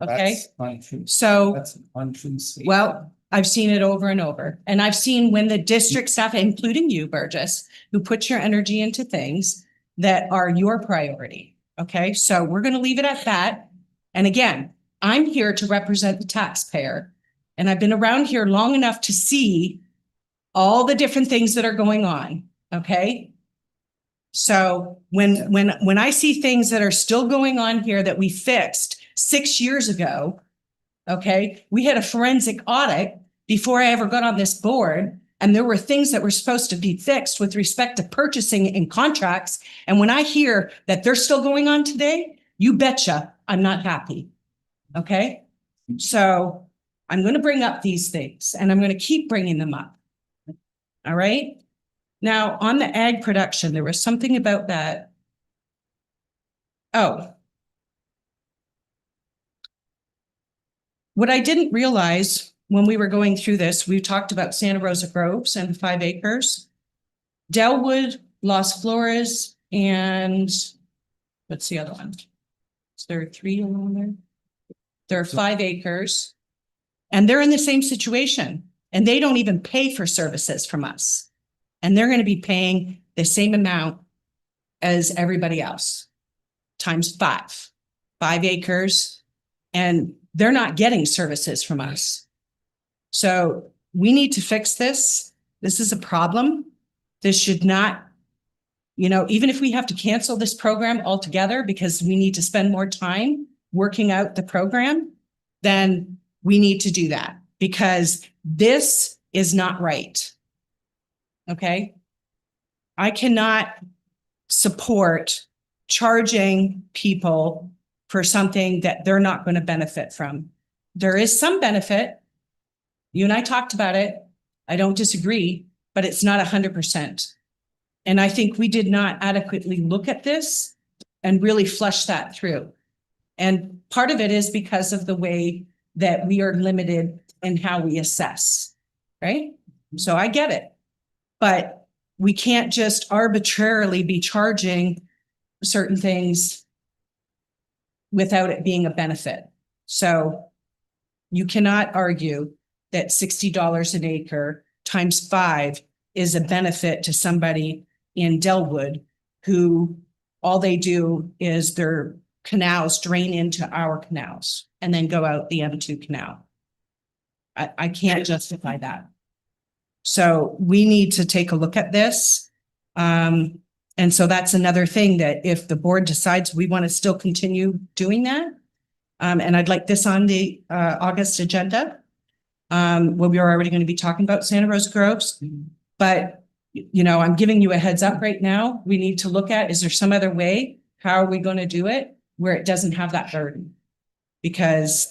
Okay? That's untrue. So, That's an untrue statement. well, I've seen it over and over. And I've seen when the district staff, including you, Burgess, who put your energy into things that are your priority. Okay? So we're going to leave it at that. And again, I'm here to represent the taxpayer. And I've been around here long enough to see all the different things that are going on. Okay? So when I see things that are still going on here that we fixed 6 years ago, okay, we had a forensic audit before I ever got on this board, and there were things that were supposed to be fixed with respect to purchasing and contracts. And when I hear that they're still going on today, you betcha I'm not happy. Okay, so I'm going to bring up these things and I'm going to keep bringing them up. All right. Now, on the ag production, there was something about that. Oh. What I didn't realize when we were going through this, we talked about Santa Rosa Groves and the 5 acres. Delwood, Las Flores, and what's the other one? Is there 3 along there? There are 5 acres. And they're in the same situation. And they don't even pay for services from us. And they're going to be paying the same amount as everybody else, times 5. 5 acres. And they're not getting services from us. So we need to fix this. This is a problem. This should not, even if we have to cancel this program altogether because we need to spend more time working out the program, then we need to do that because this is not right. Okay? I cannot support charging people for something that they're not going to benefit from. There is some benefit. You and I talked about it. I don't disagree, but it's not 100%. And I think we did not adequately look at this and really flush that through. And part of it is because of the way that we are limited in how we assess, right? So I get it, but we can't just arbitrarily be charging certain things without it being a benefit. So you cannot argue that $60 an acre times 5 is a benefit to somebody in Delwood who all they do is their canals drain into our canals and then go out the M2 canal. I can't justify that. So we need to take a look at this. And so that's another thing that if the board decides we want to still continue doing that, and I'd like this on the August agenda, where we are already going to be talking about Santa Rosa Groves, but I'm giving you a heads up right now. We need to look at, is there some other way? How are we going to do it where it doesn't have that burden? Because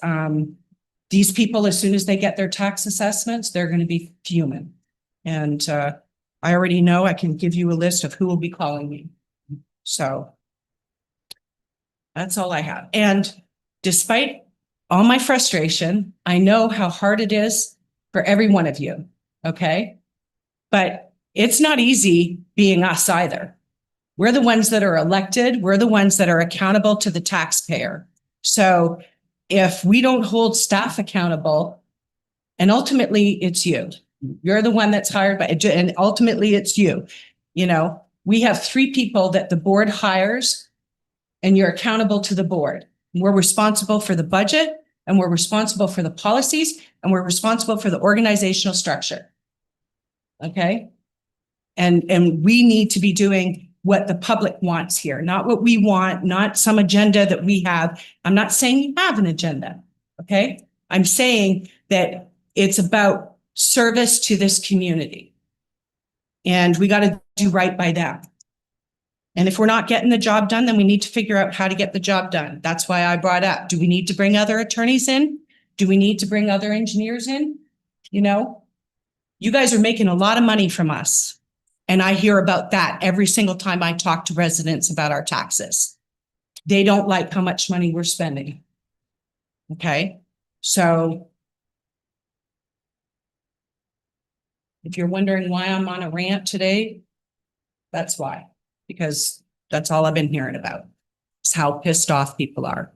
these people, as soon as they get their tax assessments, they're going to be fuming. And I already know I can give you a list of who will be calling me. So that's all I have. And despite all my frustration, I know how hard it is for every one of you. Okay. But it's not easy being us either. We're the ones that are elected. We're the ones that are accountable to the taxpayer. So if we don't hold staff accountable, and ultimately it's you, you're the one that's hired by, and ultimately it's you. We have 3 people that the board hires and you're accountable to the board. We're responsible for the budget and we're responsible for the policies, and we're responsible for the organizational structure. Okay? And we need to be doing what the public wants here, not what we want, not some agenda that we have. I'm not saying you have an agenda, okay? I'm saying that it's about service to this community. And we got to do right by them. And if we're not getting the job done, then we need to figure out how to get the job done. That's why I brought up, do we need to bring other attorneys in? Do we need to bring other engineers in? You know, you guys are making a lot of money from us. And I hear about that every single time I talk to residents about our taxes. They don't like how much money we're spending. Okay, so if you're wondering why I'm on a rant today, that's why, because that's all I've been hearing about. Is how pissed off people are.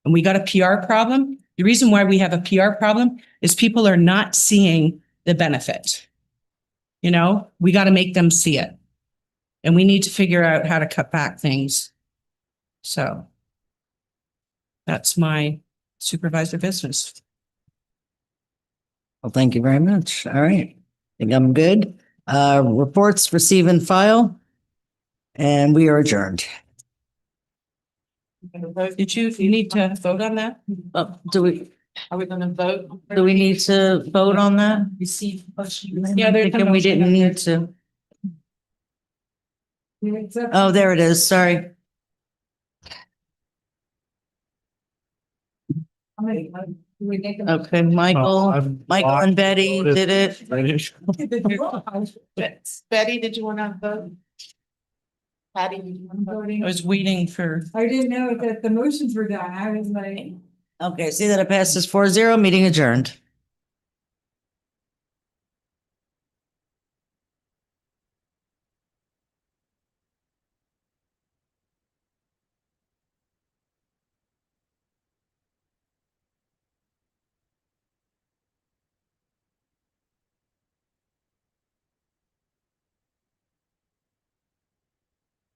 And we got a PR problem. The reason why we have a PR problem is people are not seeing the benefit. You know, we got to make them see it. And we need to figure out how to cut back things. So that's my supervisor business. Well, thank you very much. All right. I think I'm good. Reports receive and file. And we are adjourned. Did you need to vote on that? Are we gonna vote? Do we need to vote on that? Receive. Yeah, Yeah, there's thinking we didn't need to. Oh, there it is. Sorry. Okay, Michael and Betty did it. Betty, did you want to vote? Patty, did you want to vote? I was waiting for. I didn't know that the motions were done. I was like. Okay, see that it passes 4-0, meeting adjourned.